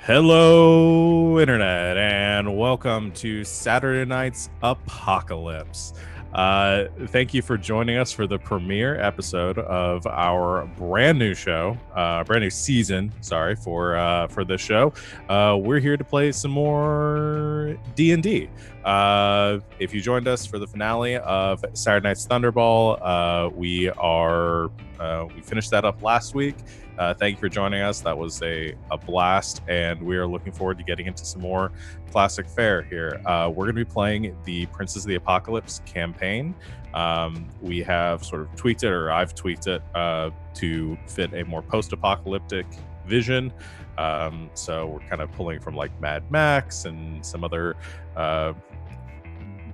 Hello, Internet, and welcome to Saturday Night's Apocalypse. Thank you for joining us for the premiere episode of our brand new show, brand new season. Sorry for this show. We're here to play some more D&D. If you joined us for the finale of Saturday Night's Thunderball, we finished that up last week. Thank you for joining us. That was a blast, and we are looking forward to getting into some more classic fare here. We're going to be playing the Princes of the Apocalypse campaign. We have sort of tweaked it, or I've tweaked it, to fit a more post-apocalyptic vision. So we're kind of pulling from like Mad Max and some other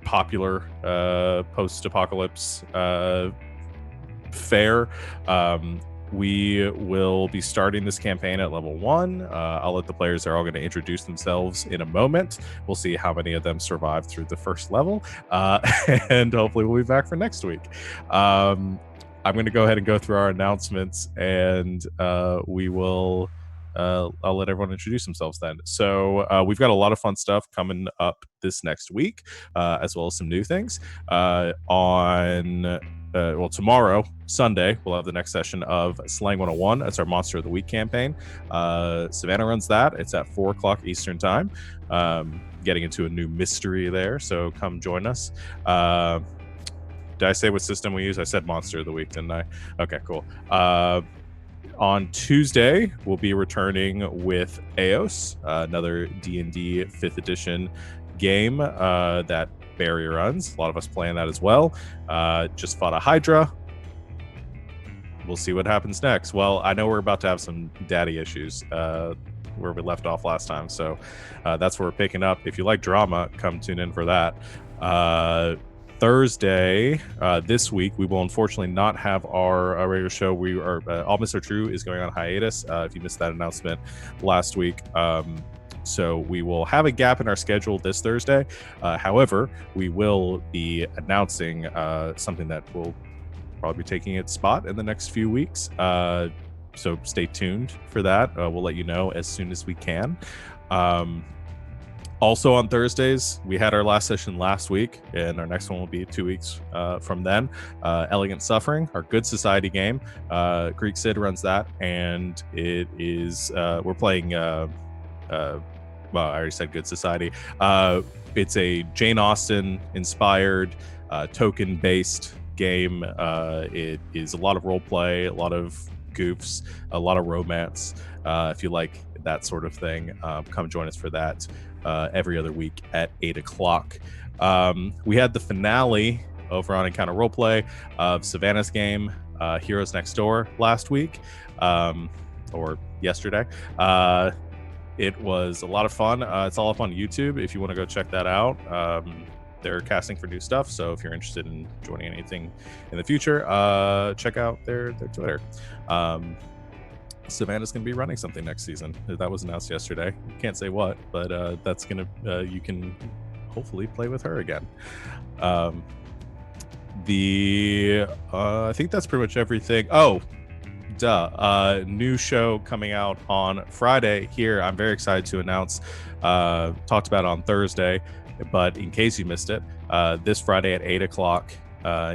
popular post-apocalypse fare. We will be starting this campaign at level 1. I'll let the players, they're all going to introduce themselves in a moment. We'll see how many of them survive through the first level, and hopefully we'll be back for next week. I'm going to go ahead and go through our announcements, and we will I'll let everyone introduce themselves then. So we've got a lot of fun stuff coming up this next week, as well as some new things. Tomorrow, Sunday, we'll have the next session of Slang 101. That's our Monster of the Week campaign. Savannah runs that. It's at 4 o'clock Eastern Time. Getting into a new mystery there, so come join us. Did I say what system we use? I said Monster of the Week, didn't I? Okay, cool. On Tuesday, we'll be returning with Eos, another D&D 5th edition game that Barry runs. A lot of us playing that as well. Just fought a Hydra. We'll see what happens next. Well, I know we're about to have some daddy issues where we left off last time, so that's where we're picking up. If you like drama, come tune in for that. Thursday this week, we will unfortunately not have our regular show. All Mr. True is going on hiatus. If you missed that announcement last week, so we will have a gap in our schedule this Thursday. However, we will be announcing something that will probably be taking its spot in the next few weeks. So stay tuned for that. We'll let you know as soon as we can. Also on Thursdays, we had our last session last week, and our next one will be 2 weeks from then. Elegant Suffering, our Good Society game. Greek Sid runs that, and it is we're playing. Well, I already said Good Society. It's a Jane Austen inspired, token based game. It is a lot of role play, a lot of goofs, a lot of romance. If you like that sort of thing, come join us for that. Every other week at 8 o'clock. We had the finale over on Encounter Roleplay of Savannah's game, Heroes Next Door, last week, or yesterday. It was a lot of fun. It's all up on YouTube if you want to go check that out. They're casting for new stuff, so if you're interested in joining anything in the future, check out their Twitter. Savannah's going to be running something next season. That was announced yesterday. Can't say what, but that's going to you can hopefully play with her again. I think that's pretty much everything. Oh, new show coming out on Friday here. I'm very excited to announce. Talked about it on Thursday, but in case you missed it, this Friday at 8 o'clock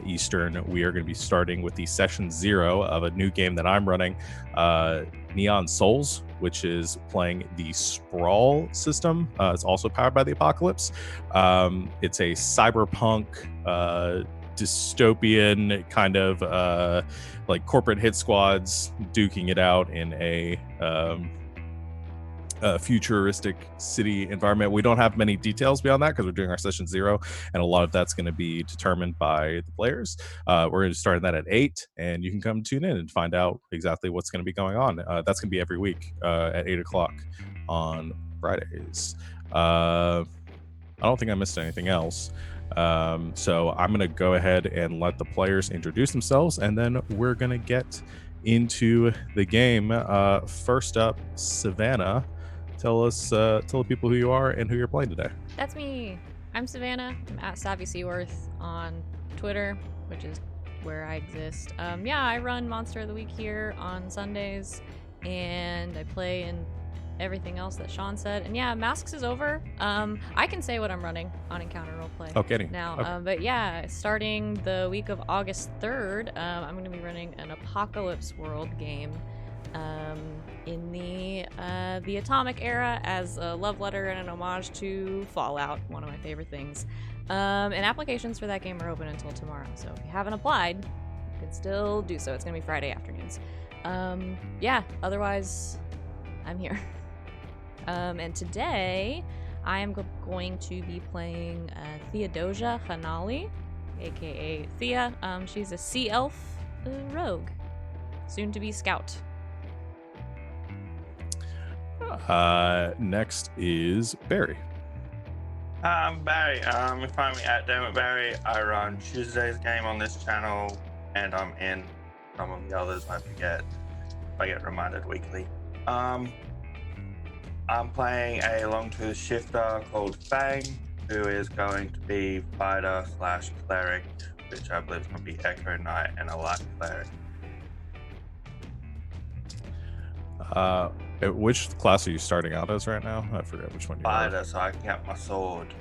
Eastern, we are going to be starting with the session 0 of a new game that I'm running, Neon Souls, which is playing the Sprawl system. It's also powered by the Apocalypse. It's a cyberpunk dystopian kind of like corporate hit squads duking it out in a futuristic city environment. We don't have many details beyond that because we're doing our session 0, and a lot of that's going to be determined by the players. We're going to start that at 8, and you can come tune in and find out exactly what's going to be going on. That's going to be every week at 8 o'clock on Fridays. I don't think I missed anything else. So I'm going to go ahead and let the players introduce themselves, and then we're going to get into the game. First up, Savannah. Tell the people who you are and who you're playing today. That's me. I'm Savannah. I'm at Savvy Seaworth on Twitter, which is where I exist. I run Monster of the Week here on Sundays, and I play in everything else that Sean said. And yeah, Masks is over. I can say what I'm running on Encounter Roleplay Okay. now. Okay. But yeah, starting the week of August 3rd, I'm going to be running an Apocalypse World game in the Atomic Era as a love letter and an homage to Fallout, one of my favorite things. And applications for that game are open until tomorrow, so if you haven't applied, you can still do so. It's going to be Friday afternoons. Yeah, otherwise, I'm here. And today, I am going to be playing Theodosia Hanali, aka Thea. She's a sea elf rogue, soon to be scout. Next is Barry. I'm Barry. You find me at Dermot Barry. I run Tuesday's game on this channel, and I'm in some of the others. I forget. I get reminded weekly. I'm playing a long-tooth shifter called Fang, who is going to be fighter / cleric, which I believe is going to be Echo Knight and a light cleric. Which class are you starting out as right now? I forget which one you are. Fighter, so I can get my sword.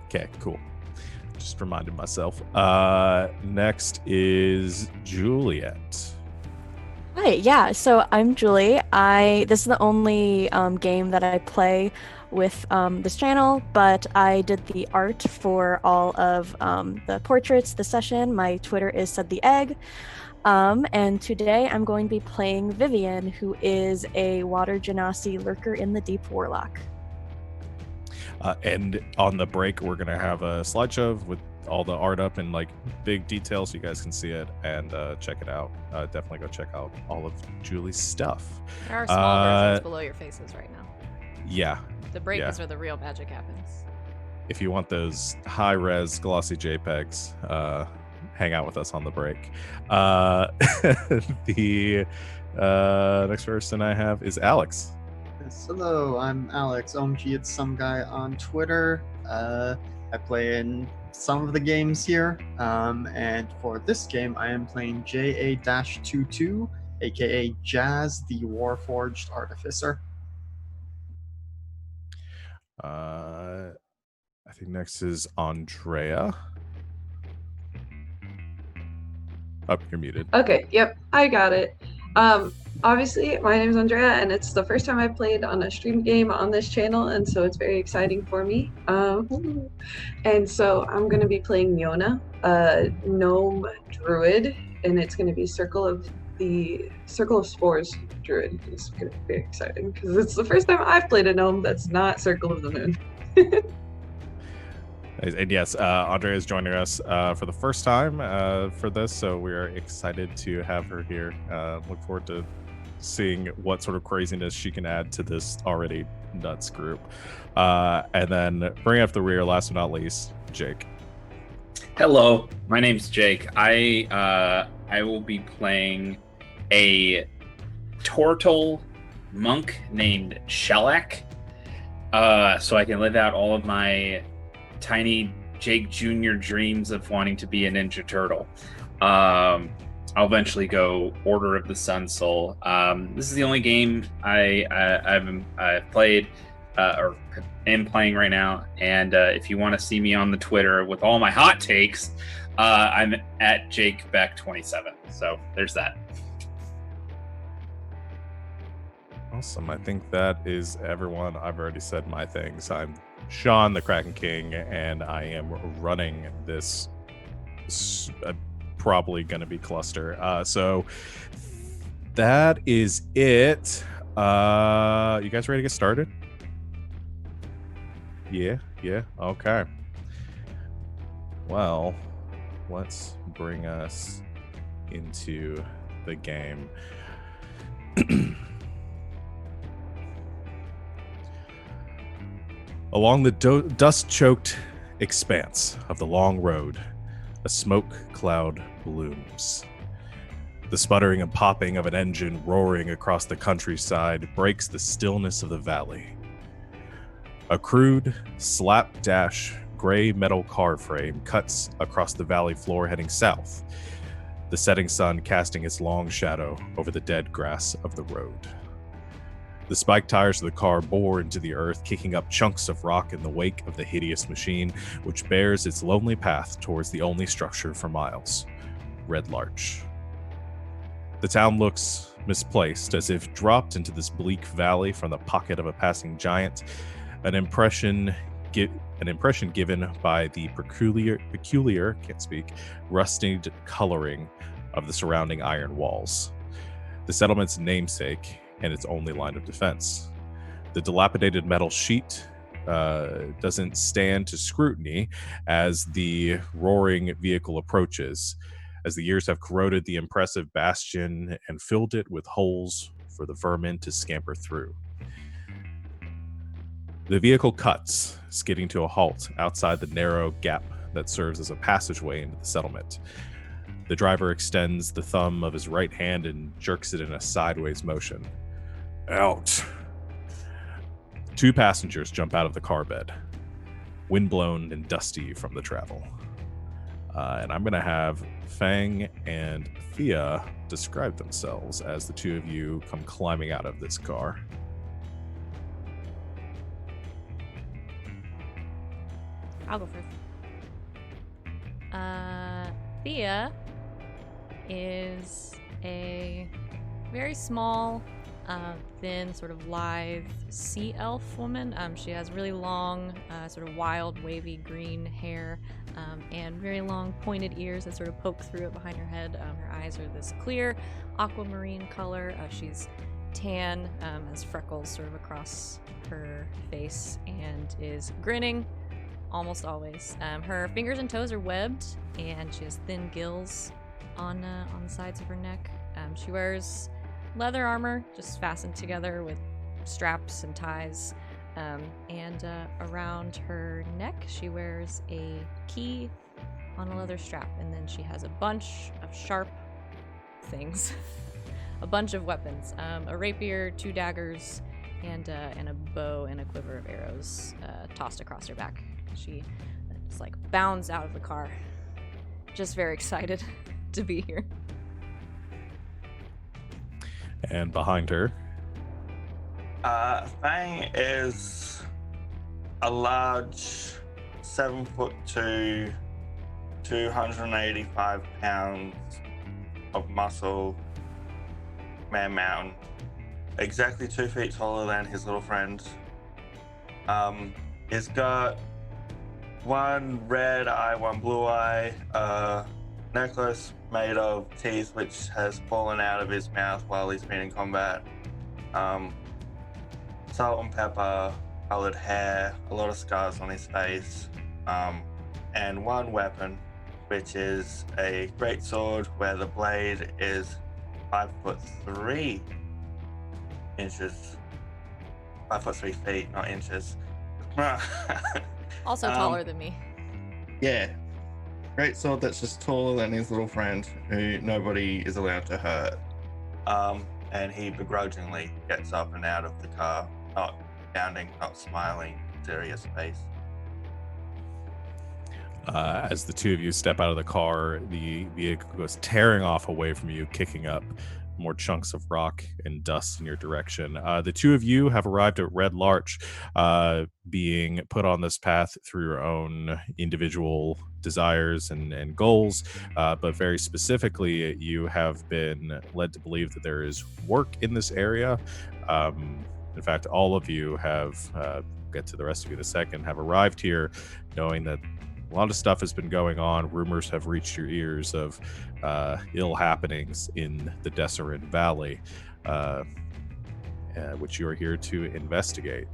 Okay, cool. Just reminded myself. Next is Juliet. Hi, yeah. So I'm Julie. This is the only game that I play with this channel, but I did the art for all of the portraits this session. My Twitter is Said the Egg. And today I'm going to be playing Vivian, who is a Water Genasi lurker in the Deep Warlock. And on the break, we're gonna have a slideshow with all the art up in like big detail, so you guys can see it and check it out. Definitely go check out all of Julie's stuff. There are small versions below your faces right now. Yeah. The break is where the real magic happens. If you want those high-res glossy JPEGs, hang out with us on the break. The next person I have is Alex. Yes, hello, I'm Alex. OMG, it's some guy on Twitter. I play in some of the games here, and for this game, I am playing JA-22, aka Jazz, the Warforged Artificer. I think next is Andrea. Oh, you're muted. Okay, yep, I got it. Obviously, my name is Andrea, and it's the first time I've played on a streamed game on this channel, and so it's very exciting for me. And so I'm going to be playing Yona, a gnome druid, and it's going to be Circle of Spores druid. It's going to be very exciting, because it's the first time I've played a gnome that's not Circle of the Moon. And yes, Andrea is joining us for the first time for this, so we are excited to have her here. Look forward to seeing what sort of craziness she can add to this already nuts group. And then bring up the rear, last but not least, Jake. Hello, my name's Jake. I will be playing a Tortle monk named Shellac, so I can live out all of my tiny Jake Jr. dreams of wanting to be a Ninja Turtle. I'll eventually go Order of the Sun Soul. This is the only game I've played or am playing right now. And if you want to see me on the Twitter with all my hot takes, I'm at JakeBeck27. So there's that. Awesome. I think that is everyone. I've already said my things. I'm Sean, the Kraken King, and I am running this probably going to be cluster. So that is it. You guys ready to get started? Yeah. Okay. Well, let's bring us into the game. Along the dust-choked expanse of the long road, a smoke cloud blooms. The sputtering and popping of an engine roaring across the countryside breaks the stillness of the valley. A crude, slapdash, gray metal car frame cuts across the valley floor heading south, the setting sun casting its long shadow over the dead grass of the road. The spiked tires of the car bore into the earth, kicking up chunks of rock in the wake of the hideous machine, which bears its lonely path towards the only structure for miles, Red Larch. The town looks misplaced, as if dropped into this bleak valley from the pocket of a passing giant, an impression given by the peculiar rusted coloring of the surrounding iron walls, the settlement's namesake and its only line of defense. The dilapidated metal sheet doesn't stand to scrutiny as the roaring vehicle approaches, as the years have corroded the impressive bastion and filled it with holes for the vermin to scamper through. The vehicle cuts, skidding to a halt outside the narrow gap that serves as a passageway into the settlement. The driver extends the thumb of his right hand and jerks it in a sideways motion. Out. 2 passengers jump out of the car bed, windblown and dusty from the travel. And I'm going to have Fang and Thea describe themselves as the 2 of you come climbing out of this car. I'll go first. Thea is a very small, thin, sort of lithe sea elf woman. She has really long, sort of wild, wavy green hair, and very long pointed ears that sort of poke through it behind her head. Her eyes are this clear aquamarine color. She's tan, has freckles sort of across her face, and is grinning almost always. Her fingers and toes are webbed, and she has thin gills on the sides of her neck. She wears leather armor, just fastened together with straps and ties. And around her neck, she wears a key on a leather strap, and then she has a bunch of sharp things, a bunch of weapons, a rapier, 2 daggers, and a bow and a quiver of arrows tossed across her back. She just like bounds out of the car, just very excited to be here. And behind her, Fang is a large 7'2", 285 pounds of muscle man mountain, exactly 2 feet taller than his little friend. He's got 1 red eye, 1 blue eye, necklace made of teeth which has fallen out of his mouth while he's been in combat. Salt and pepper colored hair, a lot of scars on his face, and 1 weapon, which is a great sword where the blade is 5'3" 5'3" feet, not inches. Also taller than me. Yeah. Great sword that's just taller than his little friend, who nobody is allowed to hurt. And he begrudgingly gets up and out of the car, not pounding, not smiling, serious face. As the 2 of you step out of the car, the vehicle goes tearing off away from you, kicking up more chunks of rock and dust in your direction. The 2 of you have arrived at Red Larch, being put on this path through your own individual desires and goals, but very specifically, you have been led to believe that there is work in this area. In fact, all of you have, get to the rest of you in a second, have arrived here knowing that a lot of stuff has been going on. Rumors have reached your ears of ill happenings in the Deseret Valley, which you are here to investigate.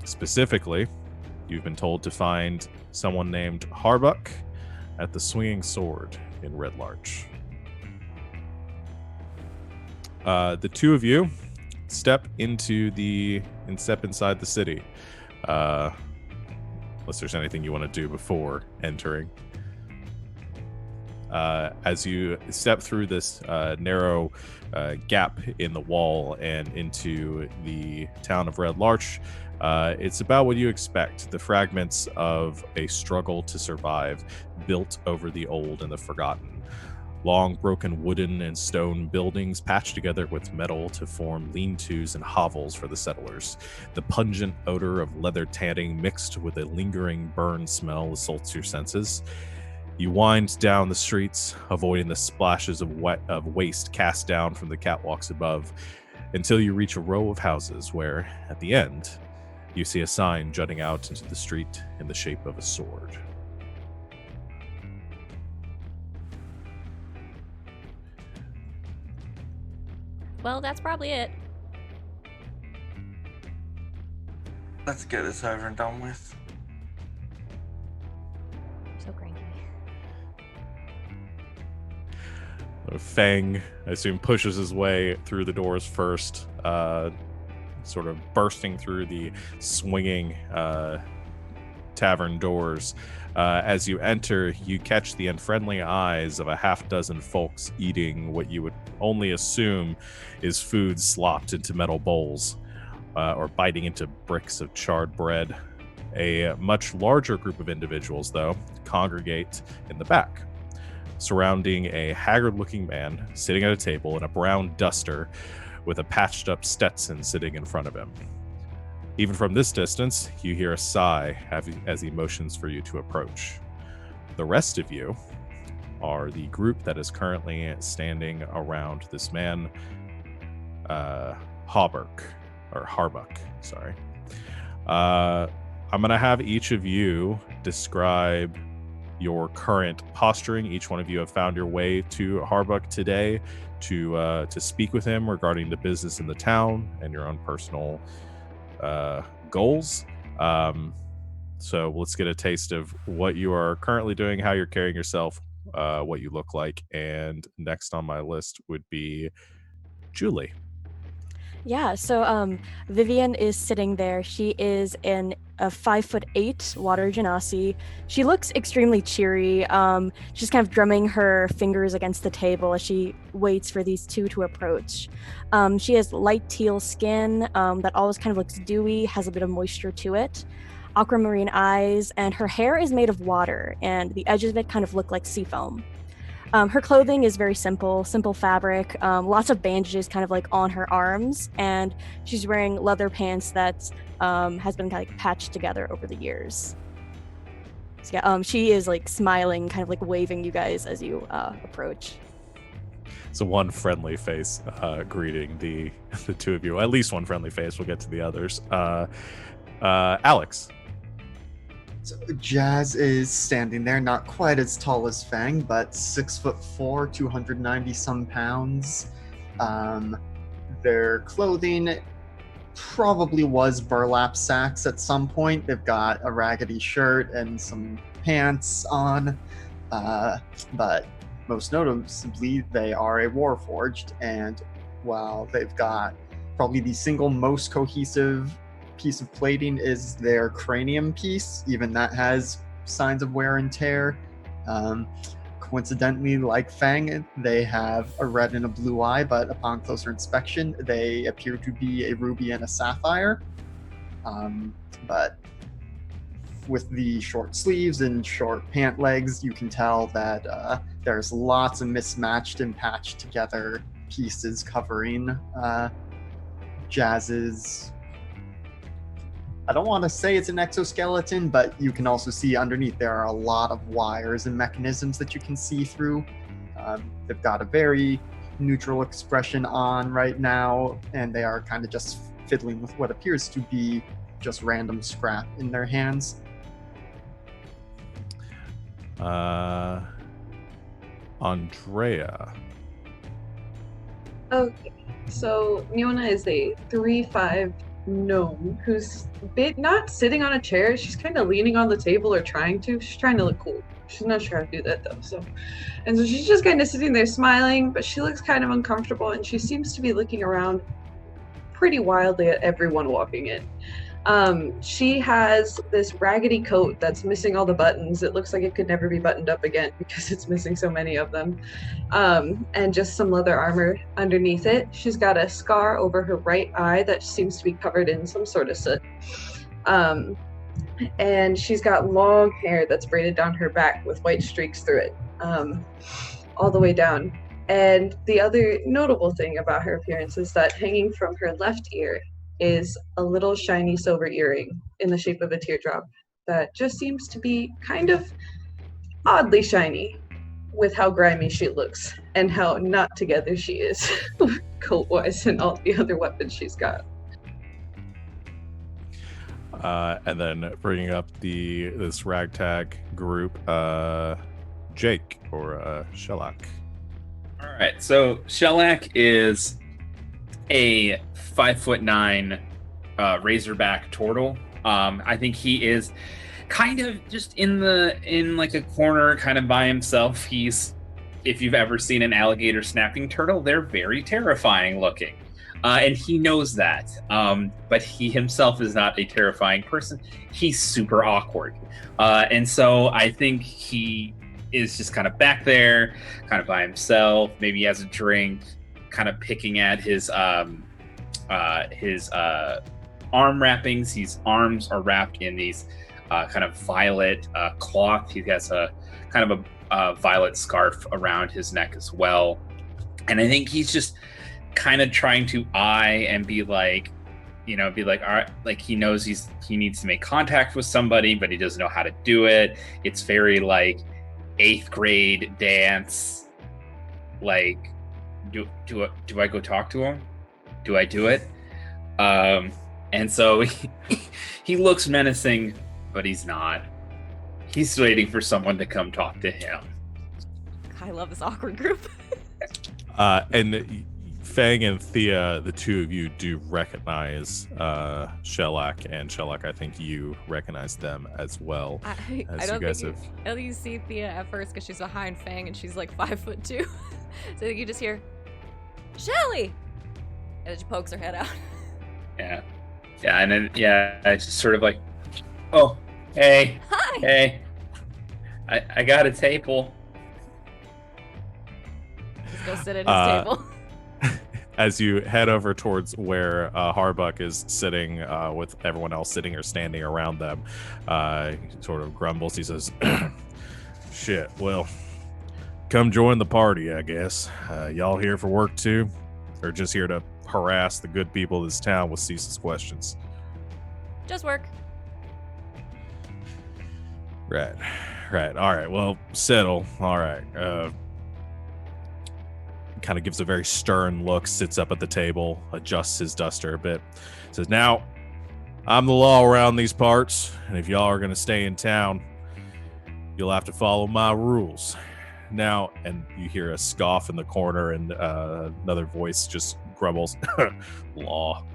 Specifically, you've been told to find someone named Harbuck at the Swinging Sword in Red Larch. The 2 of you step inside the city. Unless there's anything you want to do before entering. As you step through this narrow gap in the wall and into the town of Red Larch, it's about what you expect. The fragments of a struggle to survive built over the old and the forgotten. Long, broken wooden and stone buildings patched together with metal to form lean-tos and hovels for the settlers. The pungent odor of leather tanning mixed with a lingering burn smell assaults your senses. You wind down the streets, avoiding the splashes of waste cast down from the catwalks above, until you reach a row of houses where, at the end, you see a sign jutting out into the street in the shape of a sword. Well, that's probably it. Let's get this over and done with. I'm so cranky. Fang, I assume, pushes his way through the doors first, sort of bursting through the swinging tavern doors. As you enter, you catch the unfriendly eyes of a half dozen folks eating what you would only assume is food slopped into metal bowls, or biting into bricks of charred bread. A much larger group of individuals, though, congregate in the back, surrounding a haggard-looking man sitting at a table in a brown duster with a patched-up Stetson sitting in front of him. Even from this distance, you hear a sigh as he motions for you to approach. The rest of you are the group that is currently standing around this man, Harbuck, sorry. I'm going to have each of you describe your current posturing. Each one of you have found your way to Harbuck today to speak with him regarding the business in the town and your own personal goals. So let's get a taste of what you are currently doing, how you're carrying yourself, what you look like. And next on my list would be Julie. Yeah, so Vivian is sitting there. She is a 5'8" water genasi. She looks extremely cheery. She's kind of drumming her fingers against the table as she waits for these two to approach. She has light teal skin that always kind of looks dewy, has a bit of moisture to it, aquamarine eyes, and her hair is made of water, and the edges of it kind of look like sea foam. Her clothing is very simple fabric, lots of bandages kind of like on her arms, and she's wearing leather pants that has been kind of patched together over the years. So yeah, she is like smiling, kind of like waving you guys as you approach. So one friendly face greeting the two of you. At least one friendly face. We'll get to the others. Alex. So Jazz is standing there, not quite as tall as Fang, but 6'4", 290 some pounds. Their clothing probably was burlap sacks at some point. They've got a raggedy shirt and some pants on, but most noticeably, they are a Warforged. And while they've got probably the single most cohesive piece of plating is their cranium piece. Even that has signs of wear and tear. Coincidentally, like Fang, they have a red and a blue eye, but upon closer inspection, they appear to be a ruby and a sapphire. But with the short sleeves and short pant legs, you can tell that there's lots of mismatched and patched together pieces covering Jazz's. I don't want to say it's an exoskeleton, but you can also see underneath there are a lot of wires and mechanisms that you can see through. They've got a very neutral expression on right now, and they are kind of just fiddling with what appears to be just random scrap in their hands. Andrea. Okay, so Miona is a 3'5" gnome who's not sitting on a chair. She's kind of leaning on the table or trying to. She's trying to look cool. She's not sure how to do that though. So she's just kind of sitting there smiling, but she looks kind of uncomfortable, and she seems to be looking around pretty wildly at everyone walking in. She has this raggedy coat that's missing all the buttons. It looks like it could never be buttoned up again because it's missing so many of them. And just some leather armor underneath it. She's got a scar over her right eye that seems to be covered in some sort of soot. And she's got long hair that's braided down her back with white streaks through it. all the way down. And the other notable thing about her appearance is that hanging from her left ear is a little shiny silver earring in the shape of a teardrop that just seems to be kind of oddly shiny with how grimy she looks and how not together she is coat-wise and all the other weapons she's got. And then bringing up this ragtag group, Jake or Shellac. All right, so Shellac is a 5'9" razorback turtle. I think he is kind of just in like a corner, kind of by himself. He's, if you've ever seen an alligator snapping turtle, they're very terrifying looking. And he knows that, but he himself is not a terrifying person. He's super awkward. And so I think he is just kind of back there, kind of by himself. Maybe he has a drink, kind of picking at his arm wrappings. His arms are wrapped in these kind of violet cloth. He has a kind of a violet scarf around his neck as well. And I think he's just kind of trying to eye and be like, all right, like he knows he needs to make contact with somebody, but he doesn't know how to do it. It's very like 8th grade dance. Like, do I go talk to him? Do I do it? And so he looks menacing, but he's not. He's waiting for someone to come talk to him. I love this awkward group. And Fang and Thea, the two of you do recognize Shellac, and Shellac, I think you recognize them as well. I don't think you see Thea at first because she's behind Fang and she's like 5'2". So you just hear, Shelly! And then she pokes her head out. Yeah, and then, it's just sort of like, oh, hey. Hi! Hey. I got a table. Just go sit at his table. As you head over towards where Harbuck is sitting with everyone else sitting or standing around them, he sort of grumbles. He says, shit, well, come join the party, I guess. Y'all here for work too? Or just here to harass the good people of this town with ceaseless questions? Just work. Right. All right, well, settle. All right. Kind of gives a very stern look, sits up at the table, adjusts his duster a bit, says, now, I'm the law around these parts, and if y'all are going to stay in town, you'll have to follow my rules. Now, and you hear a scoff in the corner, and another voice just grumbles, law.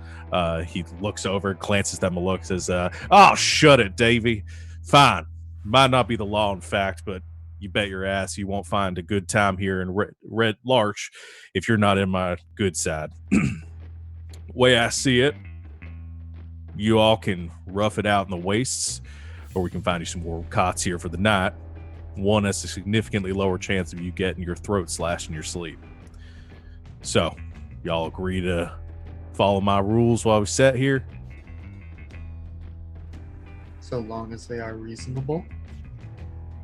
He looks over, glances at them a look, says, oh, shut it, Davey. Fine. Might not be the law in fact, but you bet your ass you won't find a good time here in Red Larch if you're not in my good side. Way I see it, you all can rough it out in the wastes, or we can find you some more cots here for the night. One has a significantly lower chance of you getting your throat slashed in your sleep. So, y'all agree to follow my rules while we sit here? So long as they are reasonable.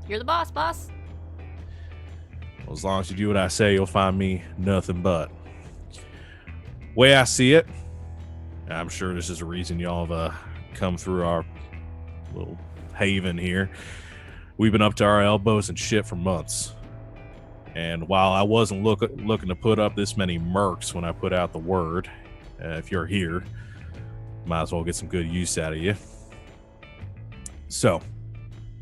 You're the boss. Well, as long as you do what I say, you'll find me nothing but. Way I see it, I'm sure this is a reason y'all have come through our little haven here. We've been up to our elbows in shit for months. And while I wasn't looking to put up this many mercs when I put out the word, if you're here, might as well get some good use out of you. So,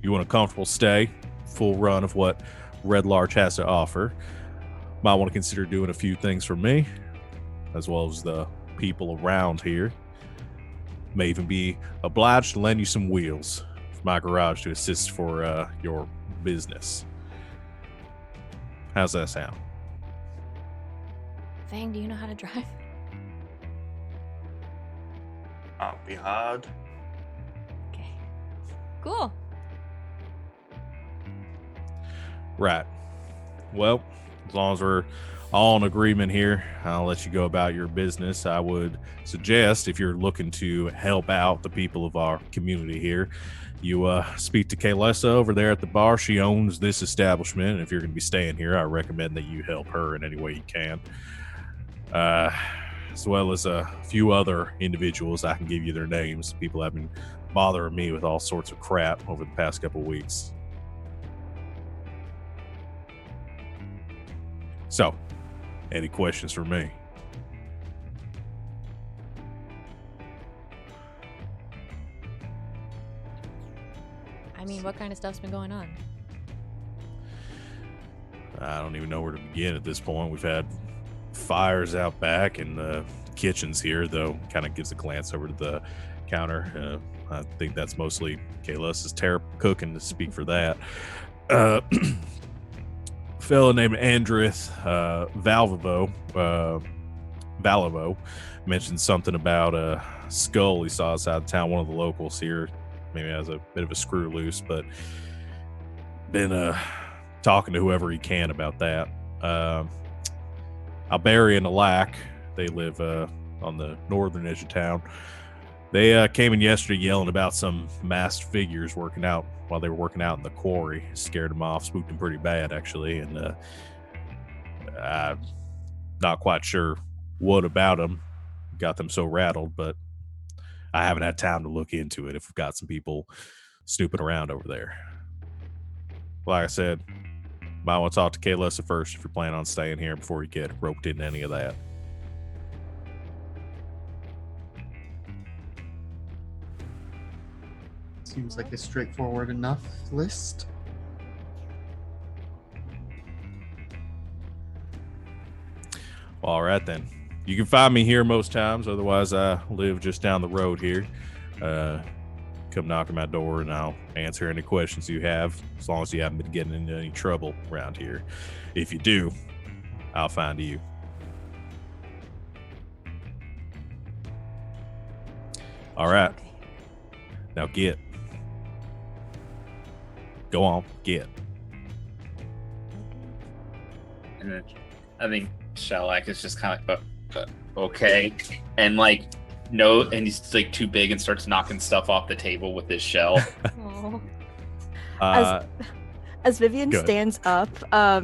you want a comfortable stay, full run of what Red Larch has to offer, might want to consider doing a few things for me, as well as the people around here. May even be obliged to lend you some wheels for my garage to assist for your business. How's that sound? Fang, do you know how to drive? Can't be hard. Okay. Cool. Right. Well, as long as we're all in agreement here. I'll let you go about your business. I would suggest, if you're looking to help out the people of our community here, you speak to Kaylessa over there at the bar. She owns this establishment, and if you're going to be staying here, I recommend that you help her in any way you can. As well as a few other individuals. I can give you their names. People have been bothering me with all sorts of crap over the past couple weeks. So, any questions for me? I mean, what kind of stuff's been going on? I don't even know where to begin at this point. We've had fires out back in the kitchens here, though. Kind of gives a glance over to the counter. I think that's mostly Kaylessa's cooking to speak for that. Fellow named Andrith Valivo mentioned something about a skull he saw outside of town. One of the locals here maybe has a bit of a screw loose, but been talking to whoever he can about that. Alberi and Alack, they live on the northern edge of town. They came in yesterday yelling about some masked figures working out while they were working out in the quarry. Scared them off, spooked them pretty bad, actually. And I'm not quite sure what about them got them so rattled, but I haven't had time to look into it if we've got some people snooping around over there. Like I said, might want to talk to Kaylessa first if you're planning on staying here before you get roped into any of that. Seems like a straightforward enough list. Well, all right then. You can find me here most times. Otherwise, I live just down the road here. Come knock on my door and I'll answer any questions you have, as long as you haven't been getting into any trouble around here. If you do, I'll find you. All right. Okay. Now get. Go on, get. And then I think Shellac is just kind of like, okay. And like, no, and he's like too big and starts knocking stuff off the table with his shell. Aw. As Vivian Good. stands up,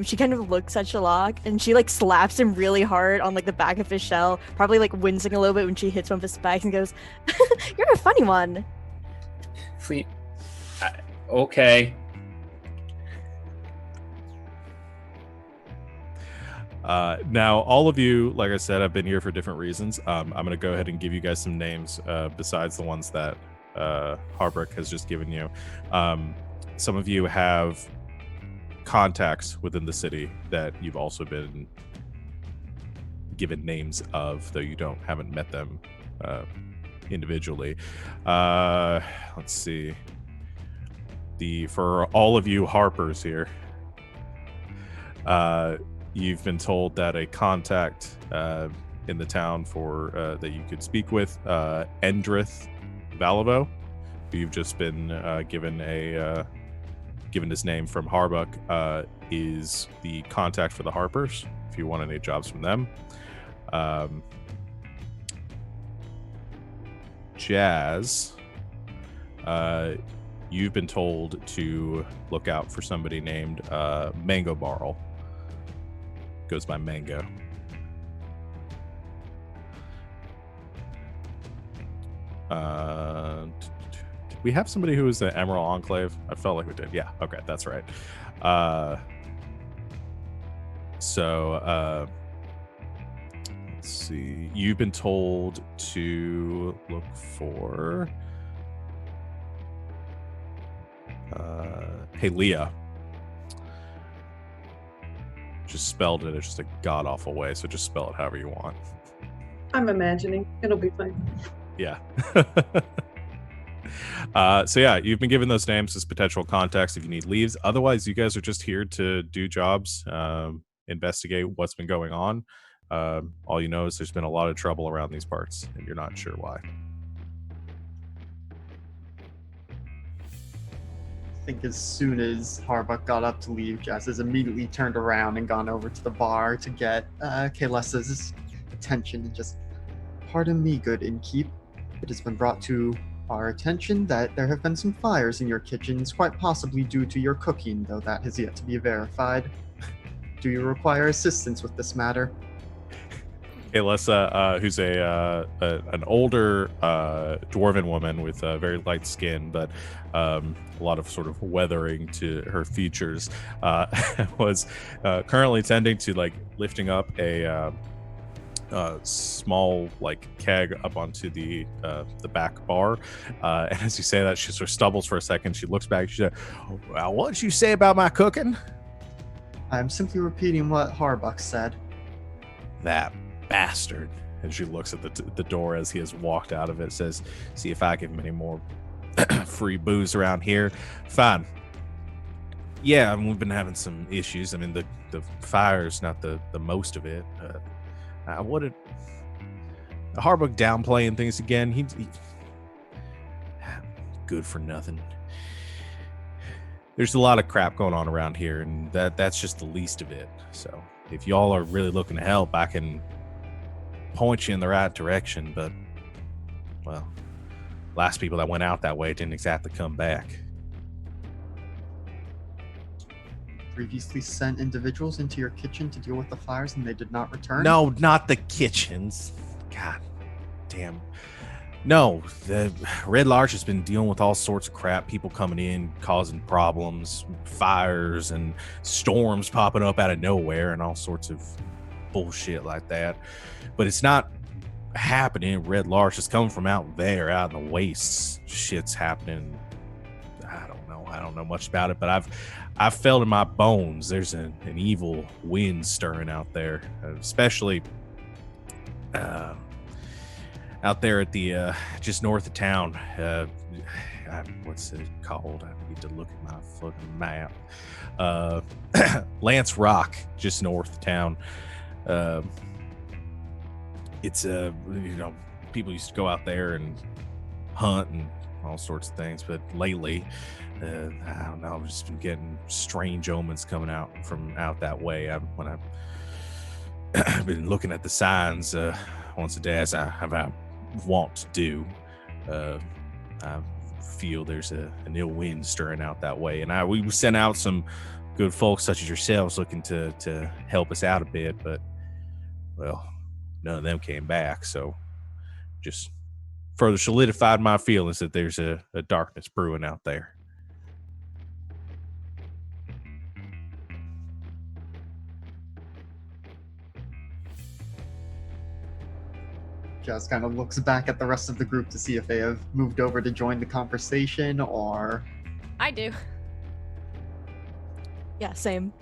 she kind of looks at Shalak and she like slaps him really hard on like the back of his shell, probably like wincing a little bit when she hits one of his spikes and goes, "You're a funny one." Fleet. Okay. Now, all of you, like I said, have been here for different reasons. I'm going to go ahead and give you guys some names besides the ones that Harbrick has just given you. Some of you have contacts within the city that you've also been given names of, though you haven't met them individually. Let's see. For all of you Harpers here, you've been told that a contact in the town for that you could speak with, Endrith Valivo, who you've just been given his name from Harbuck, is the contact for the Harpers, if you want any jobs from them. Jazz, you've been told to look out for somebody named Mango Barrel. Goes by Mango. Did we have somebody who was the Emerald Enclave? I felt like we did. Yeah, okay, that's right. Let's see. You've been told to look for Halea. Just spelled it. It's just a god awful way, so just spell it however you want. I'm imagining. It'll be fine. Yeah. So yeah, you've been given those names as potential contacts if you need leads. Otherwise, you guys are just here to do jobs, investigate what's been going on. All you know is there's been a lot of trouble around these parts, and you're not sure why. think as soon as Harbuck got up to leave, Jazz has immediately turned around and gone over to the bar to get Kalessa's attention and just, pardon me, good innkeep. It has been brought to our attention that there have been some fires in your kitchens, quite possibly due to your cooking, though that has yet to be verified. Do you require assistance with this matter? Kalessa, who's an older dwarven woman with very light skin, but a lot of sort of weathering to her features, was currently tending to lifting up a small keg up onto the back bar, and as you say that, she sort of stumbles for a second. She looks back. She said, "Well, what did you say about my cooking?" I'm simply repeating what Harbuck said. That bastard. And she looks at the door as he has walked out of it, says, "See if I give him any more free booze around here. Fine. Yeah, we've been having some issues. I mean, the fire's not the most of it. What did Harbuck downplaying things again? He good for nothing. There's a lot of crap going on around here, and that's just the least of it. So if y'all are really looking to help, I can point you in the right direction, but, well, last people that went out that way didn't exactly come back." Previously sent individuals into your kitchen to deal with the fires and they did not return? No, not the kitchens. God damn. No, the Red Larch has been dealing with all sorts of crap. People coming in, causing problems, fires, and storms popping up out of nowhere, and all sorts of bullshit like that. But it's not happening in Red Larch. It's coming from out there, out in the wastes. Shit's happening. I don't know much about it, but I've felt in my bones there's an evil wind stirring out there, especially out there at the just north of town. What's it called? I need to look at my fucking map. Lance Rock, just north of town. It's people used to go out there and hunt and all sorts of things, but lately I don't know, I've just been getting strange omens coming out from out that way. When I've been looking at the signs once a day, as I want to do, I feel there's an ill wind stirring out that way, and we sent out some good folks such as yourselves looking to help us out a bit, but, well, none of them came back. So just further solidified my feelings that there's a darkness brewing out there. Jazz kind of looks back at the rest of the group to see if they have moved over to join the conversation, or... I do. Yeah, same.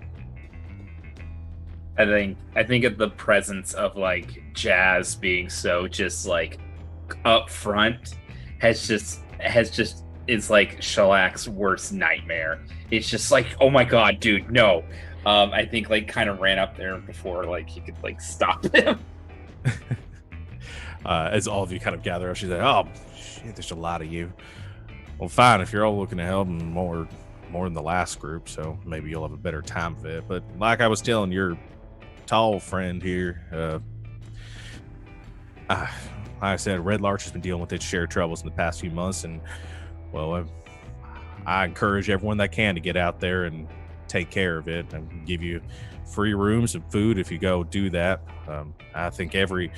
I think of the presence of Jazz being so just up front is Shellac's worst nightmare. It's just oh my god, dude, no. I think kind of ran up there before he could stop him. As all of you kind of gather up, she's like, "Oh shit, there's a lot of you. Well, fine, if you're all looking to help more than the last group, so maybe you'll have a better time of it. But like I was telling your tall friend here, like I said, Red Larch has been dealing with its share of troubles in the past few months, and, well, I encourage everyone that can to get out there and take care of it, and give you free rooms and food if you go do that. I think every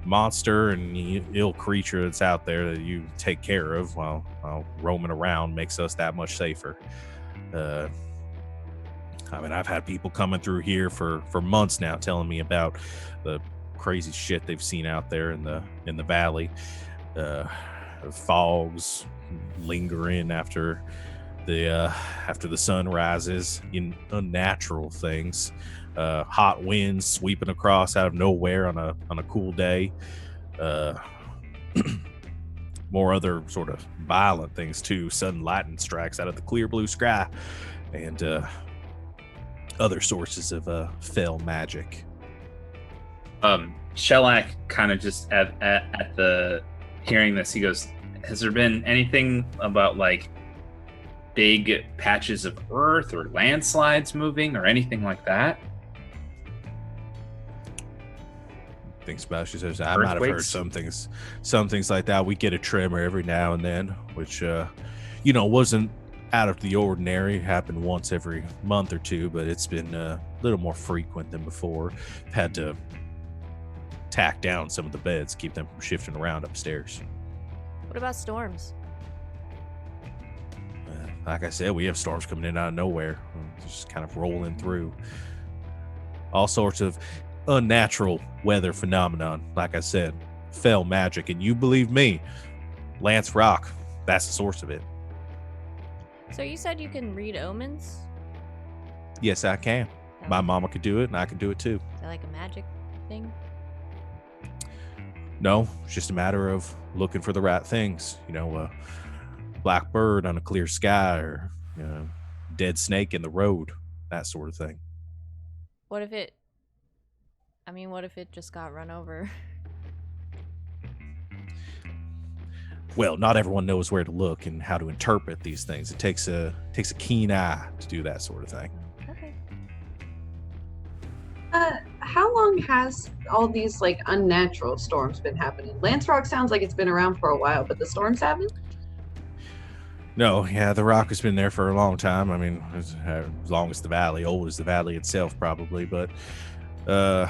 monster and ill creature that's out there that you take care of while roaming around makes us that much safer. I mean, I've had people coming through here for months now telling me about the crazy shit they've seen out there in the valley. Fogs lingering after the sun rises, unnatural things. Hot winds sweeping across out of nowhere on a cool day. More other sort of violent things too. Sudden lightning strikes out of the clear blue sky, and other sources of fell magic. Shellac kind of just at the hearing this, he goes, "Has there been anything about big patches of earth or landslides moving or anything like that? Thinks about it, she says, I might have heard Earthquakes? some things like that. We get a tremor every now and then, which wasn't out of the ordinary. Happened once every month or two, but it's been a little more frequent than before. Had to tack down some of the beds, keep them from shifting around upstairs. What about storms? Like I said, we have storms coming in out of nowhere, just kind of rolling through. All sorts of unnatural weather phenomenon. Like I said, fell magic, and you believe me, Lance Rock, that's the source of it. So you said you can read omens? Yes, I can. My mama could do it, and I can do it too. Is that like a magic thing? No, it's just a matter of looking for the right things. A black bird on a clear sky, or dead snake in the road, that sort of thing. What if it just got run over? Well, not everyone knows where to look and how to interpret these things. It takes a keen eye to do that sort of thing. Okay. How long has all these like unnatural storms been happening? Lance Rock sounds like it's been around for a while, but the storms haven't? No, yeah, the rock has been there for a long time. I mean, as long as the valley, old as the valley itself, probably. But, the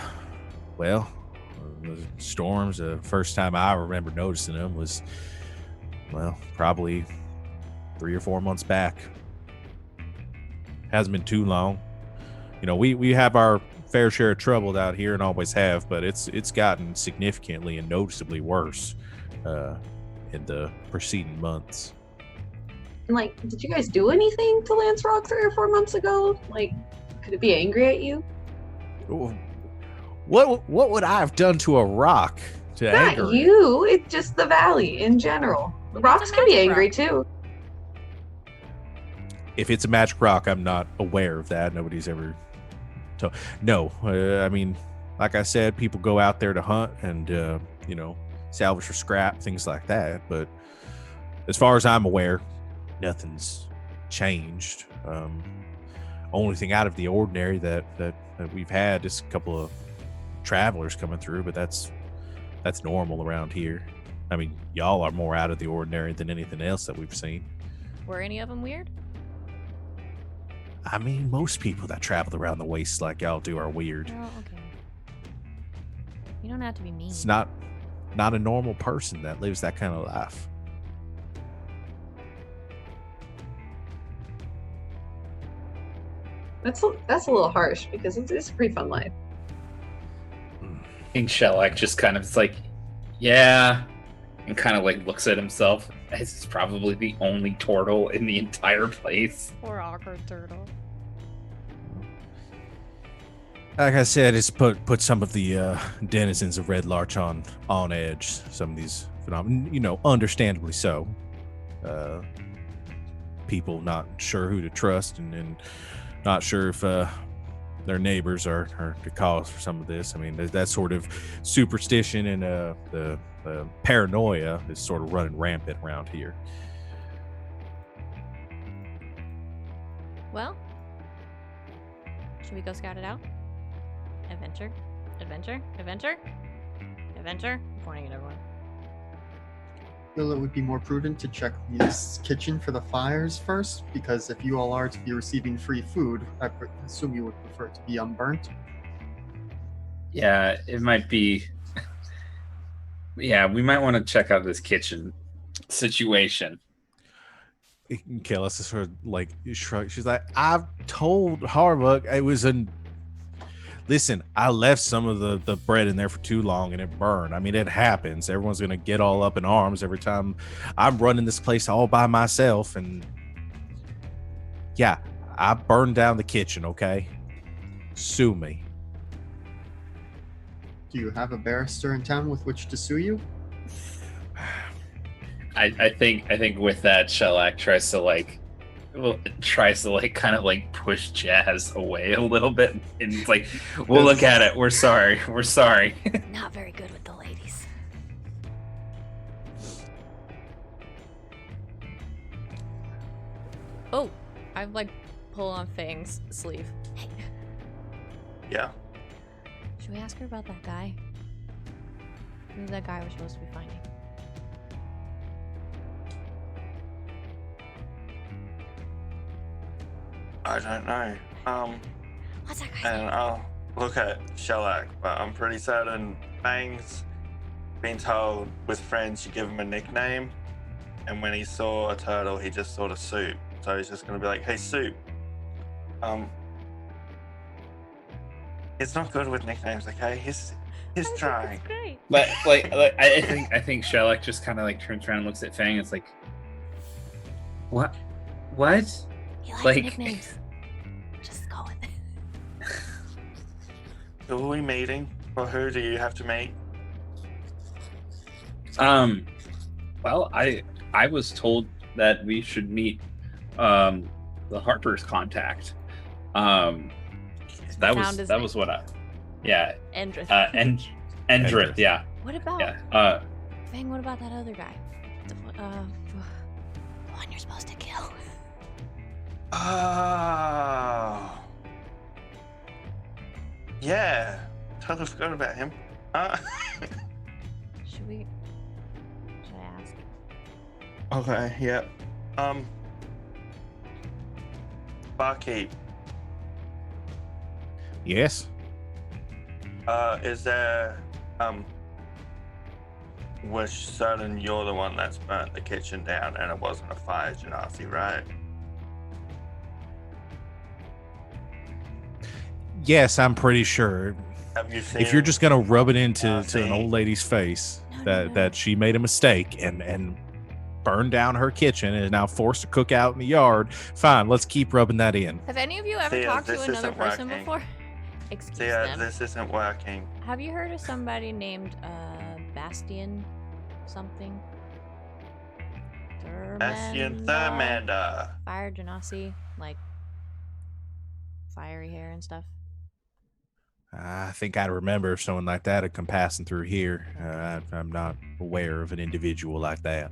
storms, the first time I remember noticing them was, probably 3 or 4 months back. Hasn't been too long. We have our fair share of trouble out here and always have, but it's gotten significantly and noticeably worse in the preceding months. And like, did you guys do anything to Lance Rock 3 or 4 months ago? Like, could it be angry at you? What would I have done to a rock to anger Not it? you. It's just the valley in general. The rocks can be angry too. If it's a magic rock, I'm not aware of that. Nobody's ever told. No, I mean, like I said, people go out there to hunt and salvage for scrap, things like that. But as far as I'm aware, nothing's changed. Only thing out of the ordinary that we've had is a couple of travelers coming through, but that's normal around here. I mean, y'all are more out of the ordinary than anything else that we've seen. Were any of them weird? I mean, most people that travel around the waste like y'all do are weird. Oh, okay. You don't have to be mean. It's not a normal person that lives that kind of life. That's a little harsh because it's a pretty fun life. And Shellac just kind of is like, yeah, and kind of like looks at himself as it's probably the only turtle in the entire place. Poor awkward turtle. Like I said, it's put some of the denizens of Red Larch on edge. Some of these phenomena, understandably so. People not sure who to trust and not sure if their neighbors are the cause for some of this. I mean, that sort of superstition and the paranoia is sort of running rampant around here. Well, should we go scout it out? Adventure? Adventure? Adventure? Adventure? I'm pointing at everyone. I feel it would be more prudent to check this kitchen for the fires first, because if you all are to be receiving free food, I assume you would prefer it to be unburnt. Yeah, it might be. Yeah, we might want to check out this kitchen situation. Kalis is sort of like shrug. She's like, I've told Harbuck it was Listen, I left some of the bread in there for too long and it burned. I mean, it happens. Everyone's going to get all up in arms every time I'm running this place all by myself. And yeah, I burned down the kitchen, okay? Sue me. Do you have a barrister in town with which to sue you? I think with that, Shellac tries to kind of push Jazz away a little bit, and it's like, we'll look at it. We're sorry. Not very good with the ladies. Oh, I've like pull on Fang's sleeve. Hey, Yeah. should we ask her about that guy? Who's that guy we're supposed to be finding? I don't know. What's that guy's And name? I'll look at Shellac, but I'm pretty certain Fang's been told with friends you give him a nickname, and when he saw a turtle, he just saw the Soup. So he's just gonna be like, "Hey, Soup." It's not good with nicknames, okay? He's trying. That's great. I think Shellac just kind of like turns around and looks at Fang. And it's like, what? He likes Like- nicknames. Just go with it. Who are we meeting? Or who do you have to meet? Well, I was told that we should meet the Harper's contact. That Found his was what yeah, Endrith. Endrith, Endrith. yeah. What about Yeah. Fang? What about that other guy? The one you're supposed to kill. Oh. Yeah. Totally forgot about him. Should I ask? Okay, yep. Barkeep, Yes. is there, we're certain you're the one that's burnt the kitchen down and it wasn't a fire genasi, right? Yes, I'm pretty sure. Have you seen If you're just gonna rub it into to see. an old lady's face No. that she made a mistake and burned down her kitchen and is now forced to cook out in the yard, fine, let's keep rubbing that in. Have any of you ever Thea, talked to this another isn't person working. before? Excuse Thea, them. this isn't working. Have you heard of somebody named Bastian something? Bastian Thermanda? Thermander. Fire genasi, like fiery hair and stuff. I think I remember someone like that had come passing through here. I'm not aware of an individual like that.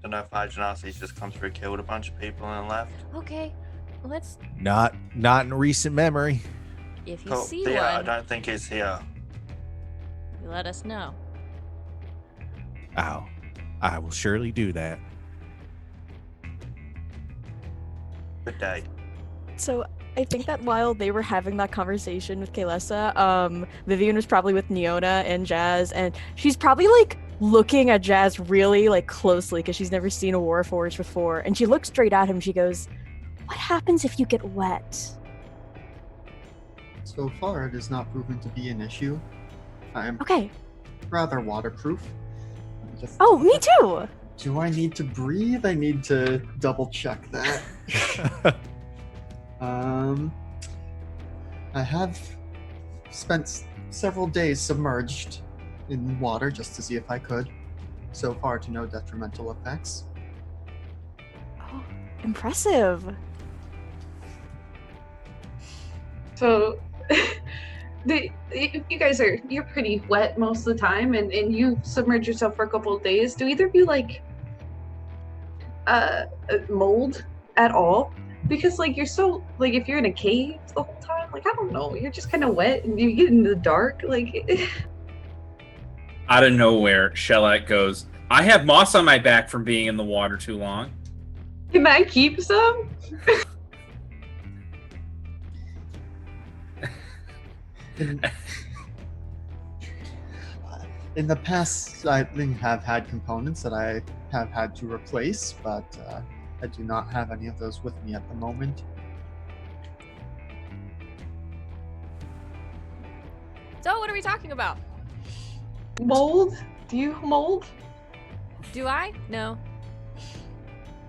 Don't know if fire genasi's just come through, killed a bunch of people and left. Okay, let's. Not in recent memory. If you Cool. see Thea, I one, don't think he's here. you let us know. Oh, I will surely do that. Good day. So I think that while they were having that conversation with Kaylessa, Vivian was probably with Neona and Jazz, and she's probably like looking at Jazz really like closely because she's never seen a Warforged before, and she looks straight at him. She goes, "What happens if you get wet?" So far, it has not proven to be an issue. I am Okay. rather waterproof. Just, Oh, me too. do I need to breathe? I need to double check that. I have spent several days submerged in water just to see if I could. So far, to no detrimental effects. Oh, impressive. So, you guys you're pretty wet most of the time, and you submerge yourself for a couple of days. Do either of you like mold at all? Because like you're so like if you're in a cave the whole time, like I don't know, you're just kind of wet and you get in the dark. Like Out of nowhere, Shellac goes, "I have moss on my back from being in the water too long." can I keep some? In the past, I have had components that I have had to replace, but I do not have any of those with me at the moment. So, what are we talking about? Mold? Do you mold? Do I? No.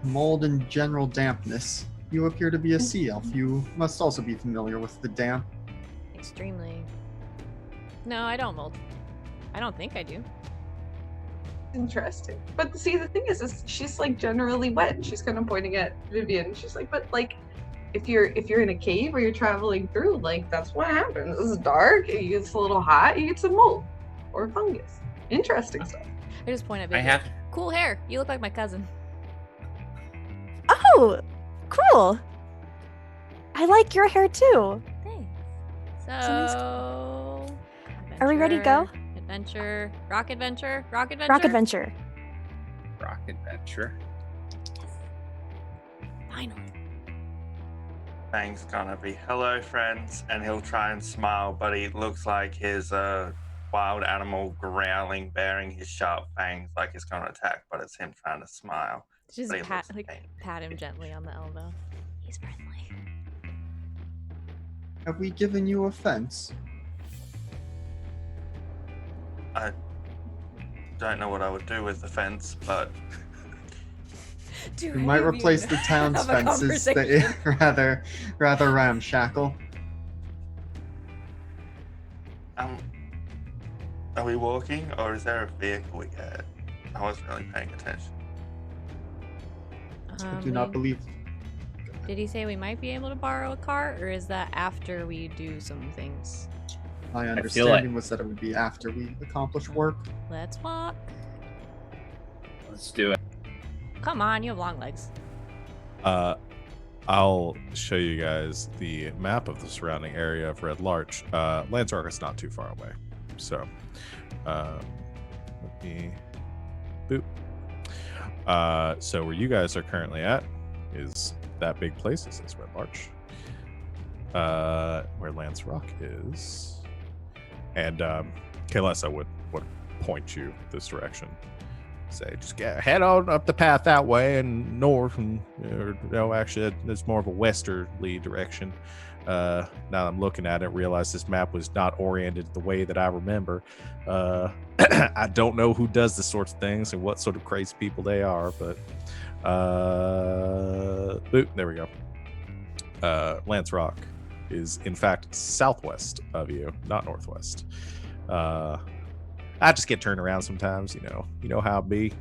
Mold and general dampness. You appear to be a sea elf. You must also be familiar with the damp. Extremely. No, I don't mold. I don't think I do. Interesting. But see, the thing is she's like generally wet. She's kind of pointing at Vivian. She's like, but like, if you're in a cave or you're traveling through, like that's what happens. It's dark. It gets a little hot. You get some mold or fungus. Interesting stuff. I just point at I Vivian. have Cool hair. You look like my cousin. Oh, cool. I like your hair too. Thanks. nice So, Are we ready to go? Adventure, rock adventure, rock adventure. Rock adventure. Rock adventure. Finally. Fang's gonna be hello friends, and he'll try and smile, but he looks like his wild animal growling, bearing his sharp fangs, like he's gonna attack, but it's him trying to smile. Just But he pat looks pain. him gently on the elbow. He's friendly. Have we given you offense? I don't know what I would do with the fence, but We might replace the town's fences. They rather ramshackle. Are we walking, or is there a vehicle we get? I wasn't really paying attention. I do not believe. Did he say we might be able to borrow a cart, or is that after we do some things? My understanding was that it would be after we accomplish work. Let's walk. Let's do it. Come on, you have long legs. I'll show you guys the map of the surrounding area of Red Larch. Landsark is not too far away, so let me boop. So where you guys are currently at is that big place. This is Red Larch. Where Lance Rock is, and Kaylessa would point you this direction. Say, just head on up the path that way and north, and no, actually, it's more of a westerly direction. Now that I'm looking at it, realize this map was not oriented the way that I remember. I don't know who does this sorts of things and what sort of crazy people they are, but boop, there we go. Lance Rock is in fact southwest of you, not northwest. I just get turned around sometimes, you know how it be.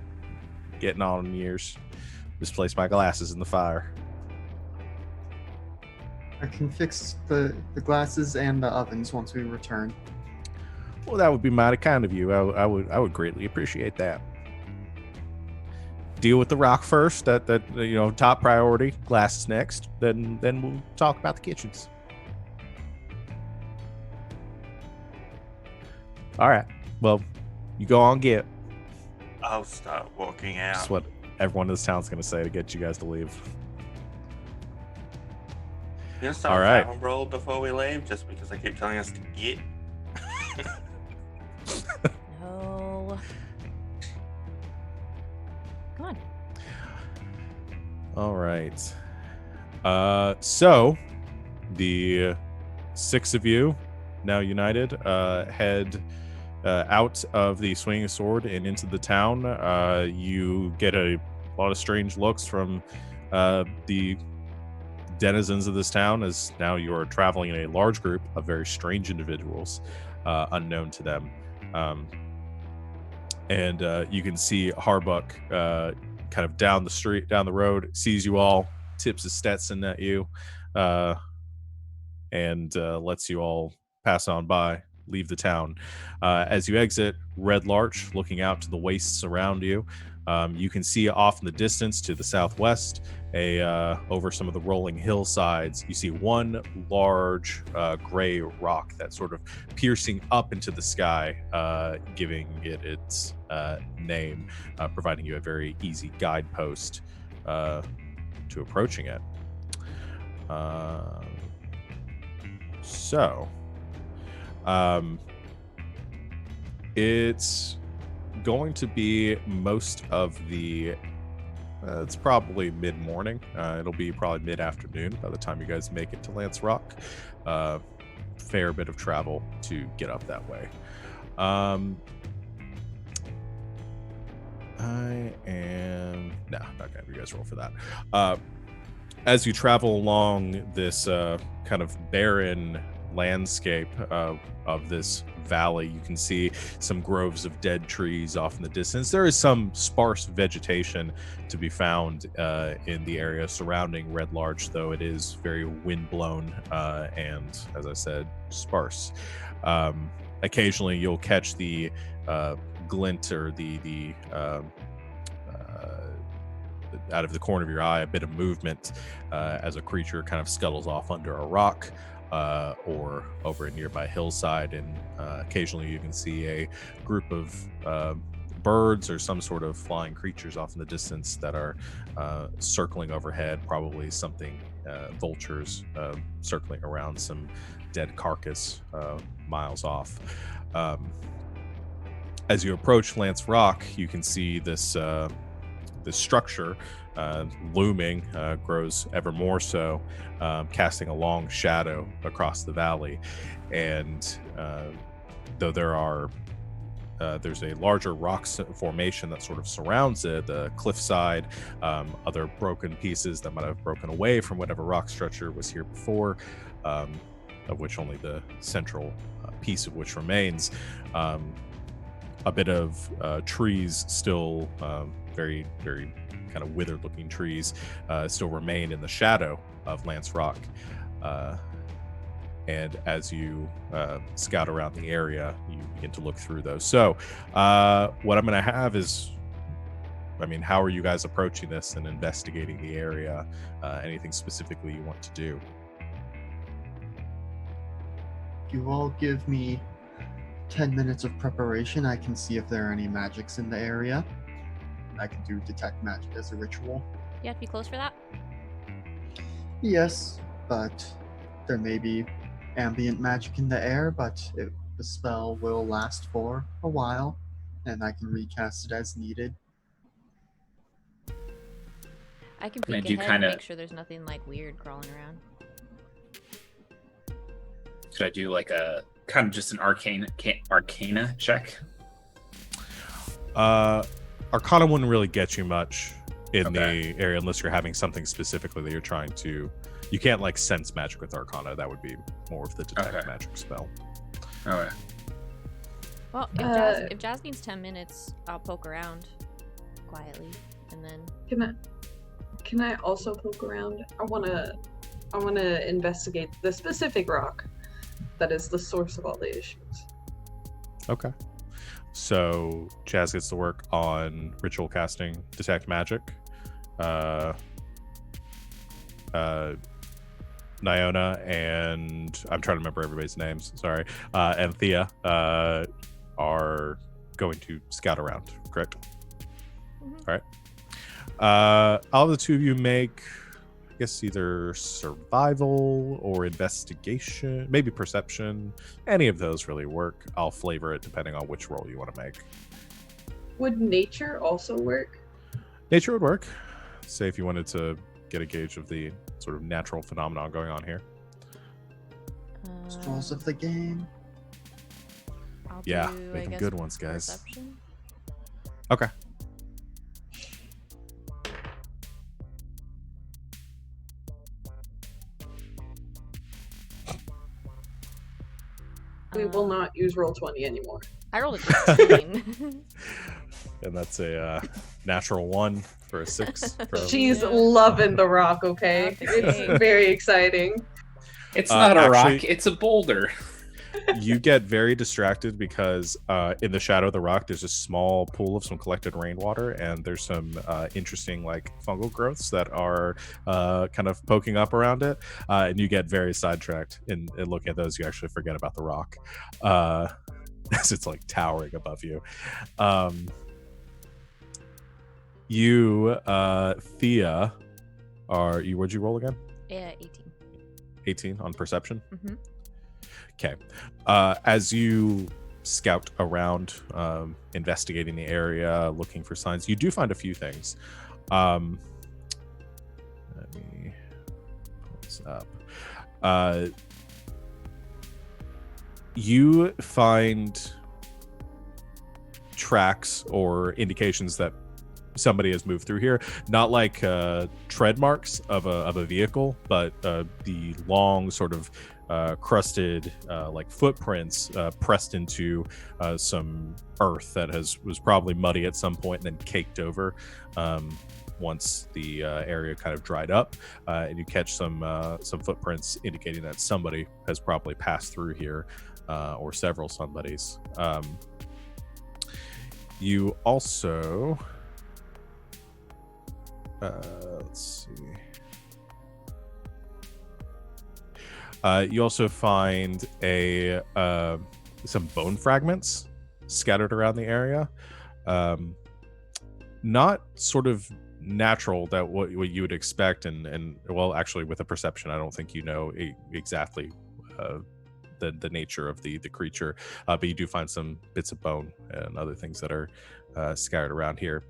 Getting on in years. Misplaced my glasses in the fire. I can fix the glasses and the ovens once we return. Well, that would be mighty kind of you. I would greatly appreciate that. Deal with the rock first. That top priority. Glasses next. Then we'll talk about the kitchens. All right. Well, you go on, get. I'll start walking out. That's what everyone in this town's going to say to get you guys to leave. You gonna start All right. a roll before we leave, just because they keep telling us to get? No. Come on. All right. So the 6 of you, now united, head out of the Swinging Sword and into the town. You get a lot of strange looks from the denizens of this town, as now you are traveling in a large group of very strange individuals, unknown to them. And you can see Harbuck kind of down the road, sees you all, tips his Stetson at you, and lets you all pass on by, leave the town. As you exit Red Larch, looking out to the wastes around you, you can see off in the distance to the southwest, over some of the rolling hillsides, you see one large gray rock that's sort of piercing up into the sky, giving it its name, providing you a very easy guidepost to approaching it. It's going to be most of the it's probably mid-morning. It'll be probably mid-afternoon by the time you guys make it to Lance Rock. Fair bit of travel to get up that way. I'm not gonna have you guys roll for that. As you travel along this kind of barren landscape of this valley, you can see some groves of dead trees off in the distance. There is some sparse vegetation to be found in the area surrounding Red Larch, though it is very windblown and, as I said, sparse. Occasionally you'll catch the glint or the out of the corner of your eye, a bit of movement as a creature kind of scuttles off under a rock or over a nearby hillside, and occasionally you can see a group of birds or some sort of flying creatures off in the distance that are circling overhead, probably something vultures circling around some dead carcass miles off. As you approach Lance Rock, you can see this structure looming, grows ever more so, casting a long shadow across the valley. And though there's a larger rock formation that sort of surrounds it, the cliffside, other broken pieces that might have broken away from whatever rock structure was here before, of which only the central piece of which remains. A bit of trees still, very, very kind of withered looking trees, still remain in the shadow of Lance Rock. And as you scout around the area, you begin to look through those. So what I'm going to have is, how are you guys approaching this and investigating the area? Anything specifically you want to do? You all give me 10 minutes of preparation. I can see if there are any magics in the area. I can do detect magic as a ritual. You have to be close for that? Yes, but there may be ambient magic in the air, but the spell will last for a while, and I can recast it as needed. I can And peek you ahead kinda- and make sure there's nothing like weird crawling around. Should I do like a kind of just an arcana check? Arcana wouldn't really get you much in Okay. the area unless you're having something specifically that you're trying to. You can't like sense magic with Arcana. That would be more of the detect Okay. magic spell. Okay. Well, if Jazz needs 10 minutes, I'll poke around quietly, and then Can I also poke around? I wanna investigate the specific rock that is the source of all the issues. Okay. So Jazz gets to work on ritual casting detect magic. Niona and I'm trying to remember everybody's names. Sorry. And Thea are going to scout around. Correct. Mhm. All right. All the two of you make, I guess, either survival or investigation, maybe perception. Any of those really work. I'll flavor it depending on which roll you want to make. Would nature also work? Nature would work. Say if you wanted to get a gauge of the sort of natural phenomenon going on here. Straws of the game. I'll Yeah, do, make I them guess, good ones, guys. Perception. Okay. We will not use roll 20 anymore. I rolled a 15. And that's a natural 1 for a 6. She's Yeah. loving the rock, okay? Not the It's game. very exciting. It's not a rock, actually- it's a boulder. You get very distracted because in the shadow of the rock, there's a small pool of some collected rainwater, and there's some interesting like fungal growths that are kind of poking up around it. And you get very sidetracked in looking at those. You actually forget about the rock as it's like towering above you. You, Thea, what'd you roll again? Yeah, 18. 18 on perception? Mhm. Okay. As you scout around, investigating the area, looking for signs, you do find a few things. Let me pull this up. You find tracks or indications that somebody has moved through here, not like tread marks of a vehicle, but the long sort of crusted like footprints pressed into some earth that was probably muddy at some point and then caked over once the area kind of dried up, and you catch some footprints indicating that somebody has probably passed through here, or several somebodies. You also Let's see. You also find some bone fragments scattered around the area. Not sort of natural that what you would expect, and well, actually, with a perception, I don't think you know exactly the nature of the creature, but you do find some bits of bone and other things that are scattered around here.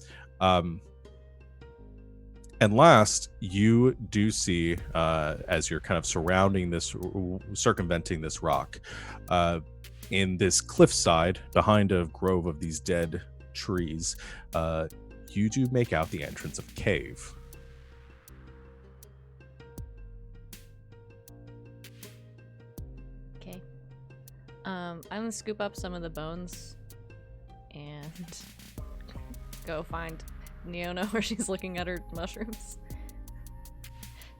And last, you do see, as you're kind of circumventing this rock, in this cliffside behind a grove of these dead trees, you do make out the entrance of a cave. Okay. I'm gonna scoop up some of the bones and go find Neona where she's looking at her mushrooms.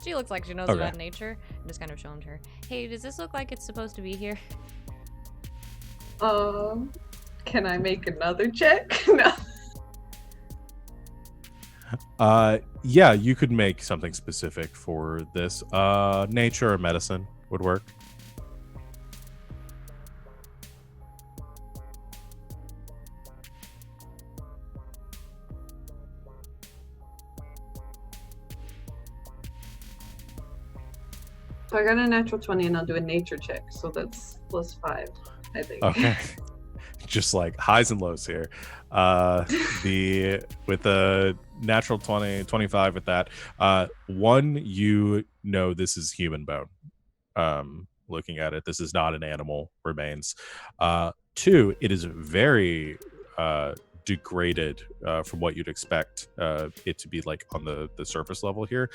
She looks like she knows about nature. I'm just kind of showing her, hey, does this look like it's supposed to be here? Can I make another check? No. Yeah, you could make something specific for this. Nature or medicine would work. So I got a natural 20 and I'll do a nature check. So that's +5, I think. Okay. Just like highs and lows here. With the natural 20, 25 with that. One, you know this is human bone. Looking at it, this is not an animal remains. Two, it is very degraded from what you'd expect it to be like on the surface level here.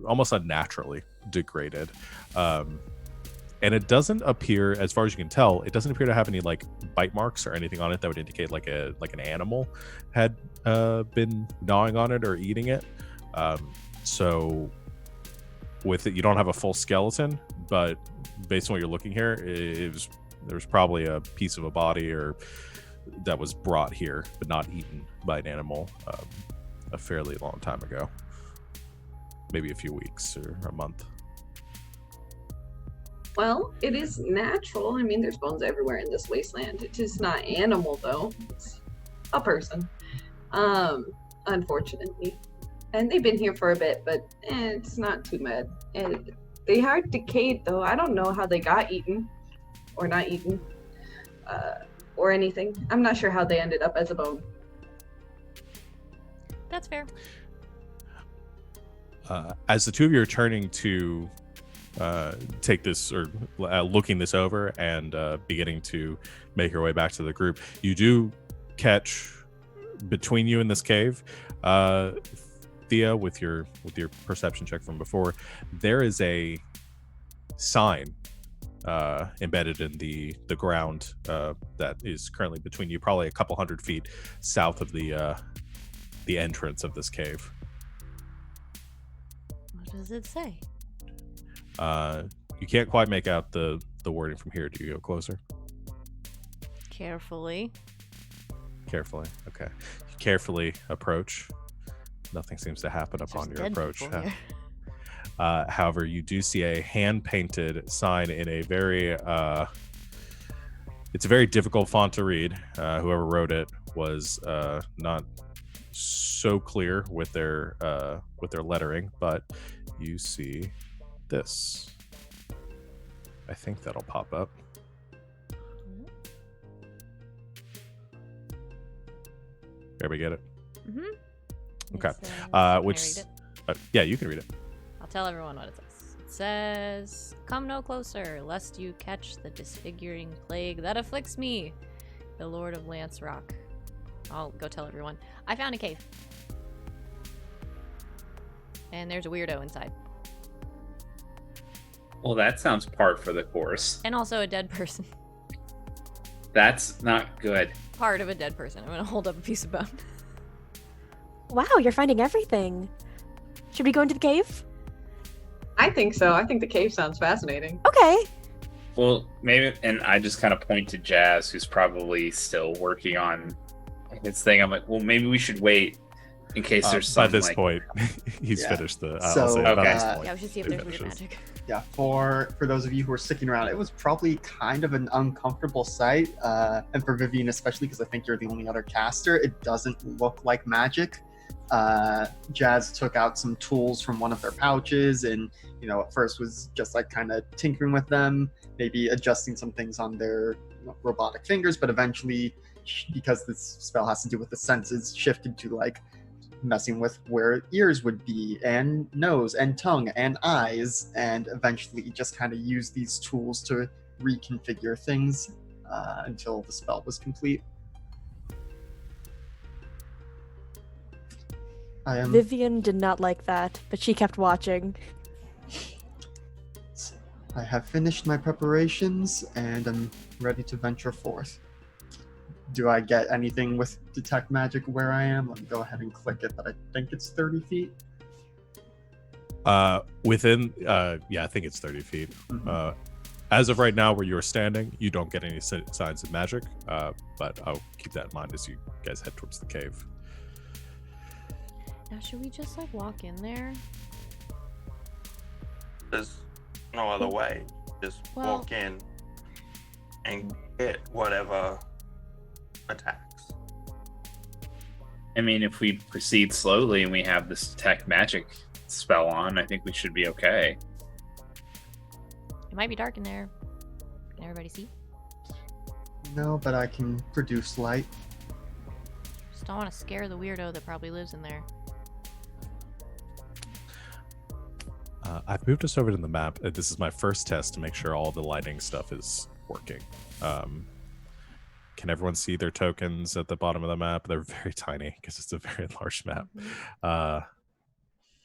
Almost unnaturally degraded. And it doesn't appear, as far as you can tell, it doesn't appear to have any like bite marks or anything on it that would indicate like an animal had been gnawing on it or eating it. So with it, you don't have a full skeleton, but based on what you're looking here, there's probably a piece of a body or that was brought here but not eaten by an animal a fairly long time ago, maybe a few weeks or a month. Well, it is natural. I mean, there's bones everywhere in this wasteland. It's just not animal, though. It's a person, unfortunately. And they've been here for a bit, but it's not too bad. And they are decayed, though. I don't know how they got eaten or not eaten or anything. I'm not sure how they ended up as a bone. That's fair. As the two of you are turning to take this or looking this over and beginning to make your way back to the group, you do catch between you in this cave, Thea, with your perception check from before, there is a sign embedded in the ground that is currently between you, probably a couple hundred feet south of the entrance of this cave. What does it say? You can't quite make out the wording from here. Do you go closer? Carefully. Okay. You carefully approach. Nothing seems to happen upon your approach. However, you do see a hand-painted sign in a very it's a very difficult font to read. Whoever wrote it was not so clear with their lettering, but you see this. I think that'll pop up. There we get it. Mm-hmm. Okay. Yeah, you can read it. I'll tell everyone what it says. It says, "Come no closer, lest you catch the disfiguring plague that afflicts me, the Lord of Lance Rock." I'll go tell everyone. I found a cave. And there's a weirdo inside. Well, that sounds par for the course. And also a dead person. That's not good. Part of a dead person. I'm gonna hold up a piece of bone. Wow, you're finding everything. Should we go into the cave? I think so. I think the cave sounds fascinating. Okay. Well, maybe, and I just kind of point to Jazz, who's probably still working on his thing. I'm like, well, maybe we should wait in case there's by some, this like, point, he's Yeah. finished the. I'll So, say about Okay. this point, Yeah, we should see if he there's weird finishes. magic. Yeah, for those of you who are sticking around, it was probably kind of an uncomfortable sight, and for Vivian especially, because I think you're the only other caster, it doesn't look like magic. Jazz took out some tools from one of their pouches, and at first was just like kind of tinkering with them, maybe adjusting some things on their robotic fingers, but eventually, because this spell has to do with the senses, shifted to like messing with where ears would be, and nose, and tongue, and eyes, and eventually just kind of used these tools to reconfigure things until the spell was complete. Vivian did not like that, but she kept watching. I have finished my preparations, and I'm ready to venture forth. Do I get anything with Detect Magic where I am? Let me go ahead and click it, but I think it's 30 feet. Within, I think it's 30 feet. Mhm. As of right now, where you're standing, you don't get any signs of magic, but I'll keep that in mind as you guys head towards the cave. Now, should we just like walk in there? There's no other way. Just Well- walk in and get whatever attacks. I mean, if we proceed slowly and we have this detect magic spell on, I think we should be okay. It might be dark in there. Can everybody see? No, but I can produce light. Just don't want to scare the weirdo that probably lives in there. I've moved us over to the map. This is my first test to make sure all the lighting stuff is working. Can everyone see their tokens at the bottom of the map? They're very tiny because it's a very large map.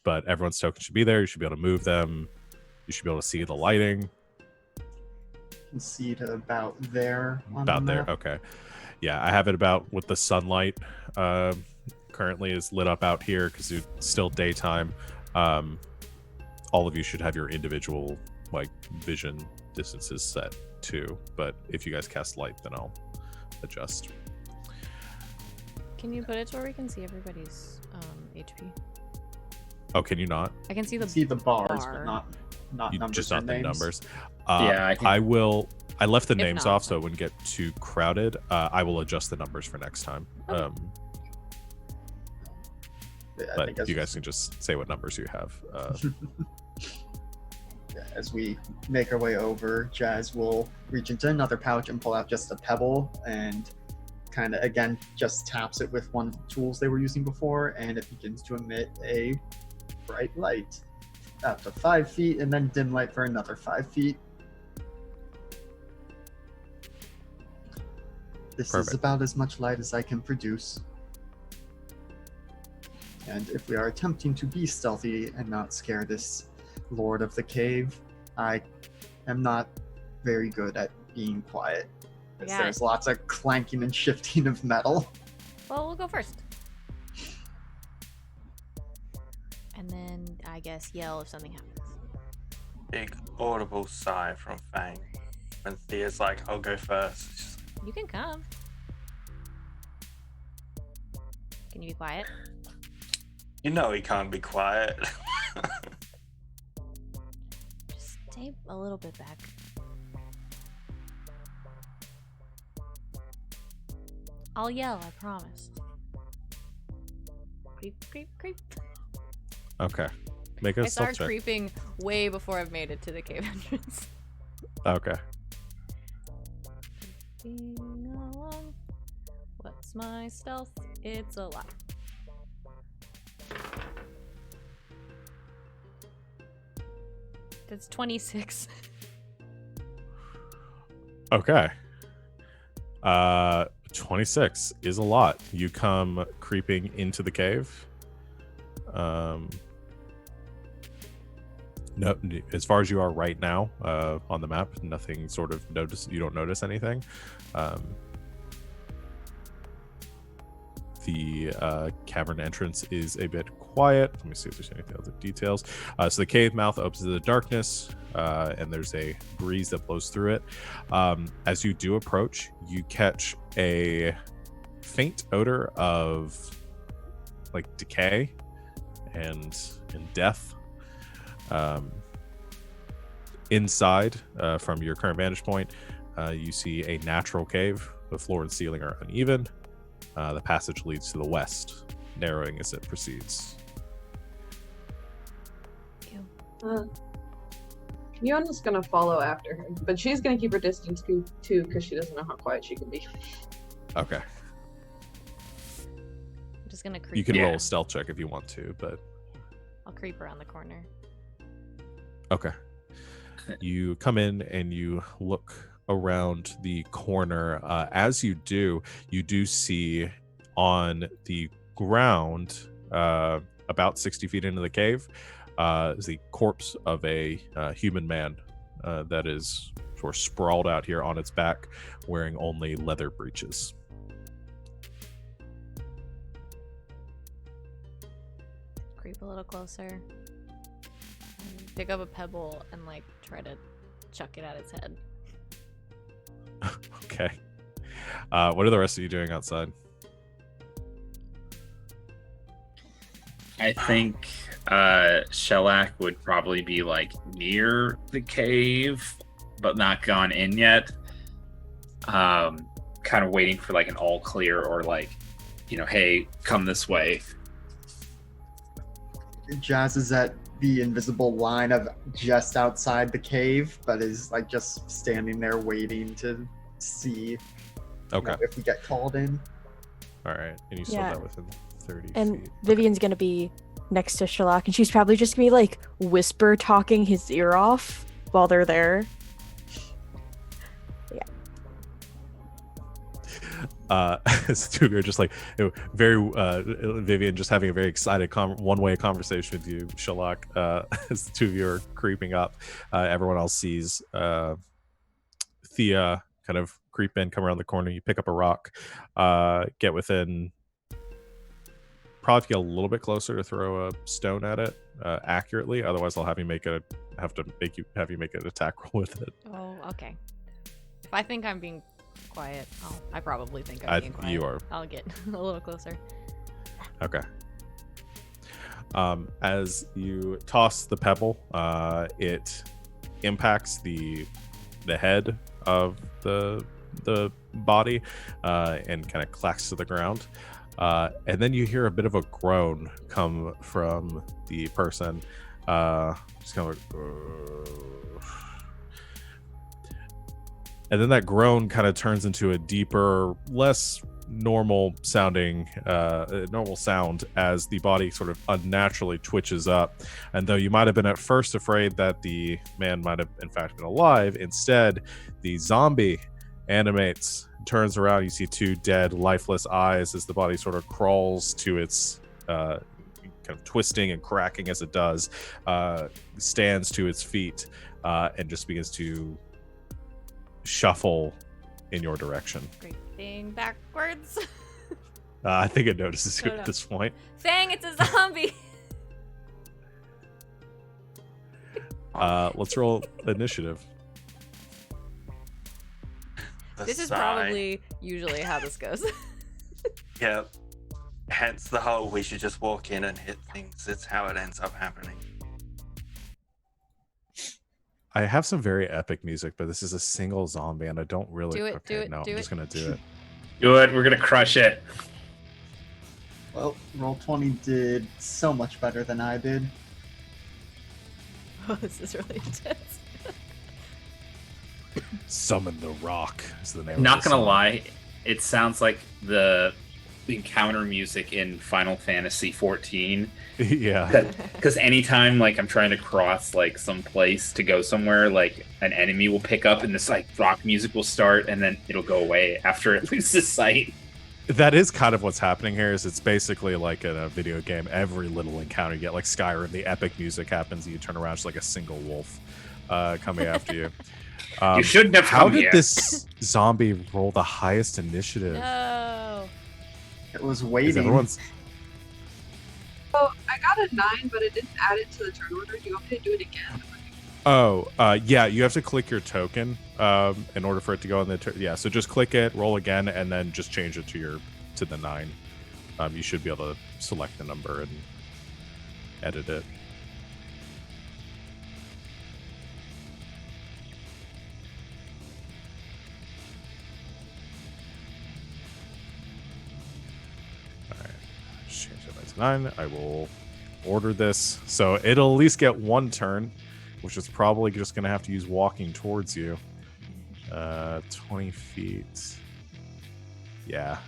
But everyone's tokens should be there. You should be able to move them. You should be able to see the lighting. You can see it about there. On About the there. map. Okay. Yeah, I have it about with the sunlight. Currently is lit up out here because it's still daytime. All of you should have your individual like vision distances set too. But if you guys cast light, then I'll adjust. Can you put it to where we can see everybody's HP? Oh, can you not? I can see You the can see the bars, bar. but not You, numbers just or not the names. numbers. Yeah, I think- I will. I left the If names not, off so it wouldn't get too crowded. I will adjust the numbers for next time. Okay. I But think as you guys can just say what numbers you have. As we make our way over, Jazz will reach into another pouch and pull out just a pebble and kind of, again, just taps it with one of the tools they were using before, and it begins to emit a bright light up to 5 feet and then dim light for another 5 feet. This is Perfect. about as much light as I can produce. And if we are attempting to be stealthy and not scare this Lord of the Cave, I am not very good at being quiet. As Yeah. there's lots of clanking and shifting of metal. Well, we'll go first. And then I guess yell if something happens. Big audible sigh from Fang when Thea's like, I'll go first. She's You can come. Can you be quiet? You know he can't be quiet. Just stay a little bit back. I'll yell, I promise. Creep, creep, creep. Okay. Make a I stealth start check. creeping way before I've made it to the cave entrance. Okay. Creeping along. What's my stealth? It's a lot. That's 26. Okay. 26 is a lot. You come creeping into the cave. No, as far as you are right now, on the map, nothing sort of you don't notice anything. The cavern entrance is a bit quiet. Let me see if there's anything other details. So the cave mouth opens to the darkness, and there's a breeze that blows through it. As you do approach, you catch a faint odor of like decay and death. Inside, from your current vantage point, you see a natural cave. The floor and ceiling are uneven. The passage leads to the west, narrowing as it proceeds. Fiona's gonna follow after her, but she's gonna keep her distance too because she doesn't know how quiet she can be. Okay. I'm just gonna creep. You can roll a stealth check if you want to, but I'll creep around the corner. okay. You come in and you look around the corner. As you do see on the ground, about 60 feet into the cave, is the corpse of a human man that is sort of sprawled out here on its back, wearing only leather breeches. Creep a little closer. Pick up a pebble and like try to chuck it at its head. Okay. What are the rest of you doing outside? I think Shellac would probably be like near the cave, but not gone in yet. Kind of waiting for like an all clear or like, hey, come this way. Jazz is at the invisible line of just outside the cave, but is like just standing there waiting to see if we get called in. All right. And you saw that within 30 And feet. Vivian's gonna be next to Shellac, and she's probably just gonna be like whisper talking his ear off while they're there. As the two of you are just like very Vivian just having a very excited one-way conversation with you, Shellac. As the two of you are creeping up, everyone else sees Thea kind of creep in, come around the corner. You pick up a rock, get within, probably get a little bit closer to throw a stone at it accurately. Otherwise, I'll have you make an attack roll with it. Oh, okay. If I think I'm being quiet, I probably think I'm being quiet. You are. I'll get a little closer. Okay. As you toss the pebble, it impacts the head of the body and kind of clacks to the ground. And then you hear a bit of a groan come from the person. Just kind of like, and then that groan kind of turns into a deeper, less normal sounding, normal sound as the body sort of unnaturally twitches up. And though you might have been at first afraid that the man might have in fact been alive, instead the zombie animates, turns around. You see two dead, lifeless eyes as the body sort of crawls to its kind of twisting and cracking as it does, stands to its feet, and just begins to shuffle in your direction. Creeping backwards. I think it notices you No. at this point. Fang, it's a zombie. Let's roll initiative. This is sigh. probably usually how this goes. Yep. Hence the whole we should just walk in and hit things. It's how it ends up happening. I have some very epic music, but this is a single zombie, and I don't really. Do it, Okay, do it, no, do I'm it. just gonna do it. Do it. We're gonna crush it. Well, Roll20 did so much better than I did. Oh, this is really intense. Summon the Rock is the name. Not of the gonna song. lie, it sounds like the encounter music in Final Fantasy 14. Yeah. Because anytime like I'm trying to cross like some place to go somewhere, like an enemy will pick up and this like rock music will start and then it'll go away after it loses sight. That is kind of what's happening here. Is it's basically like in a video game, every little encounter you get, like Skyrim, the epic music happens and you turn around, it's like a single wolf coming after you. You shouldn't have How come did here. this zombie roll the highest initiative? No. It was Is waiting. everyone's Oh, I got a 9, but it didn't add it to the turn order. Do you want me to do it again? yeah, you have to click your token in order for it to go on the yeah, so just click it, roll again, and then just change it to the 9. You should be able to select the number and edit it. Change it to 9. I will order this. So it'll at least get one turn, which is probably just going to have to use walking towards you. 20 feet. Yeah.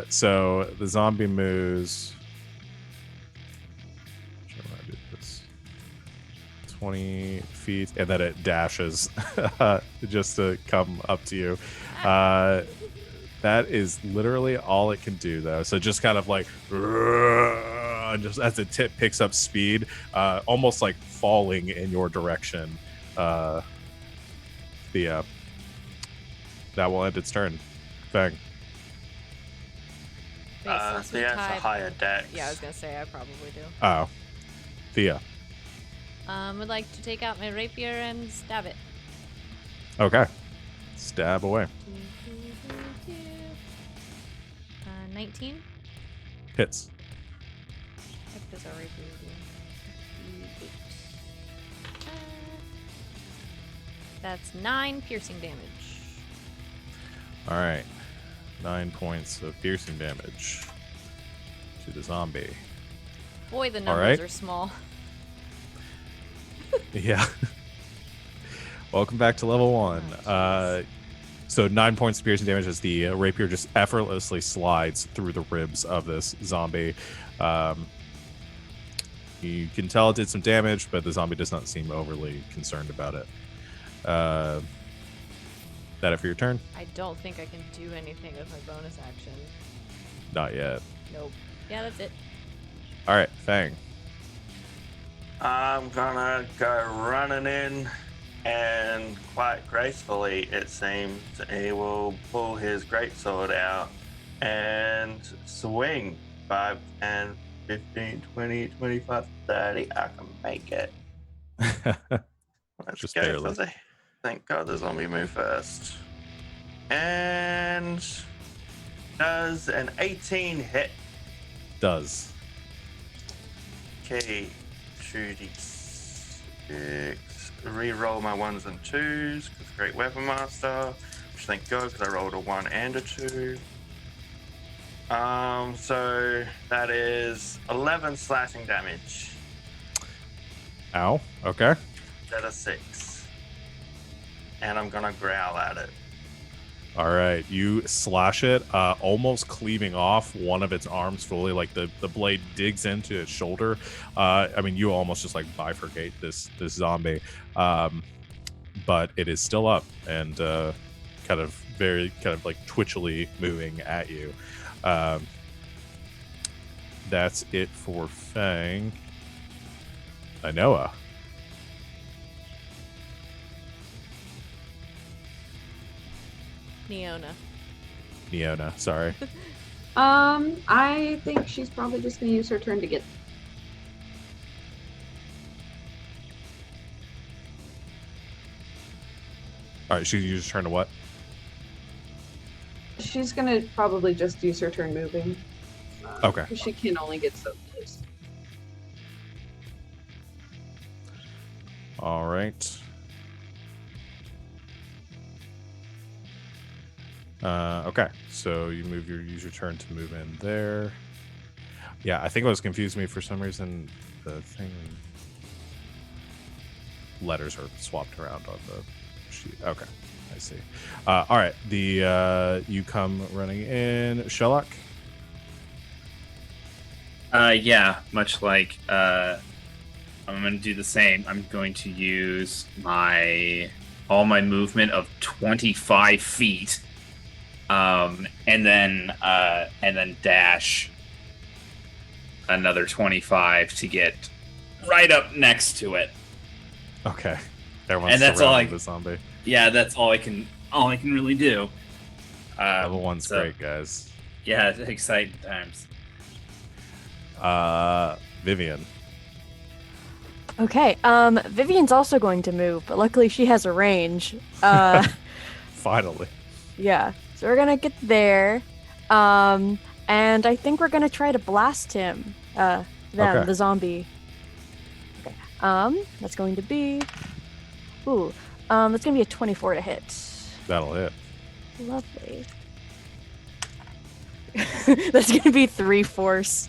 So the zombie moves. Should I do this? 20 feet, and then it dashes just to come up to you. That is literally all it can do, though. So just kind of like, just as the tip picks up speed, almost like falling in your direction. Thea. That will end its turn. Fang. Wait, since we Thea has a tied- higher dex. Yeah, I was gonna say I probably do. Oh. Thea. Would like to take out my rapier and stab it. Okay. Stab away. 19. Hits. Heck does our rapier do? 8. That's 9 piercing damage. All right. 9 points of piercing damage to the zombie. Boy, the All numbers right. are small. Yeah. Welcome back to level 1. So 9 points of piercing damage as the rapier just effortlessly slides through the ribs of this zombie. You can tell it did some damage, but the zombie does not seem overly concerned about it. That it for your turn? I don't think I can do anything with my bonus action. Not yet. Nope. Yeah, that's it. All right, Fang. I'm gonna go running in, and quite gracefully, it seems, he will pull his greatsword out and swing 5, 10, 15, 20, 25, 30. I can make it. Let's Just go barely. for the. Thank God the zombie moved first. And does an 18 hit? Does. Okay, 2d6. Reroll my 1s and 2s because Great Weapon Master. Which thank God because I rolled a 1 and a 2. So that is 11 slashing damage. Ow. Okay. That a 6. And I'm gonna growl at it. All right, you slash it, almost cleaving off one of its arms fully. Like the blade digs into its shoulder. I mean, you almost just like bifurcate this zombie, but it is still up and kind of like twitchily moving at you. That's it for Fang. Inoa. Neona, sorry. I think she's probably just gonna use her turn to get. All right, she used turn to what? She's gonna probably just use her turn moving. Okay. Because she can only get so close. All right. Okay, so you use your turn to move in there. Yeah, I think what was confusing me for some reason, the thing letters are swapped around on the sheet. Okay, I see. All right, you come running in, Sherlock. Yeah, much like I'm going to do the same. I'm going to use all my movement of 25 feet, and then dash another 25 to get right up next to it. Okay, everyone's And that's all surrounding the zombie. Yeah, that's all I can really do. Level 1's so- great, guys. Yeah, exciting times. Vivian. Okay, Vivian's also going to move, but luckily she has a range. Finally. Yeah, so we're gonna get there. and I think we're gonna try to blast him. Okay. The zombie. Okay. That's going to be. That's gonna be a 24 to hit. That'll hit. Lovely. That's gonna be 3 force.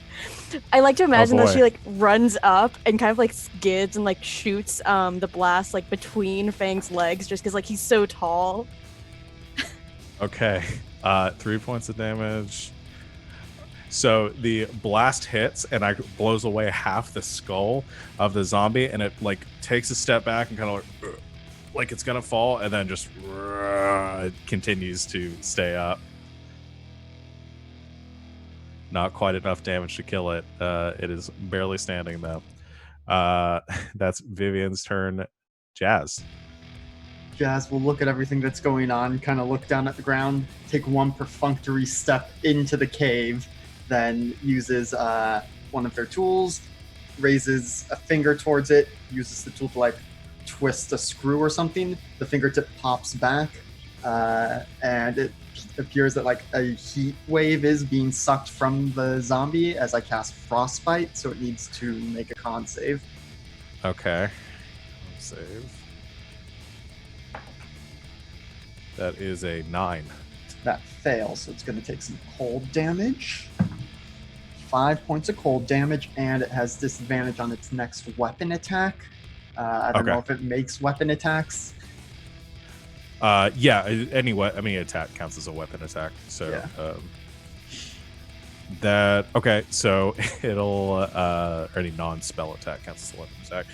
I like to imagine that boy. she like runs up and kind of like skids and like shoots the blast like between Fang's legs just because like he's so tall. Okay. 3 points of damage. So the blast hits and blows away half the skull of the zombie, and it like takes a step back and kind of like it's gonna fall, and then just it continues to stay up. Not quite enough damage to kill it. It is barely standing though. That's Vivian's turn. Jazz. Jazz will look at everything that's going on, kind of look down at the ground, take one perfunctory step into the cave, then uses one of their tools, raises a finger towards it, uses the tool to like twist a screw or something. The fingertip pops back, and it appears that like a heat wave is being sucked from the zombie as I cast Frostbite, so it needs to make a con save. Okay. Save. That is a 9. That fails, so it's going to take some cold damage. 5 points of cold damage, and it has disadvantage on its next weapon attack. I don't know if it makes weapon attacks. Yeah, anyway, I mean, attack counts as a weapon attack. So, Yeah. That, okay, so it'll, any non-spell attack counts as a weapon attack.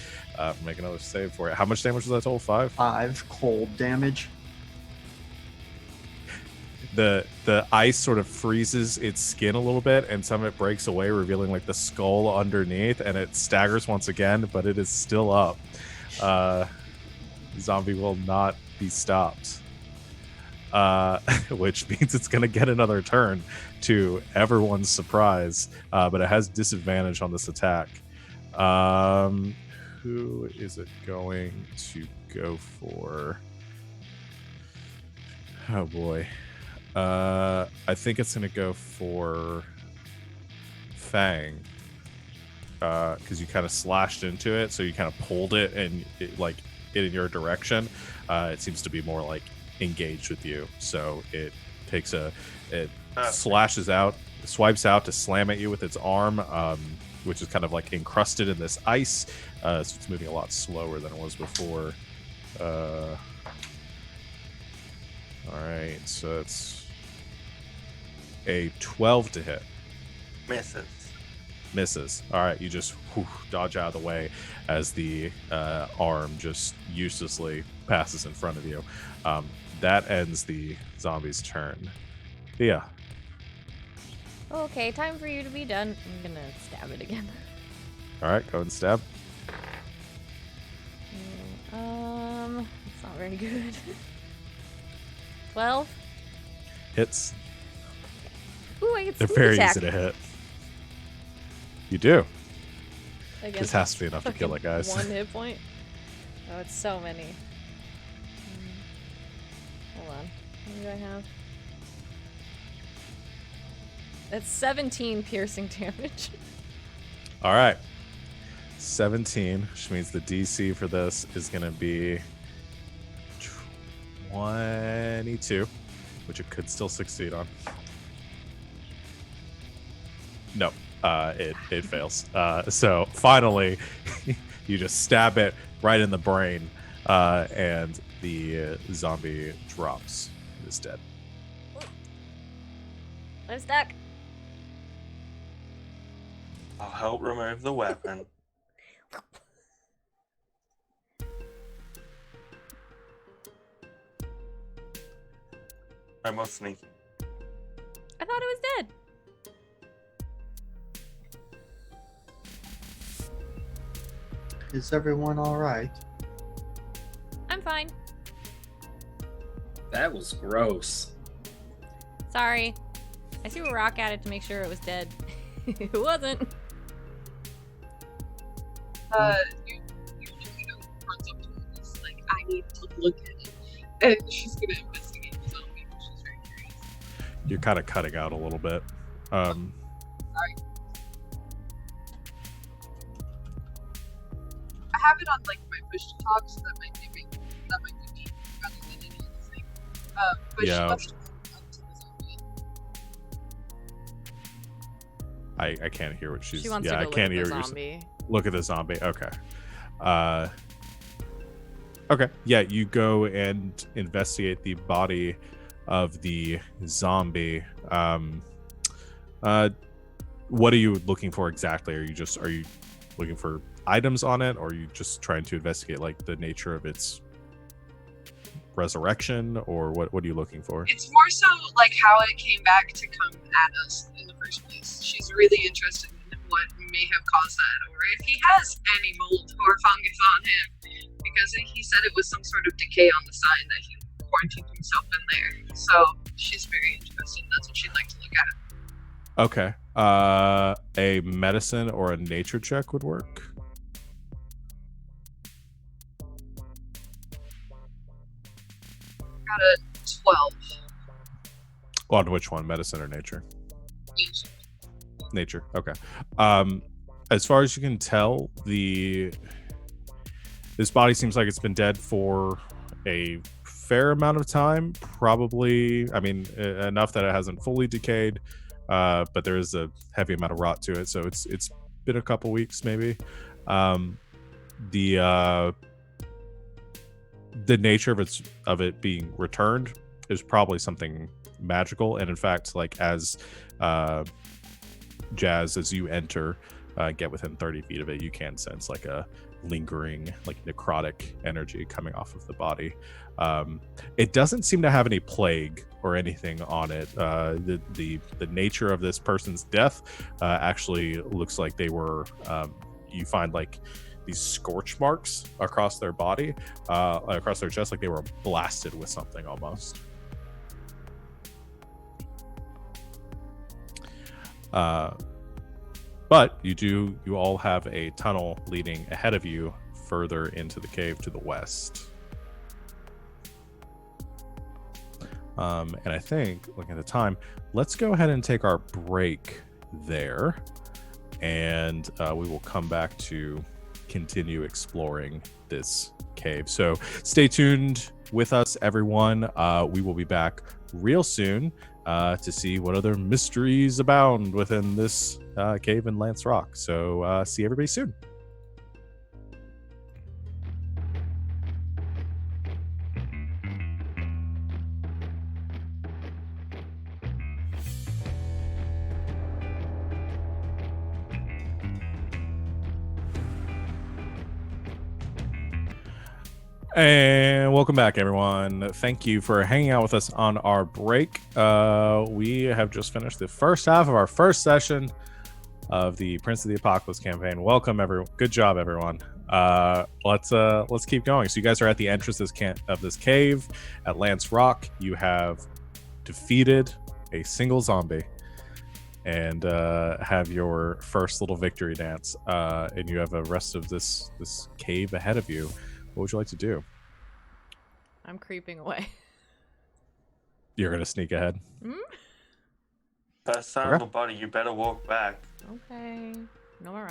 Make another save for it. How much damage was that total? 5? 5 cold damage. The ice sort of freezes its skin a little bit, and some of it breaks away, revealing like the skull underneath, and it staggers once again, but it is still up. Zombie will not be stopped, which means it's going to get another turn to everyone's surprise, but it has disadvantage on this attack. Who is it going to go for? Oh boy. I think it's gonna go for Fang, because you kind of slashed into it, so you kind of pulled it and it in your direction. It seems to be more like engaged with you, so it takes it slashes out, swipes out to slam at you with its arm, which is kind of like encrusted in this ice, so it's moving a lot slower than it was before. All right, so it's a 12 to hit. Misses. All right, you just dodge out of the way as the arm just uselessly passes in front of you. That ends the zombie's turn. Thea. Okay, time for you to be done. I'm gonna stab it again. All right, go and stab. It's not very good. 12. Hits. Ooh, I get They're sneak very attack. easy to hit. You do. Against This has to be enough to kill it, guys. 1 hit point. Oh, it's so many. Hold on. What do I have? That's 17 piercing damage. All right. 17, which means the DC for this is going to be 22, which it could still succeed on. No, it fails. So finally, you just stab it right in the brain, and the zombie drops. It is dead. I'm stuck. I'll help remove the weapon. I'm more sneaky. I thought it was dead. Is everyone all right? I'm fine. That was gross. Sorry. I threw a rock at it to make sure it was dead. It wasn't. You runs up to her and is like, I need to look at it. And she's gonna investigate the zombie, which is very curious. You're kind of cutting out a little bit. Um, I have it on like my push to talk, so that might be me rather than any other thing. But Yeah. she wants to move up to the zombie. I can't hear what she's. She wants yeah, to I go can't look hear at what the you're saying. zombie. Look at the zombie. Okay. Okay. Yeah, you go and investigate the body of the zombie. What are you looking for exactly? Are you looking for items on it, or are you just trying to investigate like the nature of its resurrection, or what are you looking for? It's more so like how it came back to come at us in the first place. She's really interested in what may have caused that, or if he has any mold or fungus on him, because he said it was some sort of decay on the sign that he quarantined himself in there. So she's very interested. That's what she'd like to look at. Okay. A medicine or a nature check would work. Got a 12. On which one, medicine or nature? Each. Nature. Okay. As far as you can tell, this body seems like it's been dead for a fair amount of time. Probably, I mean, enough that it hasn't fully decayed, but there is a heavy amount of rot to it. So it's been a couple weeks, maybe. The nature of it being returned is probably something magical, and in fact, like as Jazz, as you enter, get within 30 feet of it, you can sense like a lingering, like necrotic energy coming off of the body. It doesn't seem to have any plague or anything on it. The nature of this person's death actually looks like they were. You find like these scorch marks across their body, across their chest, like they were blasted with something almost. But you all have a tunnel leading ahead of you further into the cave to the west. And I think, looking at the time, let's go ahead and take our break there, and we will come back to continue exploring this cave. So stay tuned with us, everyone. We will be back real soon to see what other mysteries abound within this cave in Lance Rock. So see everybody soon. And welcome back, everyone. Thank you for hanging out with us on our break. We have just finished the first half of our first session of the Prince of the Apocalypse campaign. Welcome, everyone. Good job, everyone. Let's keep going. So you guys are at the entrance of this cave at Lance Rock. You have defeated a single zombie and have your first little victory dance. And you have the rest of this cave ahead of you. What would you like to do? I'm creeping away. You're going to sneak ahead? First sign of a body, you better walk back. Okay. No more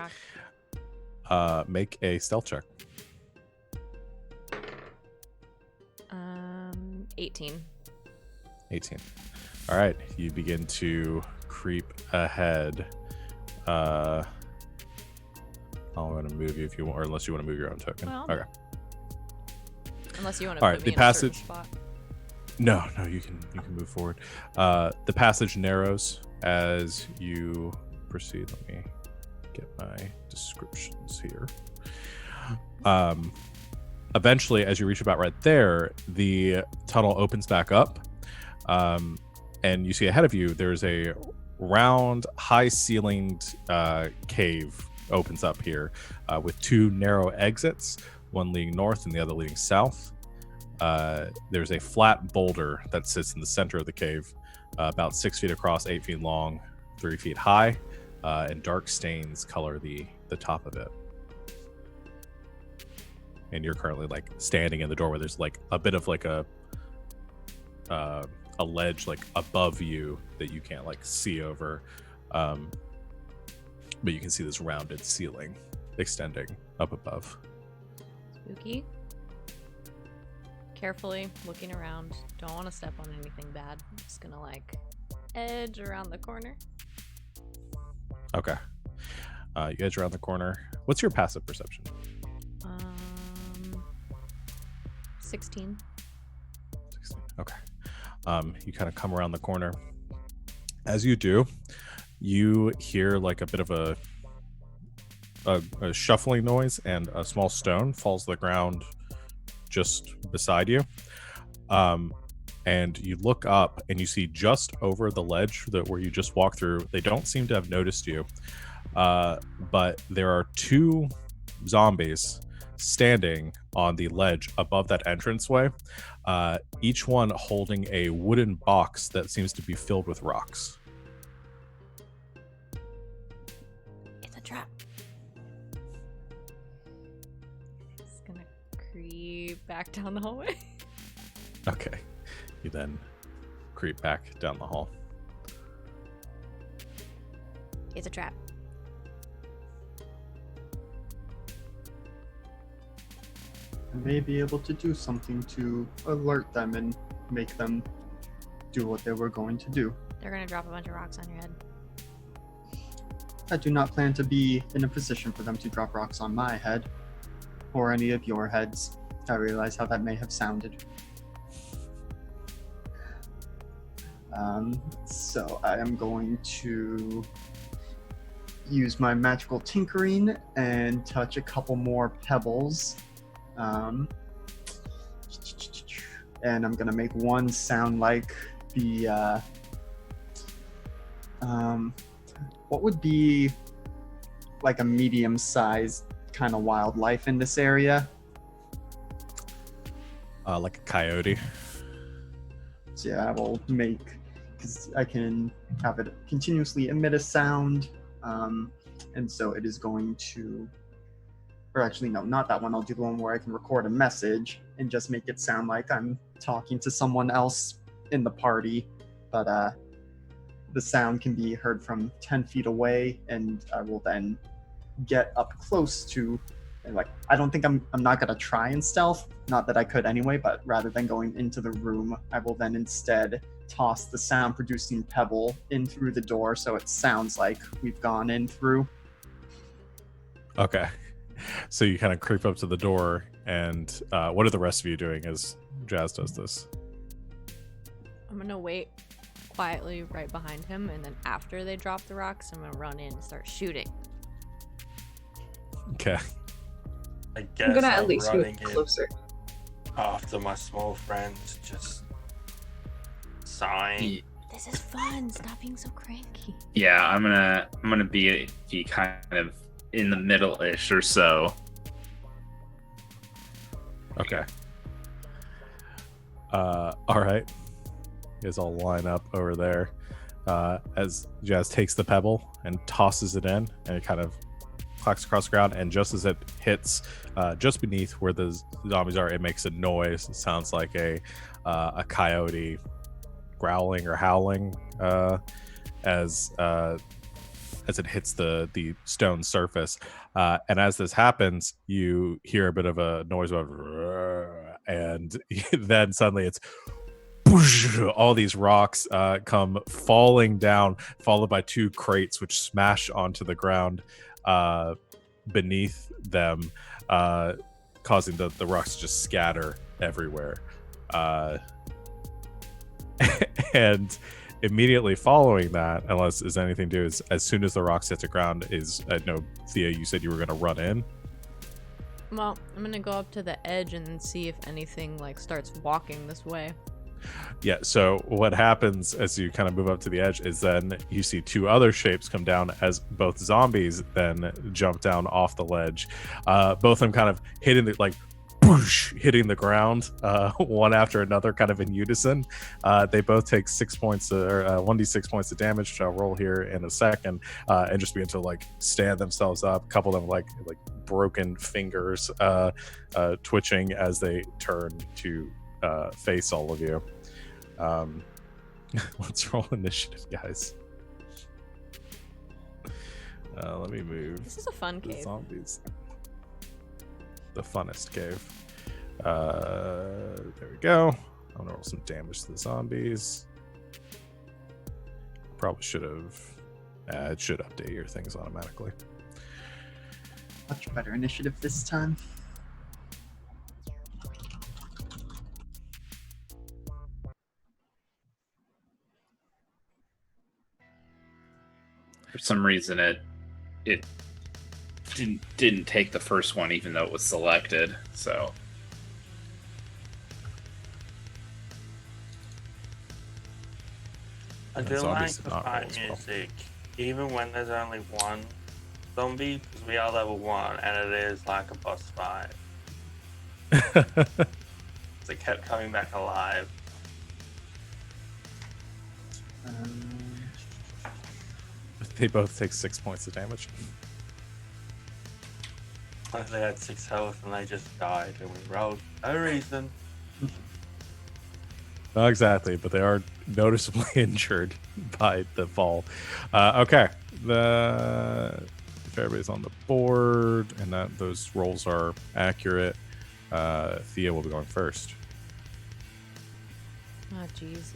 rock. Make a stealth check. 18. 18. All right. You begin to creep ahead. I'm going to move you if you want, or unless you want to move your own token. Well, okay. Unless you want to All right, put the me in a certain passage. spot. No, you can move forward. The passage narrows as you proceed. Let me get my descriptions here. Eventually, as you reach about right there, the tunnel opens back up, and you see ahead of you there's a round, high-ceilinged cave opens up here with two narrow exits, one leading north and the other leading south. There's a flat boulder that sits in the center of the cave, about 6 feet across, 8 feet long, 3 feet high, and dark stains color the top of it. And you're currently like standing in the doorway. There's like a bit of like a ledge like above you that you can't like see over. But you can see this rounded ceiling extending up above. Spooky. Carefully looking around. Don't want to step on anything bad. I'm just gonna like edge around the corner. Okay. You edge around the corner. What's your passive perception? 16. 16. Okay. You kind of come around the corner. As you do, you hear like a bit of a shuffling noise, and a small stone falls to the ground just beside you. And you look up and you see just over the ledge where you just walked through, they don't seem to have noticed you, but there are 2 zombies standing on the ledge above that entranceway, each one holding a wooden box that seems to be filled with rocks. It's a trap. It's gonna creep back down the hallway. Okay. You then creep back down the hall. It's a trap. I may be able to do something to alert them and make them do what they were going to do. They're gonna drop a bunch of rocks on your head. I do not plan to be in a position for them to drop rocks on my head or any of your heads. I realize how that may have sounded. So I am going to use my magical tinkering and touch a couple more pebbles. And I'm gonna make one sound like the what would be like a medium-sized kind of wildlife in this area? Like a coyote. So yeah, I will make, because I can have it continuously emit a sound, and so it is going to, or actually no, not that one. I'll do the one where I can record a message and just make it sound like I'm talking to someone else in the party, but the sound can be heard from 10 feet away, and I will then get up close to, and like, I don't think I'm not gonna try and stealth, not that I could anyway, but rather than going into the room, I will then instead toss the sound producing pebble in through the door so it sounds like we've gone in through. Okay. So you kind of creep up to the door, and what are the rest of you doing as Jazz does this? I'm gonna wait quietly right behind him, and then after they drop the rocks, I'm gonna run in and start shooting. Okay. I guess I'm gonna I'm at least running move closer. after my small friends, just sighing. This is fun. Stop being so cranky. Yeah, I'm gonna be kind of in the middle-ish or so. Okay. All right. You guys all line up over there as Jazz takes the pebble and tosses it in, and it kind of clacks across the ground, and just as it hits just beneath where the zombies are, it makes a noise. It sounds like a coyote growling or howling as it hits the stone surface. And as this happens, you hear a bit of a noise about, and then suddenly it's all these rocks come falling down, followed by 2 crates which smash onto the ground beneath them, causing the rocks to just scatter everywhere. And immediately following that, unless there's anything to do, is as soon as the rocks hit the ground, is no, Thea, you said you were going to run in. Well, I'm gonna go up to the edge and see if anything like starts walking this way. Yeah, so what happens as you kind of move up to the edge is then you see 2 other shapes come down as both zombies then jump down off the ledge. Both of them kind of hitting the ground, one after another, kind of in unison. They both take 6 points or 1d6 points of damage, which I'll roll here in a second, and just begin to like stand themselves up. A couple of them like broken fingers twitching as they turn to face all of you. Let's roll initiative, guys. Let me move This is a fun the cave. zombies. The funnest cave. There we go. I'm gonna roll some damage to the zombies. Probably should have. It should update your things automatically. Much better initiative this time. For some reason, it didn't take the first one, even though it was selected. So I And do like zombies the did not roll fight as well. music, even when there's only one zombie, because we are level 1, and it is like a boss fight. So it kept coming back alive. They both take 6 points of damage. Like they had 6 health and they just died, and we rolled no reason. Not exactly, but they are noticeably injured by the fall. Okay, if everybody's on the board and that those rolls are accurate, Thea will be going first. Oh, jeez.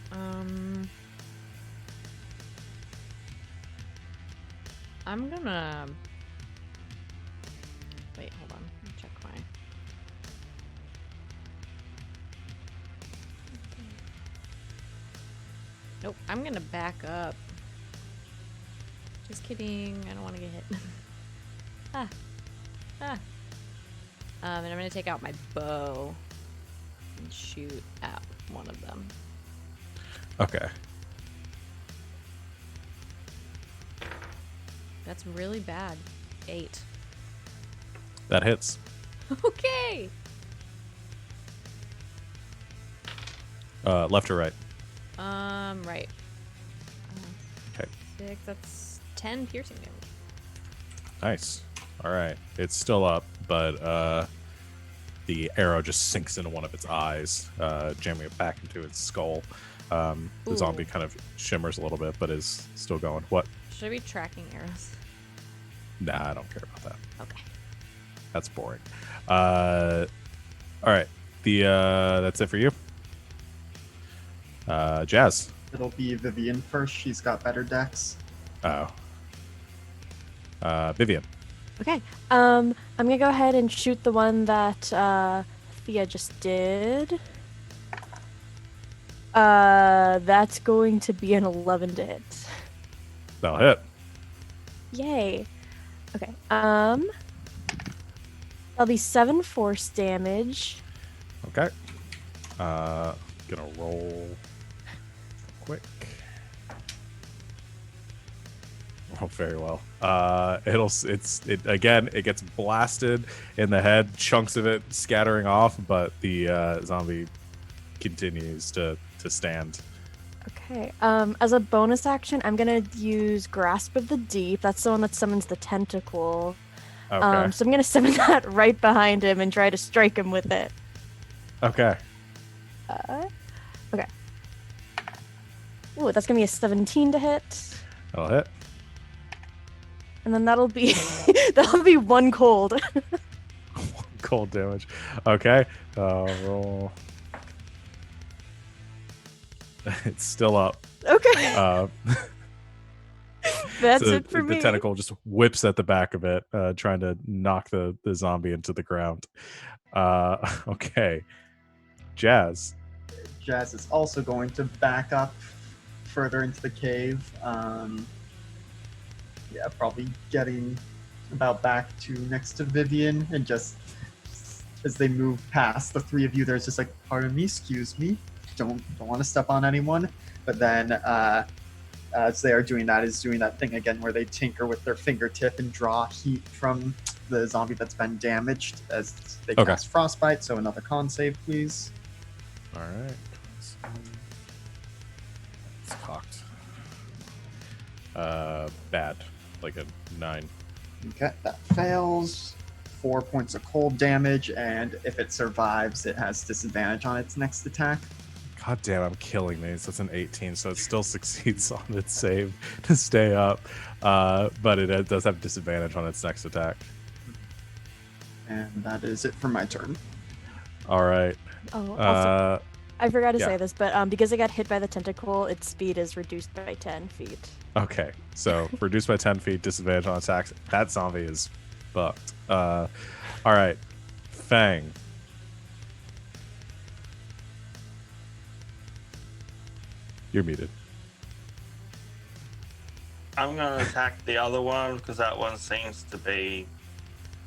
I'm gonna... Wait, hold on. Let me check my... Nope, I'm gonna back up. Just kidding. I don't want to get hit. Ah. And I'm gonna take out my bow and shoot at one of them. Okay. That's really bad. 8. That hits. Okay. Left or right? Right. Okay. 6. That's 10 piercing damage. Nice. All right. It's still up, but the arrow just sinks into one of its eyes, jamming it back into its skull. The Ooh. zombie kind of shimmers a little bit, but is still going. What? Should I be tracking arrows? Nah, I don't care about that. Okay. That's boring. All right. That's it for you. Jazz. It'll be Vivian first. She's got better decks. Oh. Vivian. Okay. I'm gonna go ahead and shoot the one that Thea just did. That's going to be an 11 to hit. That'll hit. Yay. Okay. That'll be 7 force damage. Okay. Gonna roll quick. Oh, very well. It gets blasted in the head, chunks of it scattering off, but the zombie continues to stand. Okay. As a bonus action, I'm gonna use Grasp of the Deep. That's the one that summons the tentacle. Okay. So I'm gonna summon that right behind him and try to strike him with it. Okay. Okay. Ooh, that's gonna be a 17 to hit, That'll hit. and then that'll be 1 cold. Cold damage. Okay. Roll. It's still up. Okay. That's So it for me. The tentacle just whips at the back of it, trying to knock the zombie into the ground. Okay. Jazz. Jazz is also going to back up further into the cave. Yeah, probably getting about back to next to Vivian, and just as they move past the three of you, there's just like, pardon me, excuse me, don't want to step on anyone. But then as they are doing that, is doing that thing again where they tinker with their fingertip and draw heat from the zombie that's been damaged as they Okay. cast frostbite. So another con save, please. All right. It's cocked. Bad. Like a 9. Okay, that fails. 4 points of cold damage, and if it survives, it has disadvantage on its next attack. God damn, I'm killing these. That's an 18, so it still succeeds on its save to stay up. But it does have disadvantage on its next attack. And that is it for my turn. All right. Oh, also, I forgot to yeah. say this, but because it got hit by the tentacle, its speed is reduced by 10 feet. Okay, so reduced by 10 feet, disadvantage on attacks. That zombie is fucked. All right, Fang. You're muted. I'm gonna attack the other one because that one seems to be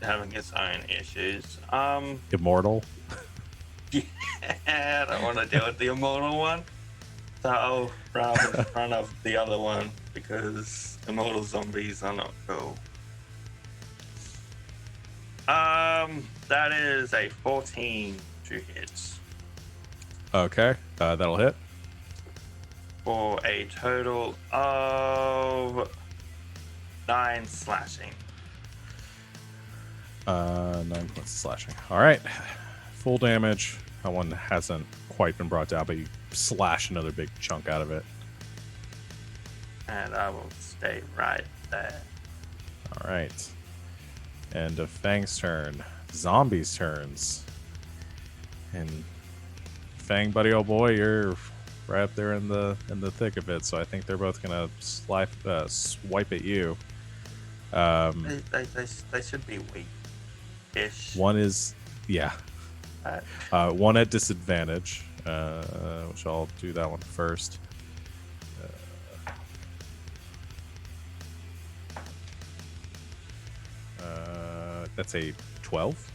having its own issues. Immortal. Yeah, I don't want to deal with the immortal one, so I'll run in front of the other one because immortal zombies are not cool. That is a 14 to hit Okay, that'll hit. for a total of 9 slashing. 9 points of slashing. All right, full damage. That one hasn't quite been brought down, but you slash another big chunk out of it. And I will stay right there. All right. End of Fang's turn. Zombies' turns. And Fang, buddy, oh boy, you're right up there in the thick of it. So I think they're both gonna swipe at you. They should be weak-ish. One is one at disadvantage, which I'll do that one first. That's a 12.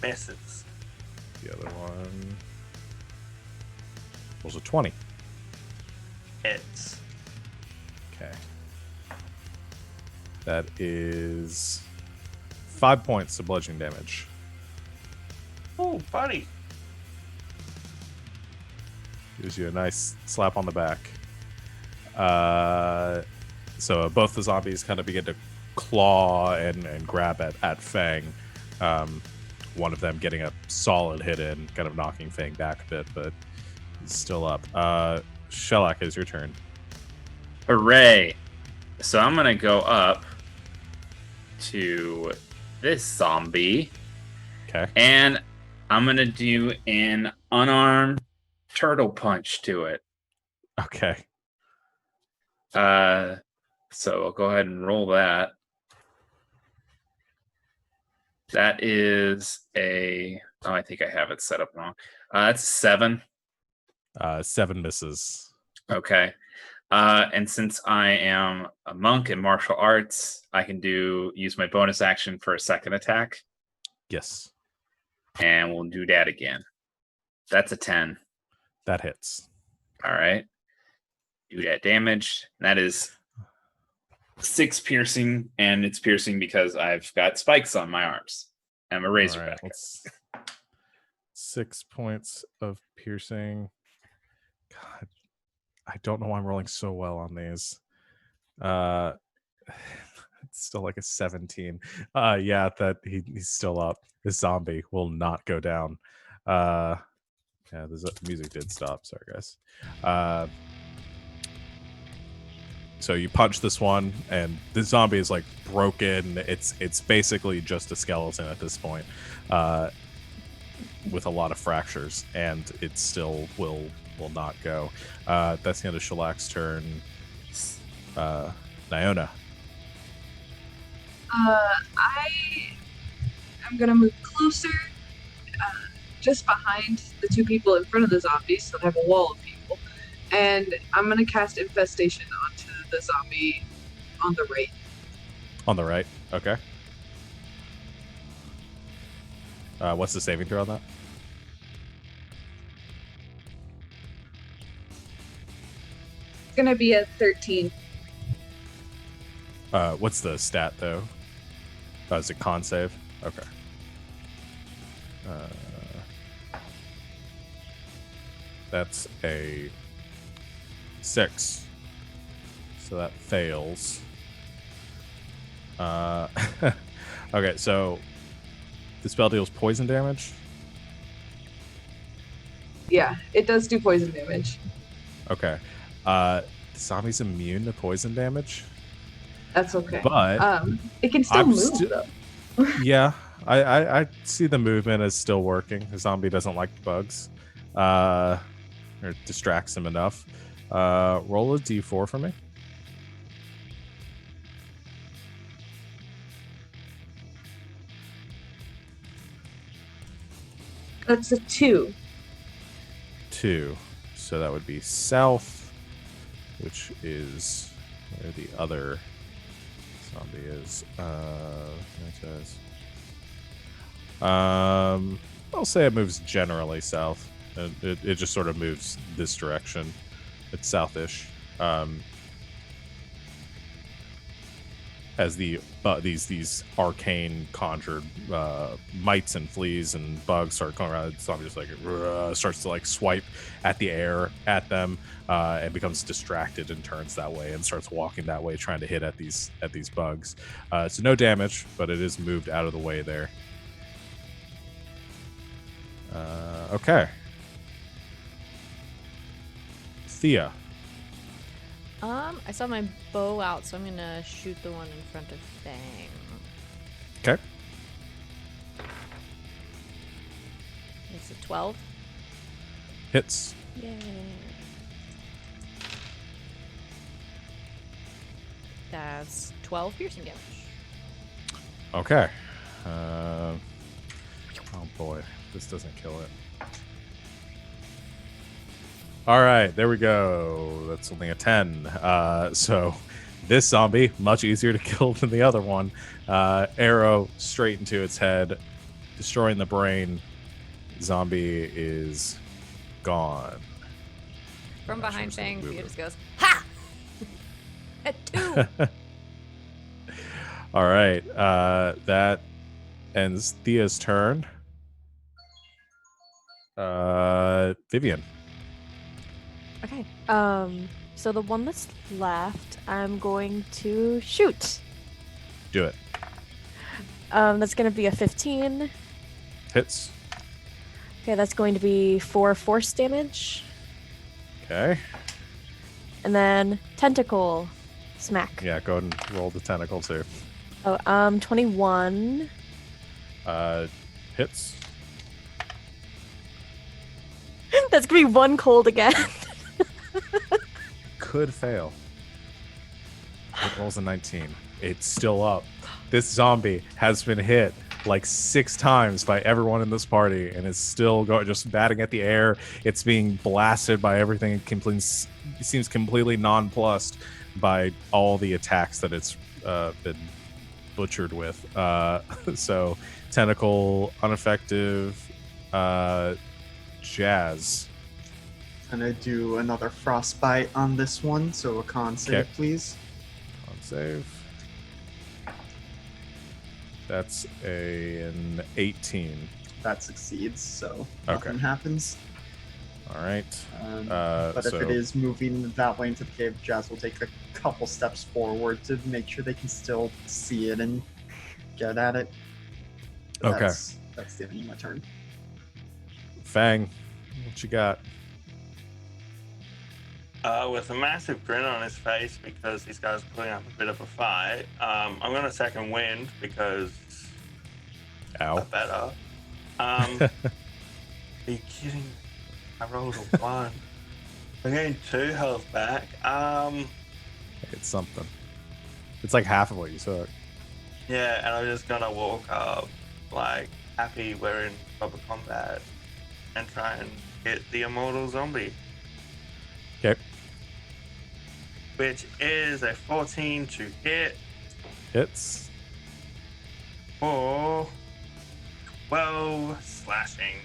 Misses. The other one was a 20. Hits. Okay. That is 5 points of bludgeoning damage. Oh, buddy. Gives you a nice slap on the back. So both the zombies kind of begin to claw and grab at Fang. One of them getting a solid hit in, kind of knocking Fang back a bit, but he's still up. Shellac, is your turn. Hooray! So I'm gonna go up to this zombie. Okay. And I'm gonna do an unarmed turtle punch to it. Okay. So I'll go ahead and roll that. That is I think I have it set up wrong. That's 7. 7 misses. Okay. And since I am a monk in martial arts, I can use my bonus action for a second attack. Yes. And we'll do that again. That's a 10. That hits. All right. Do that damage. That is 6 piercing, and it's piercing because I've got spikes on my arms. I'm a razorback. Right, 6 points of piercing. God, I don't know why I'm rolling so well on these. It's still like a 17. Yeah, that he's still up. This zombie will not go down. Yeah, the music did stop. Sorry, guys. So you punch this one, and the zombie is like broken. It's basically just a skeleton at this point, with a lot of fractures, and it still will not go. That's the end of Shellac's turn. Nyona. I'm gonna move closer, just behind the 2 people in front of the zombies, so I have a wall of people, and I'm gonna cast Infestation onto the zombie on the right. On the right, okay. What's the saving throw on that? It's gonna be a 13. What's the stat though? Is it con save? Okay. That's a 6. So that fails. Okay, so the spell deals poison damage. Yeah, it does do poison damage. Okay. Zombie's immune to poison damage, That's okay. but It can still I'm move sti- though. yeah, I see the movement as still working. The zombie doesn't like bugs, or distracts him enough. Roll a d4 for me. That's a 2. 2. So that would be south, which is where the other zombie is. It says, I'll say it moves generally south. It just sort of moves this direction. It's southish. As these arcane conjured mites and fleas and bugs start going around, the zombie just like starts to like swipe at the air at them, and becomes distracted and turns that way and starts walking that way, trying to hit at these bugs. So no damage, but it is moved out of the way there. Okay, Thea. I saw my bow out, so I'm gonna shoot the one in front of Fang. Okay. It's a 12. Hits. Yay. That's 12 piercing damage. Okay. Oh boy, this doesn't kill it. All right, there we go. That's only a 10. So this zombie, much easier to kill than the other one. Arrow straight into its head, destroying the brain. Zombie is gone. From Not behind sure Fang, something Thea moved just goes, ha! At 2! All right, that ends Thea's turn. Vivian. Okay. So the one that's left, I'm going to shoot. Do it. That's going to be a 15. Hits. Okay, that's going to be 4 force damage. Okay. And then tentacle smack. Yeah, go ahead and roll the tentacle too. 21. Hits. That's going to be 1 cold again. Could fail. It rolls a 19. It's still up. This zombie has been hit like 6 times by everyone in this party and is still going, just batting at the air. It's being blasted by everything. It seems completely nonplussed by all the attacks that it's been butchered with. So tentacle ineffective. Jazz. Gonna do another frostbite on this one, so a con save, Okay. please. On save. That's an 18. That succeeds, so Okay. nothing happens. All right. But if so it is moving that way into the cave, Jazz will take a couple steps forward to make sure they can still see it and get at it. Okay. That's the end of my turn. Fang, what you got? With a massive grin on his face because these guys are putting up a bit of a fight, I'm going to second wind because Ow. they're better. Are you kidding me? I rolled a 1. I'm getting 2 health back. It's something. It's like half of what you took. Yeah, and I'm just going to walk up, like, happy we're in proper combat and try and hit the immortal zombie. Okay. Which is a 14 to hit Hits. for 12 slashing.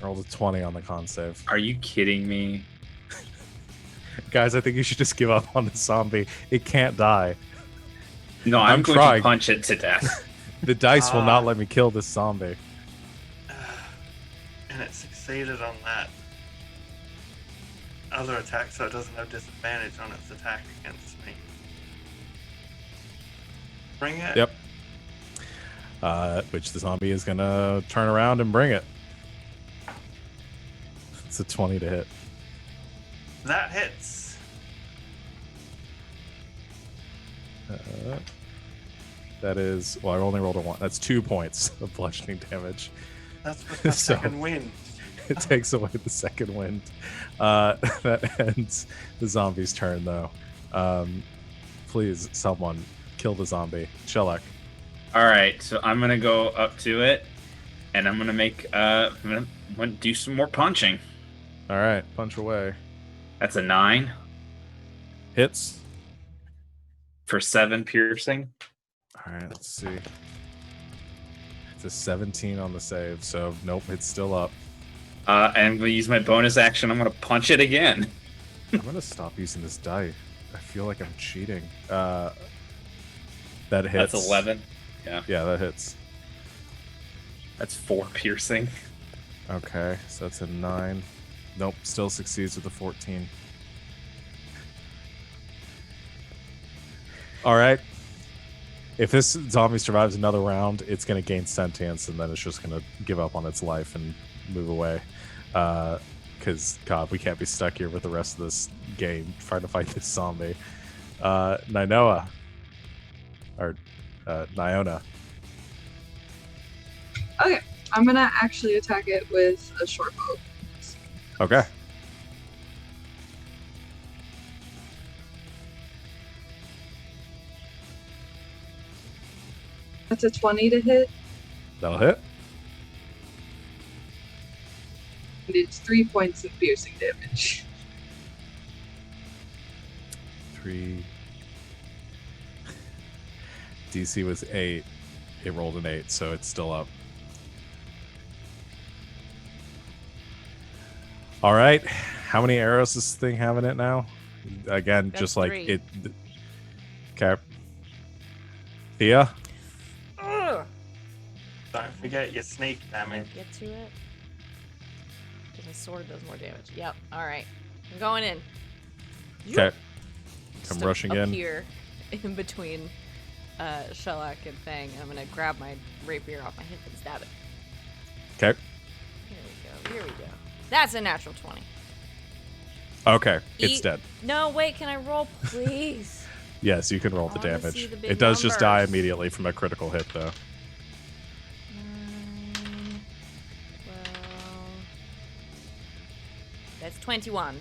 Rolled a 20 on the con save. Are you kidding me? Guys, I think you should just give up on the zombie. It can't die. No, I'm I'm going trying. to punch it to death. The dice will not let me kill this zombie. And it succeeded on that other attack, so it doesn't have disadvantage on its attack against me. Bring it. Yep. which the zombie is gonna turn around and bring it. It's a 20 to hit. That hits. That is, well, I only rolled a 1. That's 2 points of bludgeoning damage. That's with my So- second wind. It takes away the second wind. That ends the zombie's turn, though. Please, someone kill the zombie. Shellac. All right, so I'm gonna go up to it, and I'm gonna make I'm gonna do some more punching. All right, punch away. That's a 9 Hits. for 7 piercing. All right, let's see. It's a 17 on the save, so nope, it's still up. And I'm gonna use my bonus action. I'm gonna punch it again. I'm gonna stop using this die. I feel like I'm cheating. That hits. That's 11. Yeah, that hits. That's 4 piercing. Okay, so that's a 9. Nope, still succeeds with a 14. All right. If this zombie survives another round, it's going to gain sentience, and then it's just going to give up on its life and move away. Because, God, we can't be stuck here with the rest of this game trying to fight this zombie. Niona. Okay, I'm gonna actually attack it with a short bow. Okay. That's a 20 to hit, That'll hit. and it's 3 points of piercing damage. 3. DC was 8. It rolled an 8, so it's still up. All right. How many arrows does this thing have in it now? Again, That's just like 3. it. Okay. Thea? Ugh. Don't forget your sneak damage. Get to it. Because my sword does more damage. Yep. All right. I'm going in. Okay. Just I'm rushing up in. here, in between Shellac and Fang, and I'm gonna grab my rapier off my hip and stab it. Okay. Here we go. Here we go. That's a natural 20. Okay. It's Eat- dead. No, wait. Can I roll, please? Yes, you can roll the I wanna see damage. the big It does just die numbers. immediately from a critical hit, though. 9, 12. That's 21.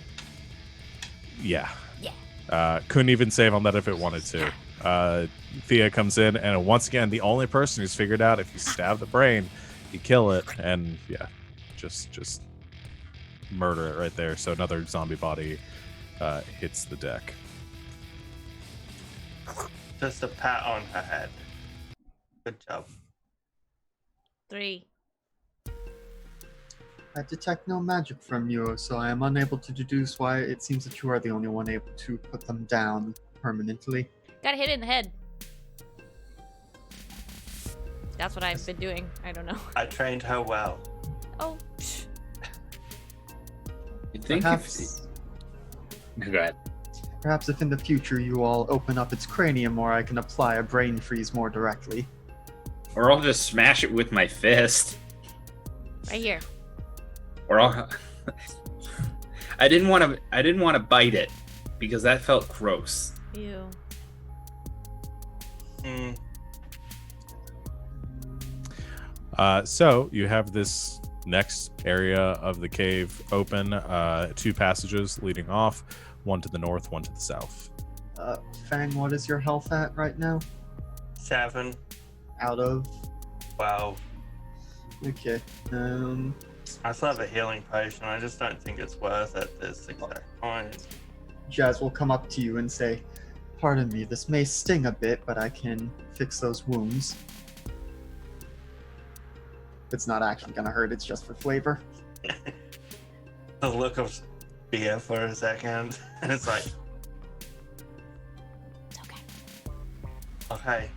Yeah. Yeah. Couldn't even save on that if it wanted to. Thea comes in, and once again, the only person who's figured out if you stab the brain, you kill it, and yeah, just murder it right there. So another zombie body hits the deck. Just a pat on her head. Good job. 3. I detect no magic from you, so I am unable to deduce why it seems that you are the only one able to put them down permanently. Got hit in the head. That's what I've been doing. I don't know. I trained her well. Oh. psh. You think? Perhaps, Go ahead. perhaps if in the future you all open up its cranium more, I can apply a brain freeze more directly. Or I'll just smash it with my fist. Right here. Or I'll. I didn't want to bite it because that felt gross. Ew. Mm, So you have this next area of the cave open, 2 passages leading off, one to the north, one to the south. Fang, what is your health at right now? 7, Out of? 12. Okay. I still have a healing potion. I just don't think it's worth it this exact point. Jazz will come up to you and say, "Pardon me, this may sting a bit, but I can fix those wounds." It's not actually gonna hurt, it's just for flavor. The look of fear for a second, and it's like, It's okay. okay.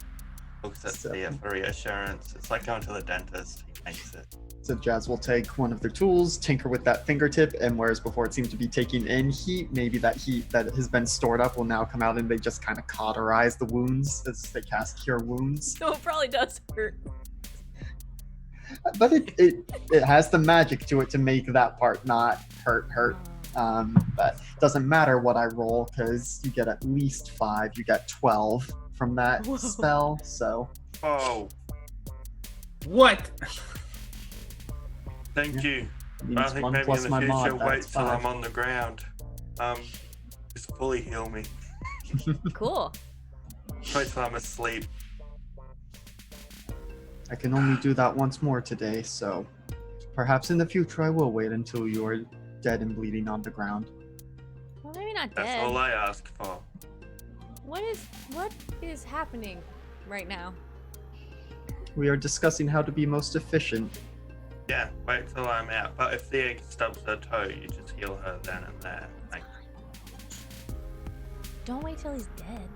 Looks at So- Thea for reassurance. It's like going to the dentist. He makes it. So Jazz will take one of their tools, tinker with that fingertip, and whereas before it seemed to be taking in heat, maybe that heat that has been stored up will now come out and they just kind of cauterize the wounds as they cast Cure Wounds. So it probably does hurt. But it has the magic to it to make that part not hurt. But it doesn't matter what I roll because you get at least 5. You get 12 from that Whoa. spell. So Oh, What? thank you. I means think 1 maybe plus in my the mod. future, wait That's till 5. I'm on the ground. Just fully heal me. Cool. Wait till I'm asleep. I can only do that once more today, so perhaps in the future I will wait until you're dead and bleeding on the ground. Well, maybe not That's dead. all I ask for. What is happening right now? We are discussing how to be most efficient. Yeah, wait till I'm out. But if Thea stubs her toe, you just heal her then and there. Like, Don't wait till he's dead.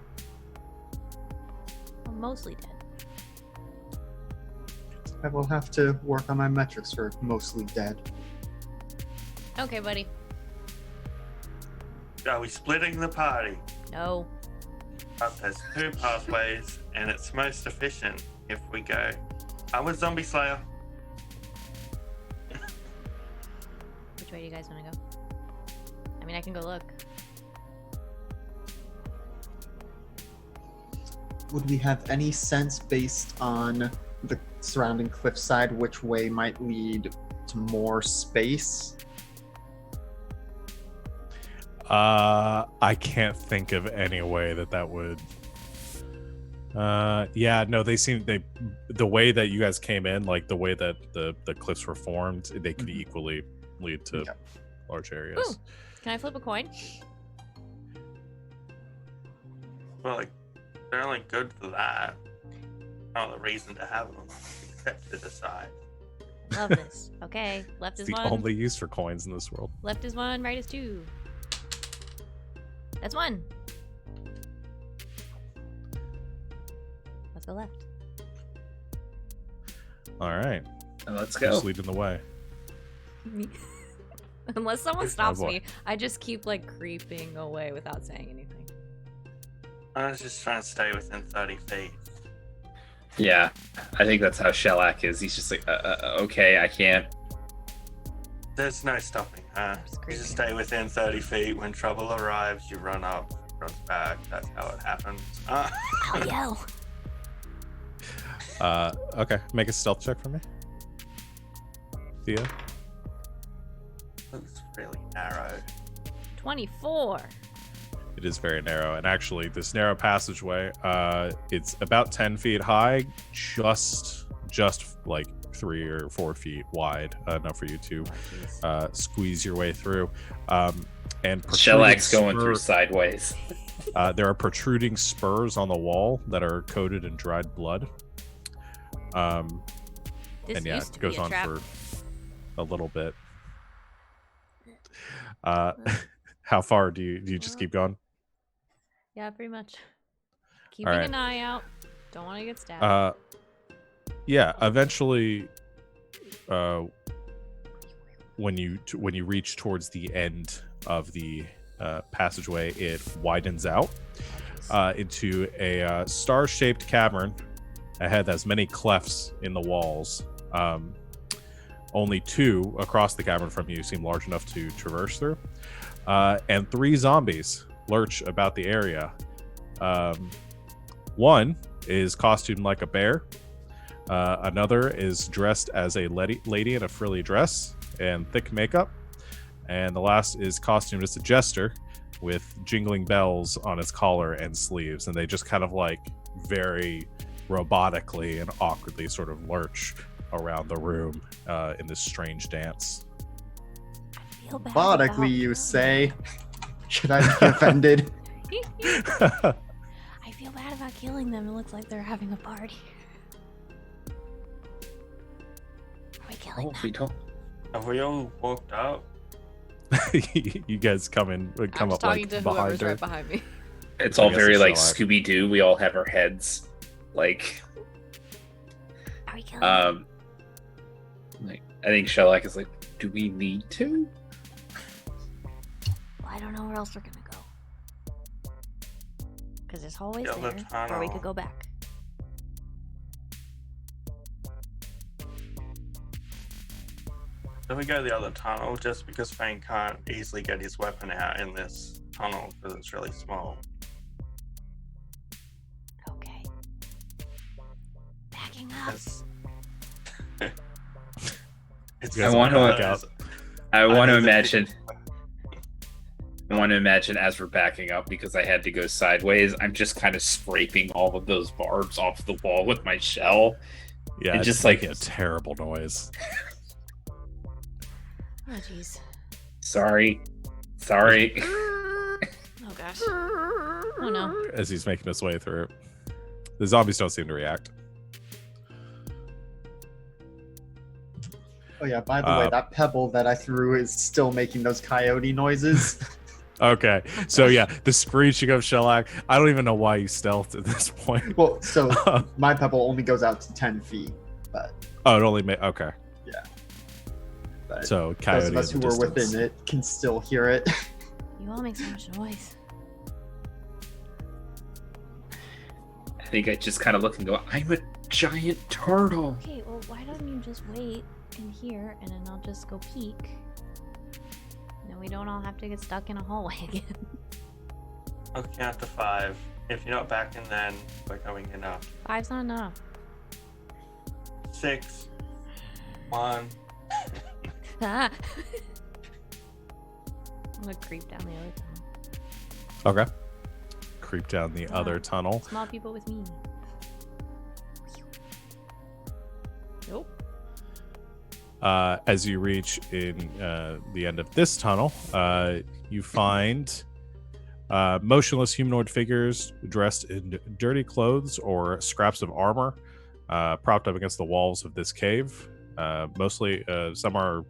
Well, mostly dead. I will have to work on my metrics for mostly dead. Okay, buddy. are we splitting the party? No. There's 2 pathways, and it's most efficient if we go. I'm with Zombie Slayer. Which way do you guys want to go? I mean, I can go look. Would we have any sense based on the surrounding cliffside which way might lead to more space? I can't think of any way that would. Yeah, no, the way that you guys came in, like the way that the cliffs were formed, they could equally lead to large areas. Ooh. Can I flip a coin? Well, like, they're only good for that. Not the reason to have them, except to decide. Love this. Okay. Left It's is the 1. only use for coins in this world. Left is 1. Right is 2. That's 1. Let's go left. All right, Let's who's go. leading the way? Me. Unless someone Oh, stops boy. me, I just keep like creeping away without saying anything. I was just trying to stay within 30 feet. Yeah, I think that's how Shellac is. He's just like, okay, I can't. There's no stopping her. Just You just creeping. stay within 30 feet. When trouble arrives, you run up, runs back. That's how it happens. I'll yell. Okay, make a stealth check for me, Thea. Looks really narrow. 24. It is very narrow, and actually, this narrow passageway, it's about 10 feet high, just like 3 or 4 feet wide, enough for you to squeeze your way through. And Shellac's going spur- through sideways. there are protruding spurs on the wall that are coated in dried blood. This And yeah, used it to goes be a on trap. for a little bit. How far do you just keep going? Yeah, pretty much. Keeping right. an eye out. Don't want to get stabbed. Yeah, eventually, when you reach towards the end of the passageway, it widens out into a star-shaped cavern ahead that has many clefts in the walls. Only 2 across the cavern from you seem large enough to traverse through, and 3 zombies lurch about the area. One is costumed like a bear. Another is dressed as a lady in a frilly dress and thick makeup. And the last is costumed as a jester with jingling bells on its collar and sleeves. And they just kind of like very robotically and awkwardly sort of lurch around the room in this strange dance. I feel bad Methodically, about you say. Should I be offended? I feel bad about killing them. It looks like they're having a party. Are we killing Oh, them? we don't. Have we all walked up? You guys come I'm up just talking like to behind whoever's her. right behind me. It's I all guess very it's like Shellac. Scooby Doo. We all have our heads like. Are we killing them? Like, I think Shellac is like, do we need to? Well, I don't know where else we're gonna go. Because there's hallways Yeah, there, the or we tunnel. could go back. Then we go the other tunnel just because Fane can't easily get his weapon out in this tunnel because it's really small. Okay. Backing up. It's, it's I want to back out. I want to hesitate. imagine as we're backing up, because I had to go sideways, I'm just kind of scraping all of those barbs off the wall with my shell. Yeah, And it's just making like- a terrible noise. Oh, jeez. Sorry. Oh, gosh. Oh, no. As he's making his way through. The zombies don't seem to react. Oh yeah, by the way, that pebble that I threw is still making those coyote noises. Okay, so yeah, the screeching of Shellac. I don't even know why you stealthed at this point. Well, so my pebble only goes out to 10 feet, but Oh, it only made okay. but So those coyote of us in who the were distance. within it can still hear it. You all make so much noise. I think I just kind of look and go, I'm a giant turtle. Okay, well, why don't you just wait in here and then I'll just go peek? Then we don't all have to get stuck in a hallway again. I'll count to 5. If you're not back in, then we're going in after. 5's not enough. 6, 1. Ah. I'm gonna creep down the other tunnel. Okay. Creep down the other tunnel. Small people with me. Nope. As you reach in the end of this tunnel, you find motionless humanoid figures dressed in dirty clothes or scraps of armor, propped up against the walls of this cave. Some are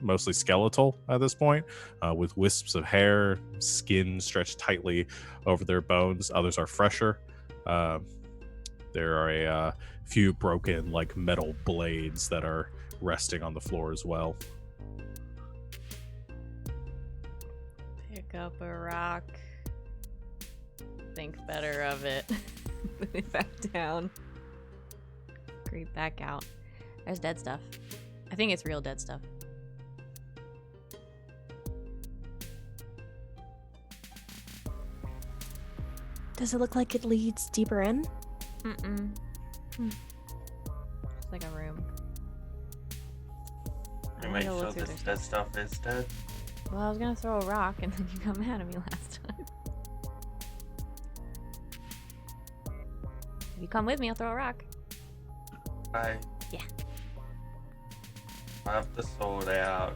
mostly skeletal at this point, with wisps of hair, skin stretched tightly over their bones. Others are fresher. There are a few broken, like, metal blades that are resting on the floor as well. Pick up a rock. Think better of it. Put it back down. Creep back out. There's dead stuff. I think it's real dead stuff. Does it look like it leads deeper in? Mm-mm. It's like a room. You I'm make gonna sure look through this their dead stuff is dead. Well, I was gonna throw a rock and then you got mad at me last time. If you come with me, I'll throw a rock. Right. Yeah. I have the sword out.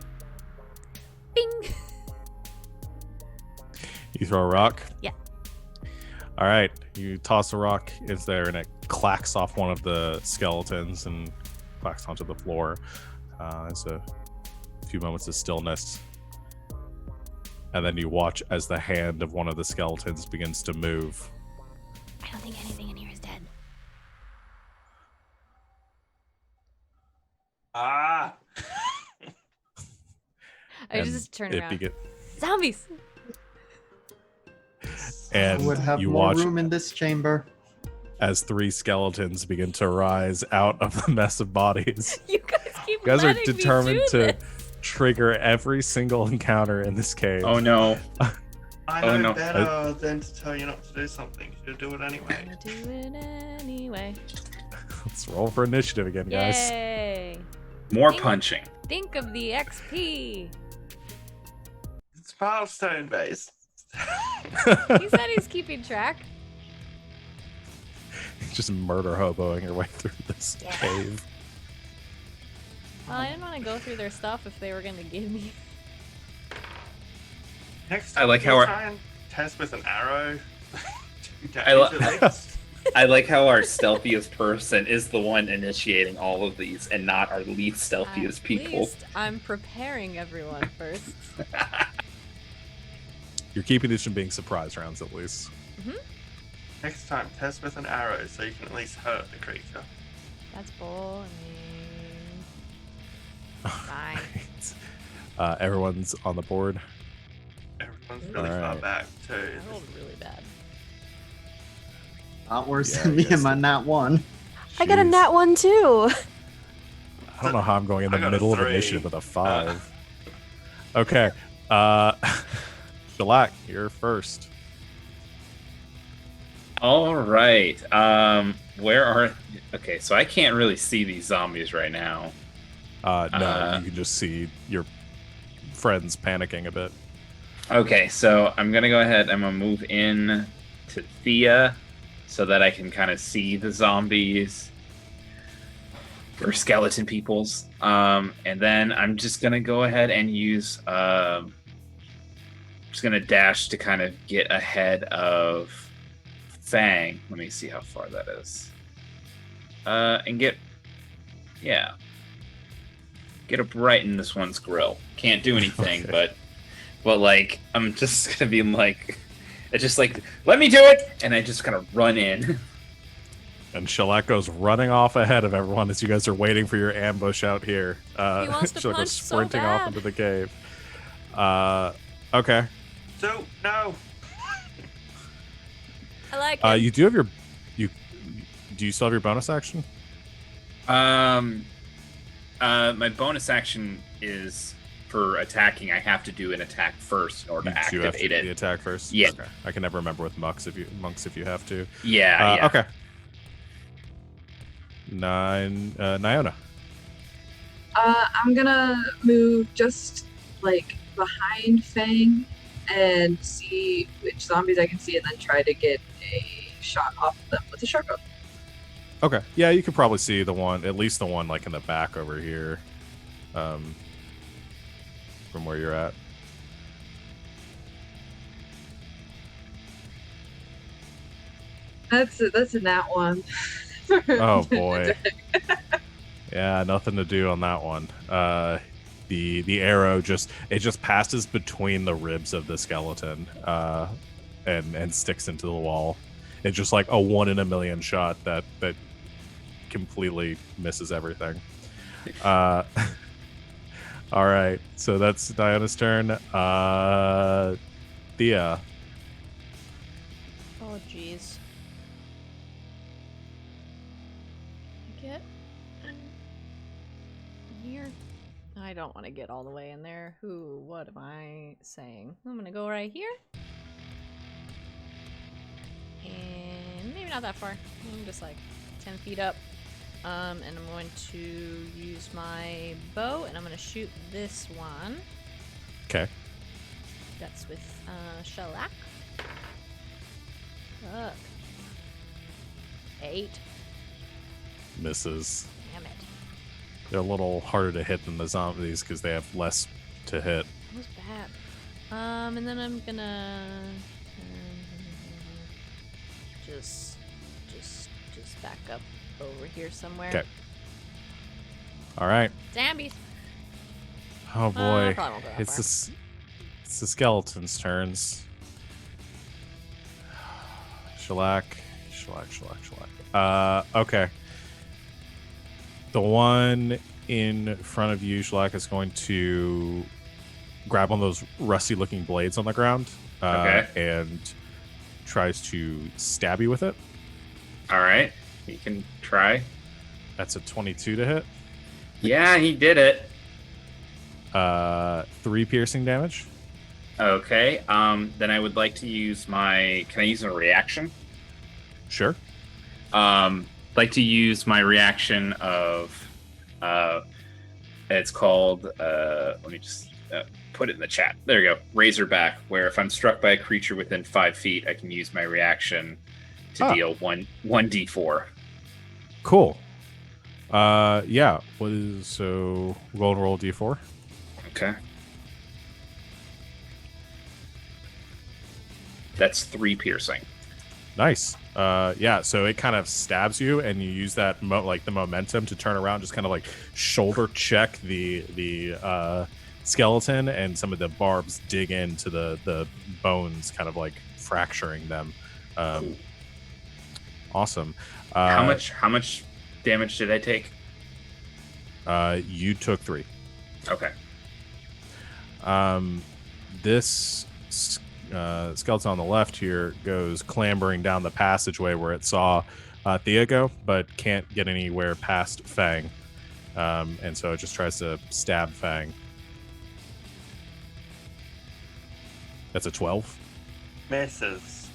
Bing! You throw a rock? Yeah. All right. You toss a rock into there, and it clacks off one of the skeletons and clacks onto the floor. There's a few moments of stillness. And then you watch as the hand of one of the skeletons begins to move. I don't think anything in here is dead. Ah! I And just turn it around. begin- Zombies! and I would have you more watch room in this chamber. as 3 skeletons begin to rise out of the mess of bodies. You guys keep You guys are letting me determined do to this. trigger every single encounter in this cave. Oh no. I Oh, know no. better than to tell you not to do something. You should do it I'm anyway. gonna do it anyway. Let's roll for initiative again, guys. Yay! More Think- punching. Think of the XP. It's milestone based. He said he's keeping track. Just murder hoboing your way through this Yeah. cave. Well, I didn't want to go through their stuff if they were gonna give me. Next I time, like we'll how our- try and test with an arrow. 2 I li- days at least. I like how our stealthiest person is the one initiating all of these and not our least stealthiest At people. least I'm preparing everyone first. You're keeping these from being surprise rounds, at least. Next time, test with an arrow so you can at least hurt the creature. That's boring. Fine. Everyone's on the board. Everyone's really far Alright. back too. I rolled really bad. Not worse Yeah, than I me guess and my nat one. I got a Jeez. nat one too. I don't know how I'm going in the I got a middle of 3. initiative with a 5. Okay. Shellac, you're first. All right. Where are? Okay, so I can't really see these zombies right now. No, you can just see your friends panicking a bit. Okay, so I'm gonna go ahead. I'm gonna move in to Thea so that I can kind of see the zombies or skeleton peoples. And then I'm just gonna go ahead and use. Just gonna dash to kind of get ahead of Fang. Let me see how far that is. And get up right in this one's grill. Can't do anything, Okay. but like I'm just gonna be like, it's just like, let me do it, and I just kind of run in. And Shellac goes running off ahead of everyone as you guys are waiting for your ambush out here. He wants to Shellac punch goes so sprinting off bad. into the cave. Okay. So, no. I like it. You do have your do you still have your bonus action? My bonus action is for attacking. I have to do an attack first in order to You do have to activate do the it. attack first. Yeah. Okay. I can never remember with monks if you have to. Yeah. Okay. Nyona. I'm gonna move just like behind Fang and see which zombies I can see, and then try to get a shot off of them with a shotgun. Okay. Yeah, you could probably see the one, at least the one like in the back over here, from where you're at. That's a nat one. Oh boy. Yeah, nothing to do on that one. The arrow just passes between the ribs of the skeleton, and sticks into the wall. It's just like a 1 in a million shot that completely misses everything. All right, so that's Diana's turn. Thea. Oh, jeez. Get in here. I don't want to get all the way in there. What am I saying? I'm gonna go right here. And maybe not that far. I'm just like 10 feet up. And I'm going to use my bow and I'm gonna shoot this one. Okay. That's with Shellac. Look. 8. Misses. Damn it. They're a little harder to hit than the zombies because they have less to hit. That was bad. And then I'm gonna just back up over here somewhere. Okay. All right. Zombies. Oh boy. probably won't go that far. It's the skeleton's turns. Shellac. Okay. The one in front of you, Shellac, is going to grab one of those rusty-looking blades on the ground, Okay. and tries to stab you with it. All right. You can try. That's a 22 to hit. Yeah, he did it. 3 piercing damage. Okay. Then I would like to use my. Can I use a reaction? Sure. Like to use my reaction of. It's called. Let me just put it in the chat. There you go. Razorback. Where if I'm struck by a creature within 5 feet, I can use my reaction to deal 1d4. Cool. Yeah. So roll and roll d4. Okay. That's 3 piercing. Nice. Yeah. So it kind of stabs you, and you use that the momentum to turn around, just kind of like shoulder check the skeleton, and some of the barbs dig into the bones, kind of like fracturing them. Cool. Awesome. How much damage did I take? You took 3. Okay. This skeleton on the left here goes clambering down the passageway where it saw Thea go, but can't get anywhere past Fang. And so it just tries to stab Fang. That's a 12. Misses.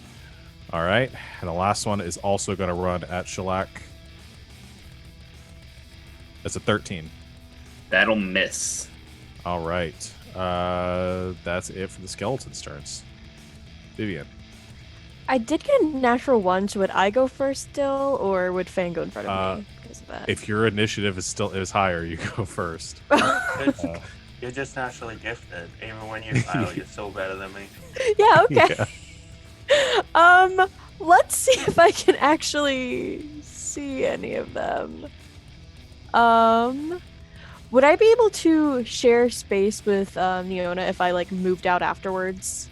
All right. And the last one is also going to run at Shellac. That's a 13. That'll miss. All right. That's it for the skeleton's turns. Vivian. I did get a natural 1, so would I go first still, or would Fang go in front of me because of that? If your initiative is higher, you go first. You're just naturally gifted. Even when you fail, you're still better than me. Yeah, okay. Let's see if I can actually see any of them. Would I be able to share space with Neona if I like moved out afterwards?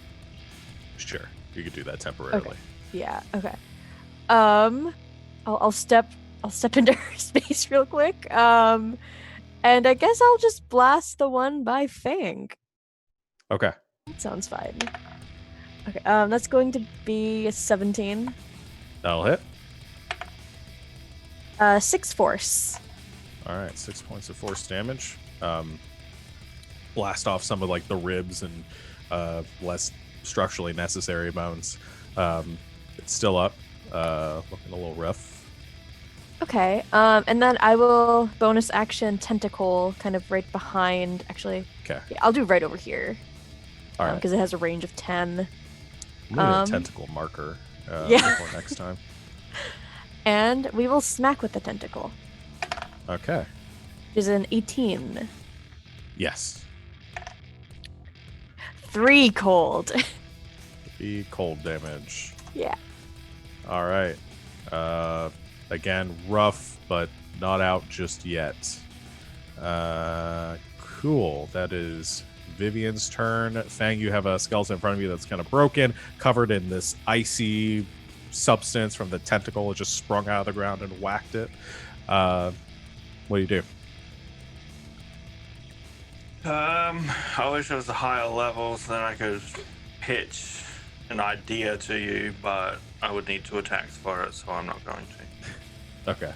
Sure, you could do that temporarily. Okay. Yeah. Okay. I'll step into her space real quick. And I guess I'll just blast the one by Fang. Okay. That sounds fine. Okay. That's going to be a 17. That'll hit. 6 force. All right, 6 points of force damage. Blast off some of like the ribs and less structurally necessary bones. It's still up, looking a little rough. Okay. And then I will bonus action tentacle kind of right behind. Actually, Okay. yeah, I'll do right over here. All right. Because it has a range of 10. I'm gonna need a tentacle marker yeah. for next time. And we will smack with the tentacle. Okay. Which is an 18. Yes. 3 cold. Be cold damage. Yeah. All right. Again, rough, but not out just yet. Cool. That is Vivian's turn. Fang, you have a skeleton in front of you that's kind of broken, covered in this icy substance from the tentacle. It just sprung out of the ground and whacked it. What do you do? I wish it was a higher level so then I could pitch an idea to you, but I would need 2 attacks for it, so I'm not going to. Okay.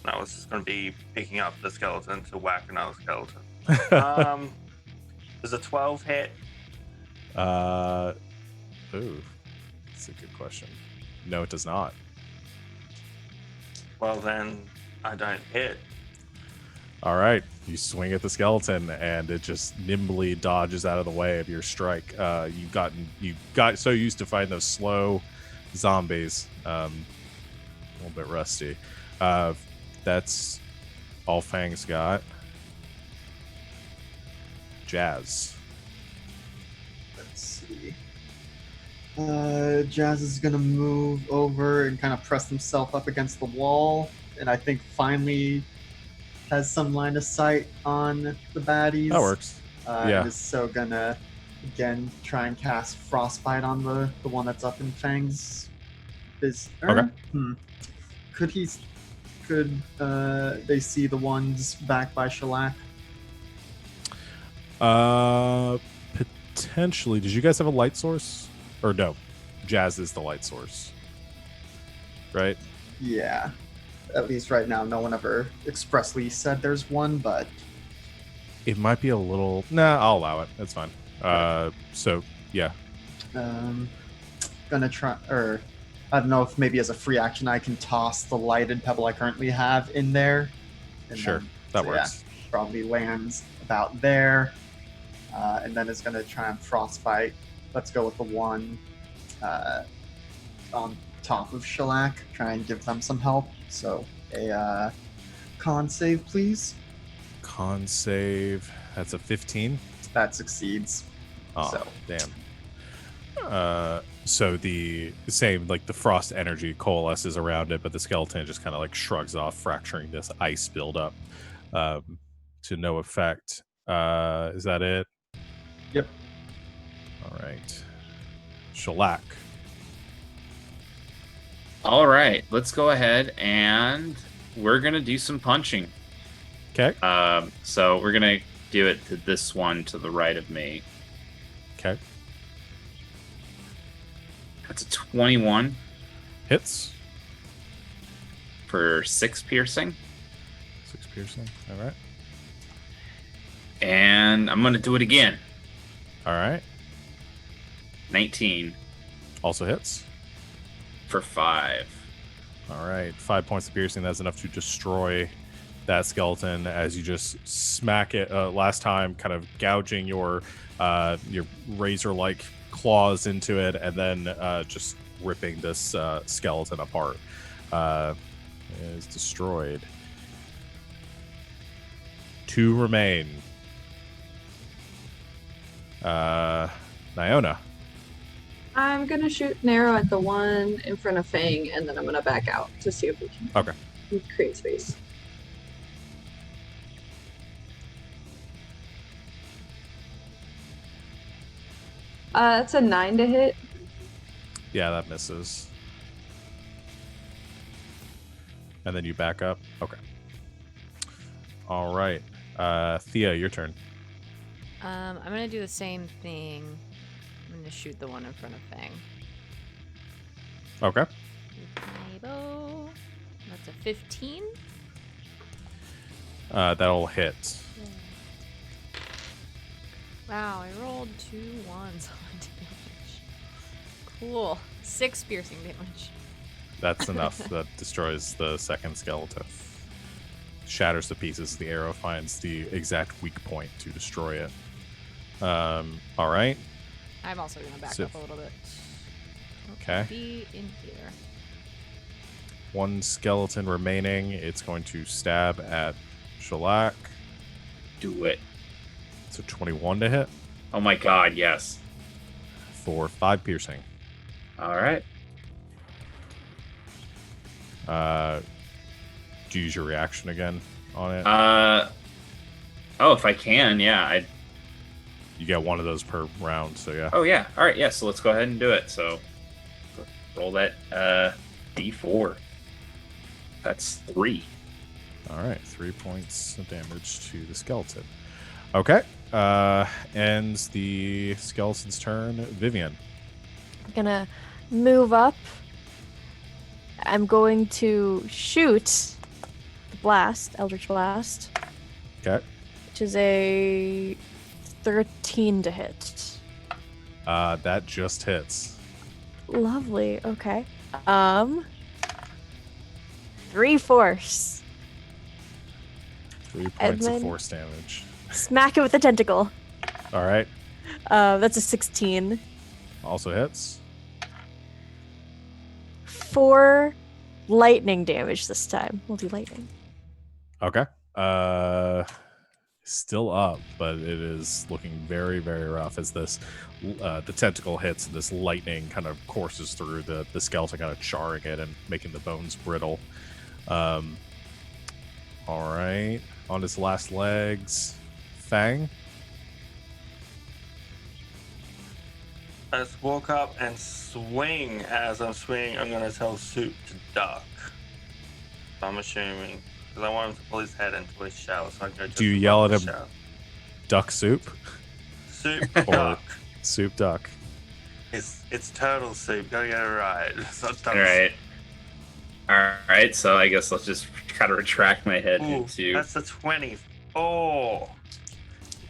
I was just going to be picking up the skeleton to whack another skeleton. Does a 12 hit? Ooh, that's a good question. No, it does not. Well, then I don't hit. All right, you swing at the skeleton, and it just nimbly dodges out of the way of your strike. You got so used to fighting those slow zombies, a little bit rusty. That's all Fang's got. Jazz. Let's see. Jazz is gonna move over and kind of press himself up against the wall, and I think finally has some line of sight on the baddies. That works. Yeah. And is so gonna again try and cast Frostbite on the one that's up in Fang's. Okay. Could they see the ones back by Shellac? Potentially. Did you guys have a light source? Or no? Jazz is the light source. Right? Yeah. At least right now, no one ever expressly said there's one, but It might be a little... Nah, I'll allow it. That's fine. So, yeah. Gonna try, or I don't know if maybe as a free action I can toss the lighted pebble I currently have in there. And Sure. then- That so, works. Yeah, probably lands about there. And then it's gonna try and frostbite. Let's go with the one on top of Shellac. Try and give them some help. So a con save, please. Con save. That's a 15. That succeeds. Oh, So. damn. So the same, like the frost energy coalesces around it, but the skeleton just kind of like shrugs off, fracturing this ice buildup to no effect. Is that it? Yep. All right. Shellac. All right, let's go ahead and we're gonna do some punching. Okay. So we're gonna do it to this one to the right of me. Okay. That's a 21 Hits. for 6 piercing. 6 piercing. All right. And I'm gonna do it again. All right. 19 Also hits. for 5. All right. 5 points of piercing. That's enough to destroy that skeleton as you just smack it last time, kind of gouging your razor-like claws into it, and then just ripping this skeleton apart. It is destroyed. 2 remain. Niona. I'm gonna shoot an arrow at the one in front of Fang, and then I'm gonna back out to see if we can Okay. create space. That's a 9 to hit. Yeah, that misses. And then you back up. Okay. All right. Thea, your turn. I'm gonna do the same thing. I'm gonna shoot the one in front of Fang. Okay. With my bow. That's a 15. That'll hit. Wow, I rolled 2 1s on damage. Cool. 6 piercing damage. That's enough. That destroys the second skeleton. Shatters to pieces. The arrow finds the exact weak point to destroy it. All right. I'm also gonna back So- up a little bit. Okay. Be in here. 1 skeleton remaining. It's going to stab at Shellac. Do it. So 21 to hit Oh my god, yes. for 5 piercing. All right. Do you use your reaction again on it? Oh, if I can, yeah. You get 1 of those per round, so yeah. Oh yeah. All right, yeah. So let's go ahead and do it. So roll that D4. That's 3. All right, 3 points of damage to the skeleton. Okay, ends the skeleton's turn. Vivian. I'm gonna move up. I'm going to shoot the blast, Eldritch Blast, Okay. which is a 13 to hit. That just hits. Lovely. Okay. 3 force. 3 And points of then- force damage. Smack it with the tentacle. All right, That's a 16. also hits. 4 lightning damage this time. We'll do lightning. Okay. Still up, but it is looking very, very rough as this the tentacle hits and this lightning kind of courses through the skeleton, kind of charring it and making the bones brittle. All right, on his last legs, Fang. I just walk up and swing. As I'm swinging, I'm going to tell Soup to duck. I'm assuming. Because I want him to pull his head into his shell. So I go just Do you yell above at the him? shell. Duck soup. Soup, Or- duck. Soup duck. It's turtle soup. Gotta get it right. It's not All duck right. All right. So I guess let's just kind of retract my head soup. Ooh, into. that's a 20. Oh,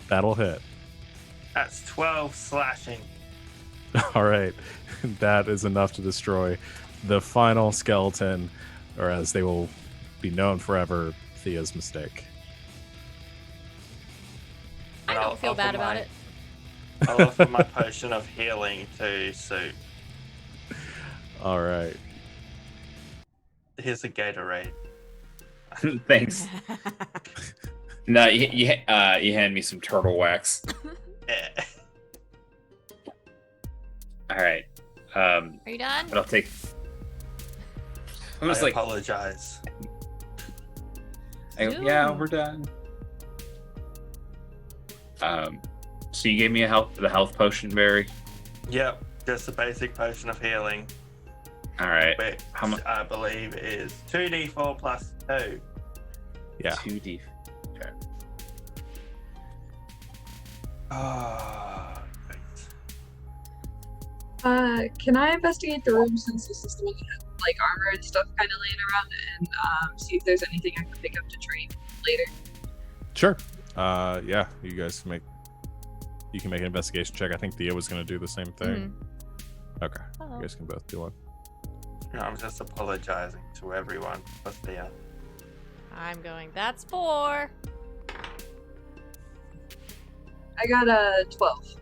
That'll hit. that's 12 slashing. All right, that is enough to destroy the final skeleton, or as they will be known forever, Thea's mistake. I I'll don't feel offer bad about my- it. I'll offer my potion of healing to Soup. All right. Here's a Gatorade. Thanks. No, you hand me some turtle wax. Yeah. All right. Are you done? But I'll take. I was I like, apologize. yeah, we're done. So you gave me the health potion, Barry. Yep, just a basic potion of healing, All right. which How mu- I believe is 2d4 plus 2. Yeah. 2D. Okay. Oh, great. Can I investigate the room since this is the one that like armor and stuff kind of laying around and see if there's anything I can pick up to trade later. Sure. Yeah, you guys can make an investigation check. I think Thea was going to do the same thing. Okay, Oh. you guys can both do one. I'm just apologizing to everyone for Thea. I'm going. That's 4. I got a 12.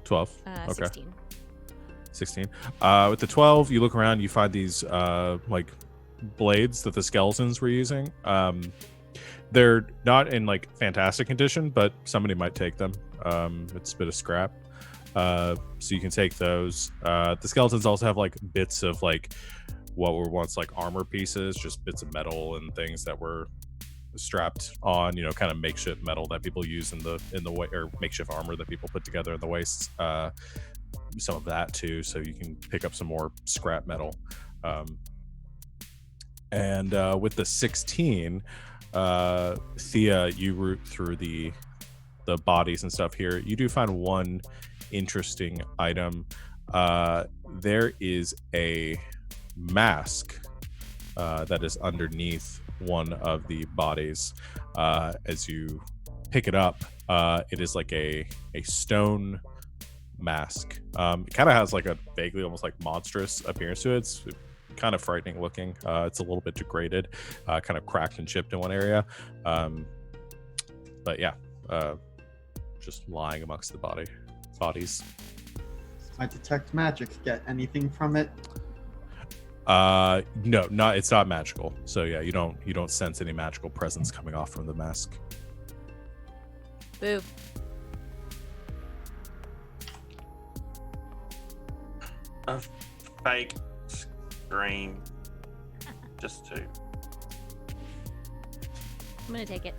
12. Okay. 16. 16. With the 12, you look around, you find these like blades that the skeletons were using. They're not in like fantastic condition, but somebody might take them. It's a bit of scrap. So you can take those. The skeletons also have like bits of like what were once like armor pieces, just bits of metal and things that were strapped on, you know, kind of makeshift metal that people use in the way, or makeshift armor that people put together in the wastes. Some of that too, so you can pick up some more scrap metal. And with the 16, Thea, you root through the bodies and stuff here. You do find one interesting item. There is a mask that is underneath one of the bodies. As you pick it up, it is like a stone mask. It kind of has like a vaguely almost like monstrous appearance to it. It's kind of frightening looking. It's a little bit degraded, kind of cracked and chipped in one area. But yeah, just lying amongst the bodies. I detect magic. Get anything from it? No, it's not magical. So yeah, you don't sense any magical presence coming off from the mask. Boo. A fake scream. Just to. I'm gonna take it.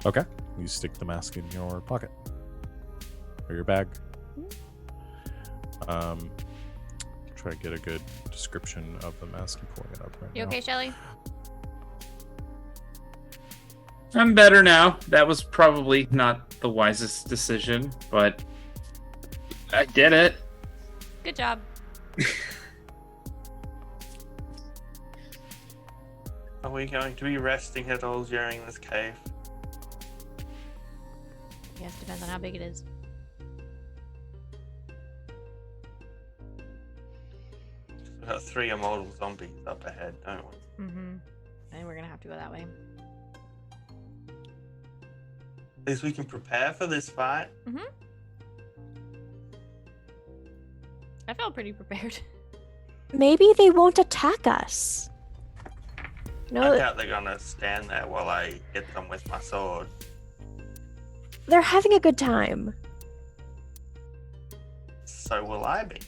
Okay, you stick the mask in your pocket or your bag. Try to get a good description of the mask. I'm pulling it up right You now. okay, Shelly? I'm better now. That was probably not the wisest decision, but I did it. Good job. Are we going to be resting at all during this cave? Yes, depends on how big it is. We've got 3 immortal zombies up ahead, don't we? Mm-hmm. And we're gonna have to go that way. At least we can prepare for this fight. Mm-hmm. I felt pretty prepared. Maybe they won't attack us. I No, doubt they're gonna stand there while I hit them with my sword. they're having a good time. So will I be.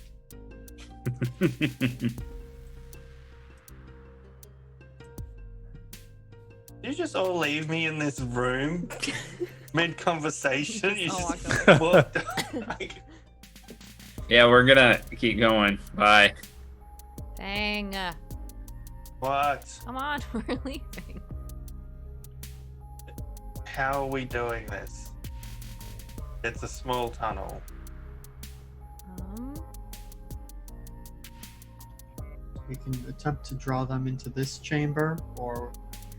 You just all leave me in this room mid-conversation. You Oh, just walked like, Yeah, we're gonna keep going. Bye. Dang. what? Come on, we're leaving. How are we doing this? It's a small tunnel. We can attempt to draw them into this chamber, or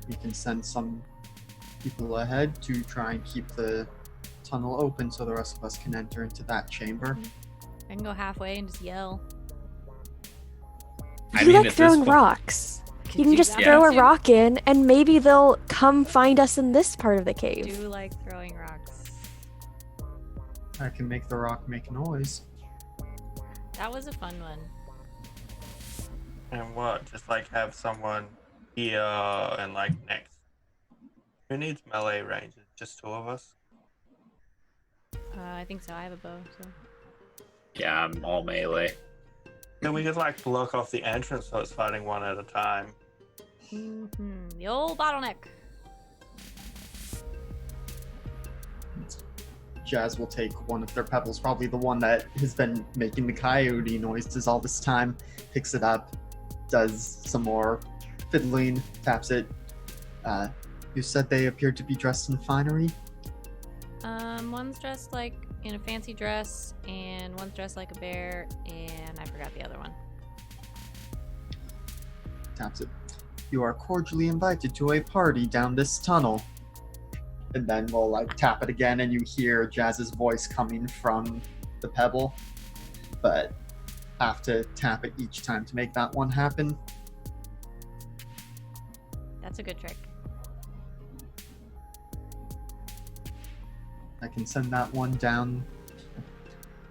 we can send some people ahead to try and keep the tunnel open so the rest of us can enter into that chamber. I can go halfway and just yell. You like at this throwing point- rocks. You can do just that throw a too. rock in, and maybe they'll come find us in this part of the I cave. do like throwing rocks. I can make the rock make noise. That was a fun one. And what? Just like have someone here and like next. Who needs melee range? Just 2 of us? I think so. I have a bow, so. Yeah, I'm all melee. Then we could like block off the entrance so it's fighting one at a time. Mm-hmm. The old bottleneck. Jazz will take one of their pebbles, probably the one that has been making the coyote noises all this time, picks it up, does some more fiddling, taps it. You said they appeared to be dressed in finery? One's dressed like in a fancy dress, and one's dressed like a bear, and I forgot the other one. Taps it. You are cordially invited to a party down this tunnel. And then we'll like tap it again, and you hear Jazz's voice coming from the pebble. But have to tap it each time to make that one happen. That's a good trick. I can send that one down,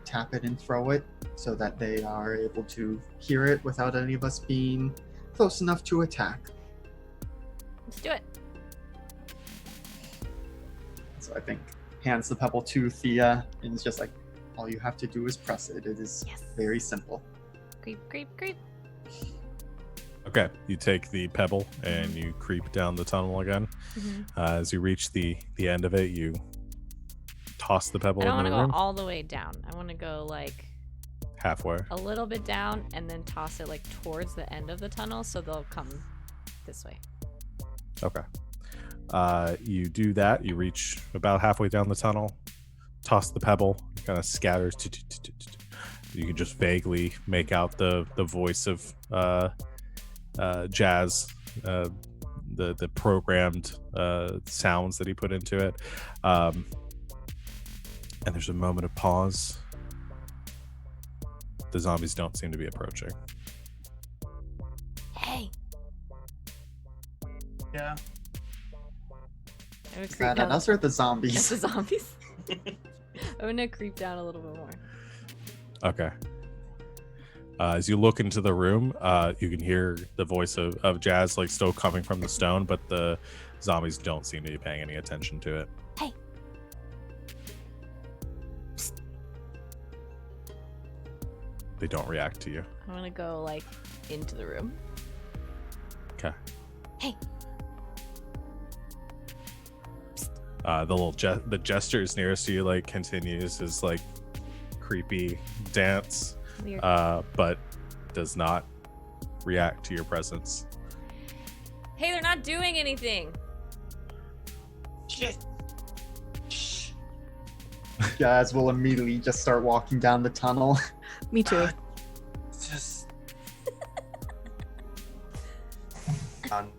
tap it and throw it, so that they are able to hear it without any of us being close enough to attack. Let's do it. So I think hands the pebble to Thea, and it's just like, all you have to do is press it. It is Yes. very simple. Creep, creep, creep. Okay, you take the pebble and you creep down the tunnel again. As you reach the end of it, you toss the pebble I don't into want the to room go all the way down. I want to go like halfway. a little bit down and then toss it like towards the end of the tunnel so they'll come this way. Okay. You do that. You reach about halfway down the tunnel, toss the pebble, kind of scatters. You can just vaguely make out the voice of Jazz, the programmed sounds that he put into it. And there's a moment of pause. The zombies don't seem to be approaching. Hey. Yeah. I'm gonna Is creep that down. us or the That's zombies? the zombies. I'm gonna creep down a little bit more. Okay. As you look into the room, you can hear the voice of Jazz like still coming from the stone, but the zombies don't seem to be paying any attention to it. Hey. They don't react to you. I'm gonna go like into the room. Okay. Hey. The gestures nearest to you like continues his like creepy dance, Weird. but does not react to your presence. Hey, they're not doing anything. Shit. Jazz will immediately just start walking down the tunnel. Me too. It's just run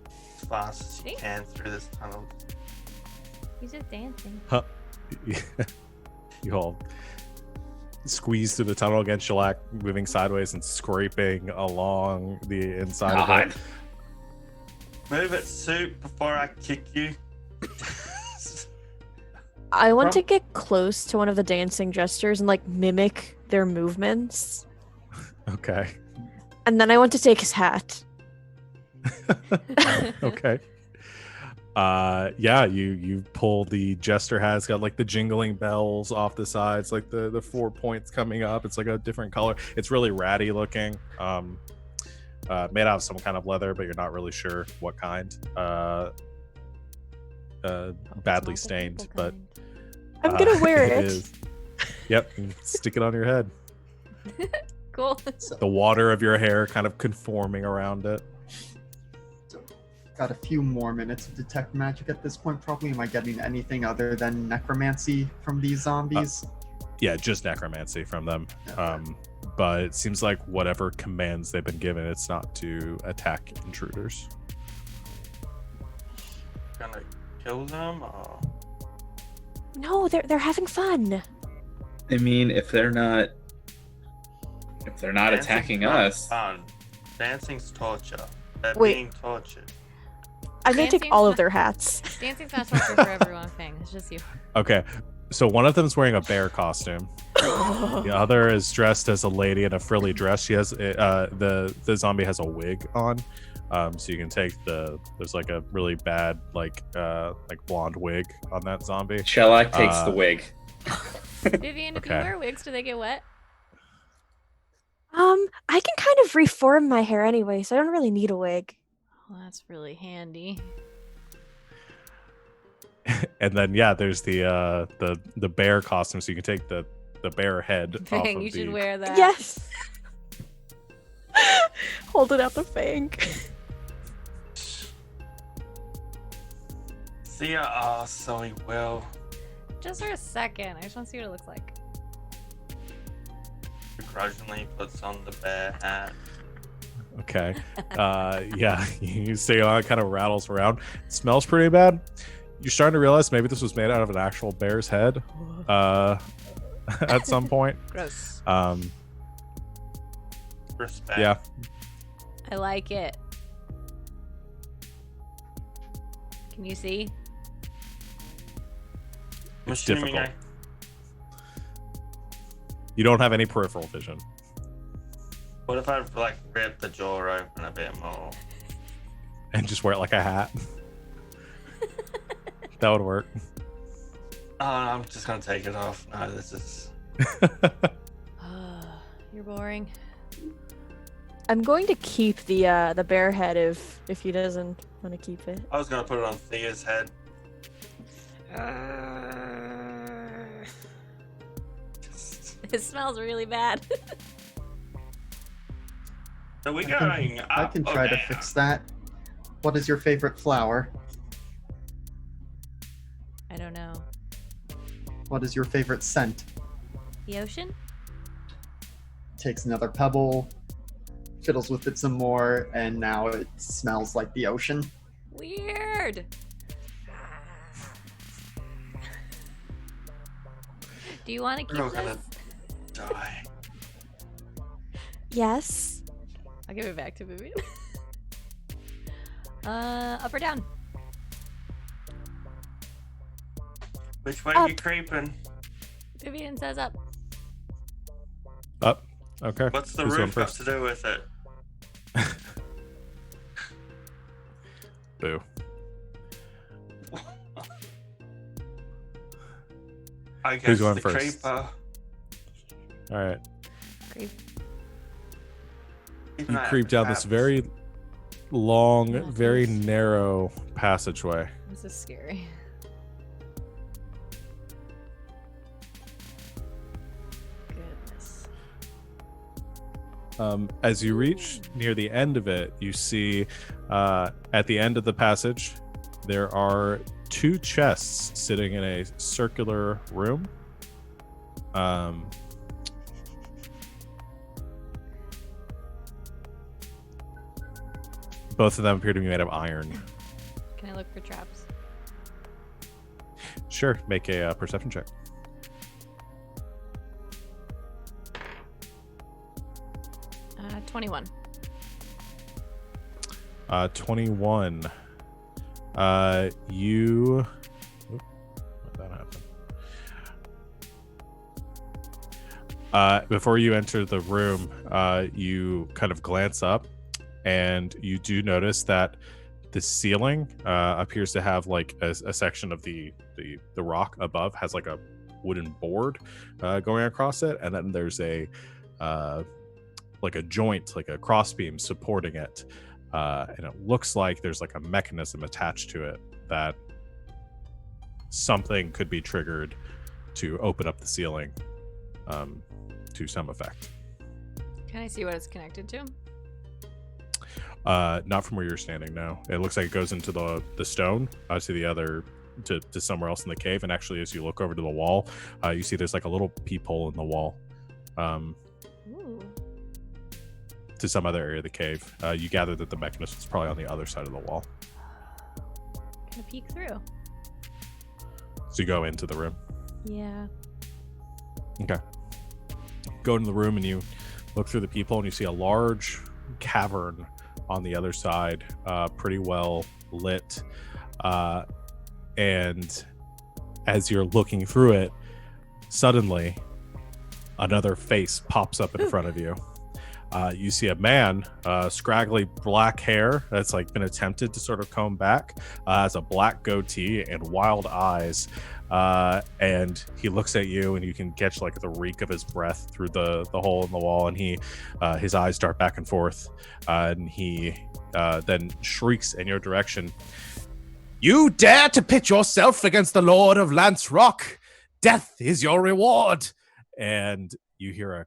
as fast as you See? can through this tunnel. He's just dancing. You all squeeze through the tunnel against shellac, moving sideways and scraping along the inside of God. it. Move it, Soup, before I kick you. I want to get close to one of the dancing gestures and like mimic their movements. Okay. And then I want to take his hat. Okay. Yeah, you pull the jester hat. It's got like the jingling bells off the sides, like the 4 points coming up. It's like a different color. It's really ratty looking. Made out of some kind of leather, but you're not really sure what kind. Badly stained, but I'm gonna wear it. is. Yep, and stick it on your head. Cool. The water of your hair kind of conforming around it. Got a few more minutes to detect magic at this point, probably. Am I getting anything other than necromancy from these zombies? Yeah, just necromancy from them. But it seems like whatever commands they've been given, it's not to attack intruders. Gonna kill them or No, they're having fun. I mean, if they're not Dancing's attacking not us, fun. Dancing's torture. They're Wait. being tortured. I'm gonna take Dancing's all not- of their hats. Dancing's not torture for everyone, Fang. It's just you. Okay, so one of them's wearing a bear costume. The other is dressed as a lady in a frilly dress. She has the zombie has a wig on, so you can take there's like a really bad like blonde wig on that zombie. Shellac takes the wig. Vivian, if you Okay. wear wigs, do they get wet? I can kind of reform my hair anyway, so I don't really need a wig. Well, that's really handy. And then yeah, there's the bear costume, so you can take the bear head off Fang, of you should the- wear that. Yes. Hold it out the fang. See ya. Oh, so he will. Just for a second. I just want to see what it looks like. begrudgingly puts on the bear hat. Okay. Yeah, you see how it kind of rattles around. It smells pretty bad. You're starting to realize maybe this was made out of an actual bear's head at some point. Gross. Respect. Yeah. I like it. Can you see? I'm It's assuming difficult. You don't have any peripheral vision. What if I like rip the jaw open a bit more? And just wear it like a hat. That would work. Oh, no, I'm just gonna take it off. No, this is. You're boring. I'm going to keep the bear head if he doesn't want to keep it. I was gonna put it on Thea's head. It smells really bad. So we're going up. I can try to fix that. What is your favorite flower? I don't know. What is your favorite scent? The ocean? Takes another pebble, fiddles with it some more, and now it smells like the ocean. Weird. Do you want to keep We're this? gonna die. Yes. I'll give it back to Vivian. Up or down? Which way Up. are you creeping? Vivian says up. Up. Okay. What's the Who's going roof got first? to do with it? Boo. I guess Who's going the first? creeper. All right. Creep. Keep You an eye creep out down for this traps. very long, Oh, very geez. narrow passageway. This is scary. Goodness. As you reach near the end of it, you see at the end of the passage, there are two chests sitting in a circular room. Both of them appear to be made of iron. Can I look for traps? Sure, make a perception check. 21. 21. You. Oop, how'd that happen? Before you enter the room, you kind of glance up, and you do notice that the ceiling appears to have like a section of the rock above has like a wooden board going across it, and then there's a like a joint, like a crossbeam supporting it, and it looks like there's like a mechanism attached to it that something could be triggered to open up the ceiling to some effect. Can I see what it's connected to? Not from where you're standing. No, it looks like it goes into the stone to the other to somewhere else in the cave. And actually, as you look over to the wall, you see there's like a little peephole in the wall Ooh. to some other area of the cave. You gather that the mechanism is probably on the other side of the wall. Can I peek through? So you go into the room. Yeah. Okay. Go into the room and you look through the peephole and you see a large cavern on the other side, pretty well lit. And as you're looking through it, suddenly another face pops up in front of you. You see a man, scraggly black hair that's like been attempted to sort of comb back, has a black goatee and wild eyes. And he looks at you, and you can catch like the reek of his breath through the hole in the wall, and he his eyes dart back and forth, and he then shrieks in your direction. You dare to pit yourself against the Lord of Lance Rock? Death is your reward. And you hear a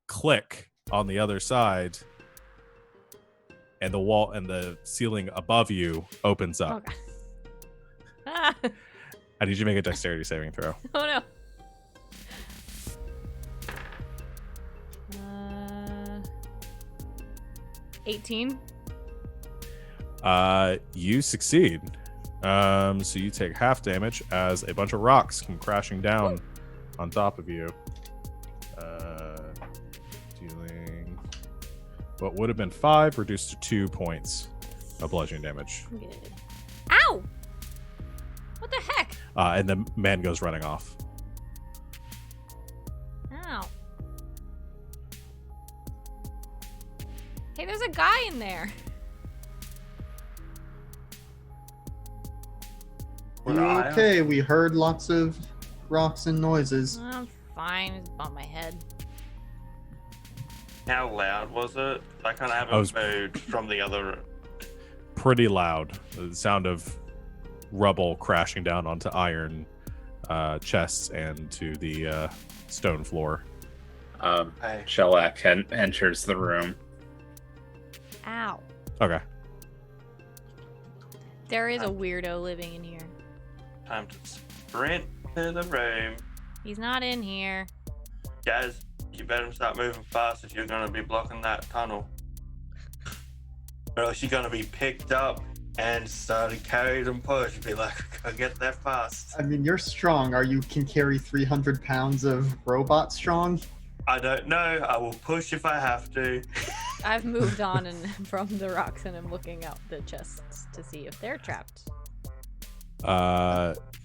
click on the other side, and the wall and the ceiling above you opens Oh, up. God. Ah! I need you to make a dexterity saving throw. Oh, no. 18. You succeed. So you take half damage as a bunch of rocks come crashing down on top of you. Dealing what would have been 5 reduced to 2 points of bludgeoning damage. Good. Ow! What the heck? And the man goes running off. Ow. Hey, there's a guy in there. Okay, we heard lots of rocks and noises. I'm fine. Just bump my head. How loud was it? I kind of I haven't was- moved from the other. Pretty loud. The sound of rubble crashing down onto iron chests and to the stone floor. Hey, Shellac enters the room. Ow. Okay. There is a weirdo living in here. time to sprint to the room. He's not in here. Guys, you better start moving fast if you're going to be blocking that tunnel. Or else you're going to be picked up and started carried and pushed. Be like, go get there fast. I mean, you're strong. You can carry 300 pounds of robot strong? I don't know. I will push if I have to. I've moved on and from the rocks and I'm looking out the chests to see if they're trapped.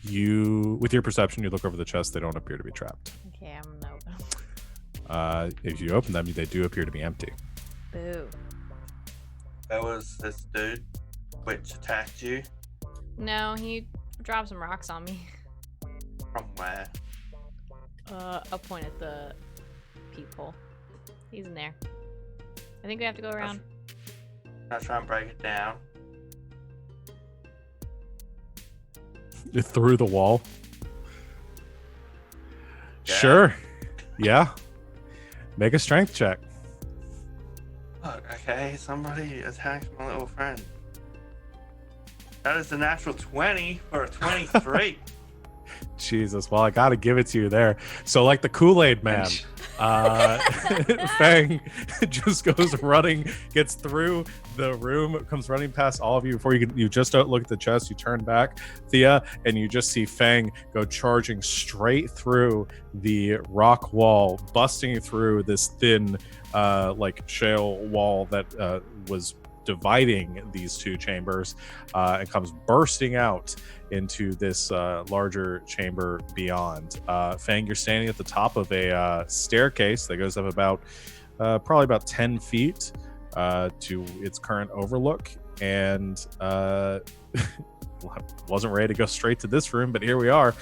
You, with your perception, you look over the chest. They don't appear to be trapped. Okay, I'm gonna open them. If you open them, they do appear to be empty. Boo. There was this dude which attacked you. No, he dropped some rocks on me. From where? I'll point at the peephole. He's in there. I think we have to go around. I'll try and break it down. Through the wall. Yeah. Sure. Yeah. Make a strength check. Look, okay, somebody attacked my little friend. That is a natural 20 for a 23. Jesus. Well, I gotta give it to you there. So, like the Kool-Aid man, Fang just goes running, gets through the room, comes running past all of you. Before you just don't look at the chest, you turn back, Thea, and you just see Fang go charging straight through the rock wall, busting through this thin, like shale wall that was dividing these two chambers, and comes bursting out into this larger chamber beyond. Fang, you're standing at the top of a staircase that goes up about probably about 10 feet to its current overlook, and wasn't ready to go straight to this room, but here we are.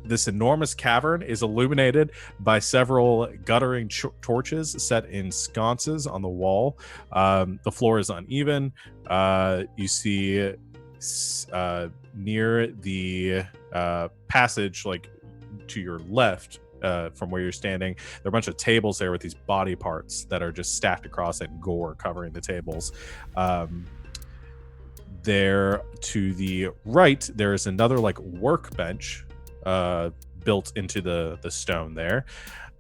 This enormous cavern is illuminated by several guttering torches set in sconces on the wall. The floor is uneven. You see near the passage, like to your left, from where you're standing, there are a bunch of tables there with these body parts that are just stacked across it, and gore covering the tables. There to the right, there is another like workbench built into the stone there,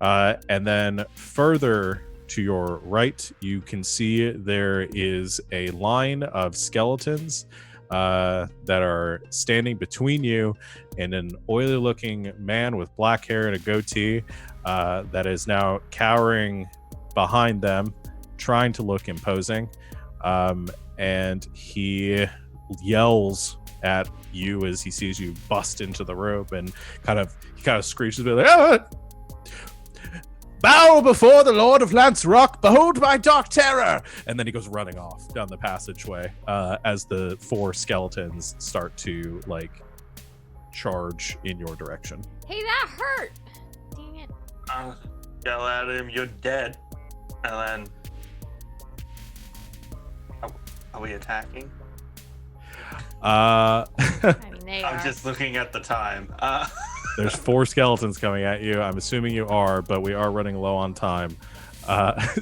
and then further to your right, you can see there is a line of skeletons that are standing between you and an oily looking man with black hair and a goatee that is now cowering behind them, trying to look imposing, and he yells at you as he sees you bust into the room, and kind of screeches like, "Ah! Bow before the Lord of Lance Rock, behold my dark terror!" And then he goes running off down the passageway as the 4 skeletons start to like charge in your direction. Hey, that hurt! Dang it. I'll yell at him, "You're dead." And then, are we attacking? I mean, they I'm are. just looking at the time. There's 4 skeletons coming at you. I'm assuming you are, but we are running low on time.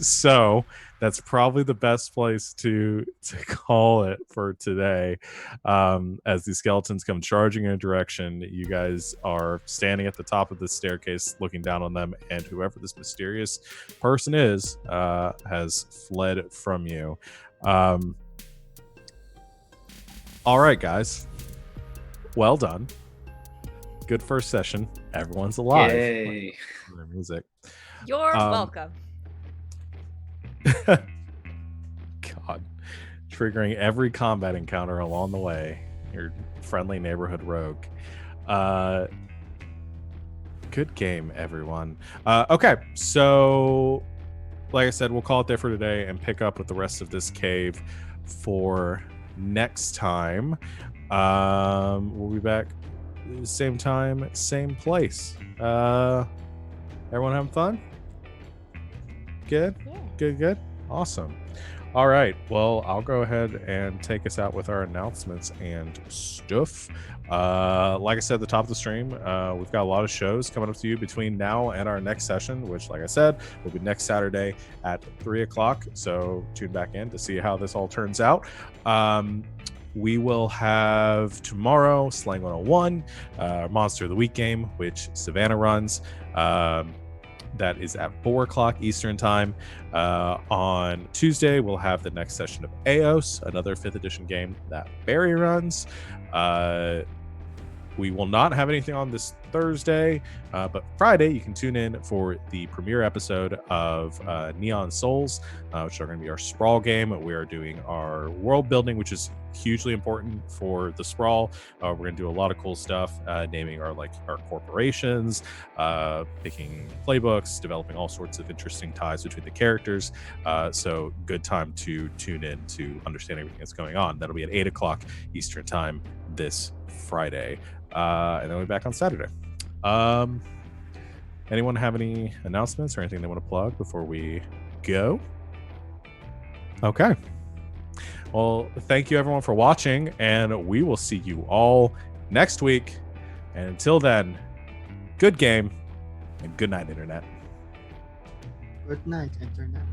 So that's probably the best place to call it for today. As the skeletons come charging in a direction, you guys are standing at the top of the staircase looking down on them, and whoever this mysterious person is has fled from you. All right, guys. Well done. Good first session. Everyone's alive. Yay. Their music. You're welcome. God. Triggering every combat encounter along the way. Your friendly neighborhood rogue. Good game, everyone. Okay, so like I said, we'll call it there for today and pick up with the rest of this cave for next time. We'll be back same time, same place. Everyone having fun? Good? Yeah. Good. Awesome. All right. Well, I'll go ahead and take us out with our announcements and stuff. Like I said at the top of the stream, we've got a lot of shows coming up to you between now and our next session, which, like I said, will be next Saturday at 3 o'clock. So tune back in to see how this all turns out. We will have tomorrow Slang 101, Monster of the Week game, which Savannah runs. That is at 4 o'clock Eastern time. On Tuesday, we'll have the next session of Eos, another 5th edition game that Barry runs. We will not have anything on this Thursday, but Friday you can tune in for the premiere episode of Neon Souls, which are going to be our Sprawl game. We are doing our world building, which is hugely important for the Sprawl. We're going to do a lot of cool stuff, naming our corporations, picking playbooks, developing all sorts of interesting ties between the characters. So good time to tune in to understand everything that's going on. That'll be at 8 o'clock Eastern time this Friday. And then we'll be back on Saturday. Anyone have any announcements or anything they want to plug before we go? Okay. Well, thank you everyone for watching, and we will see you all next week. And until then, good game and good night, Internet. Good night, Internet.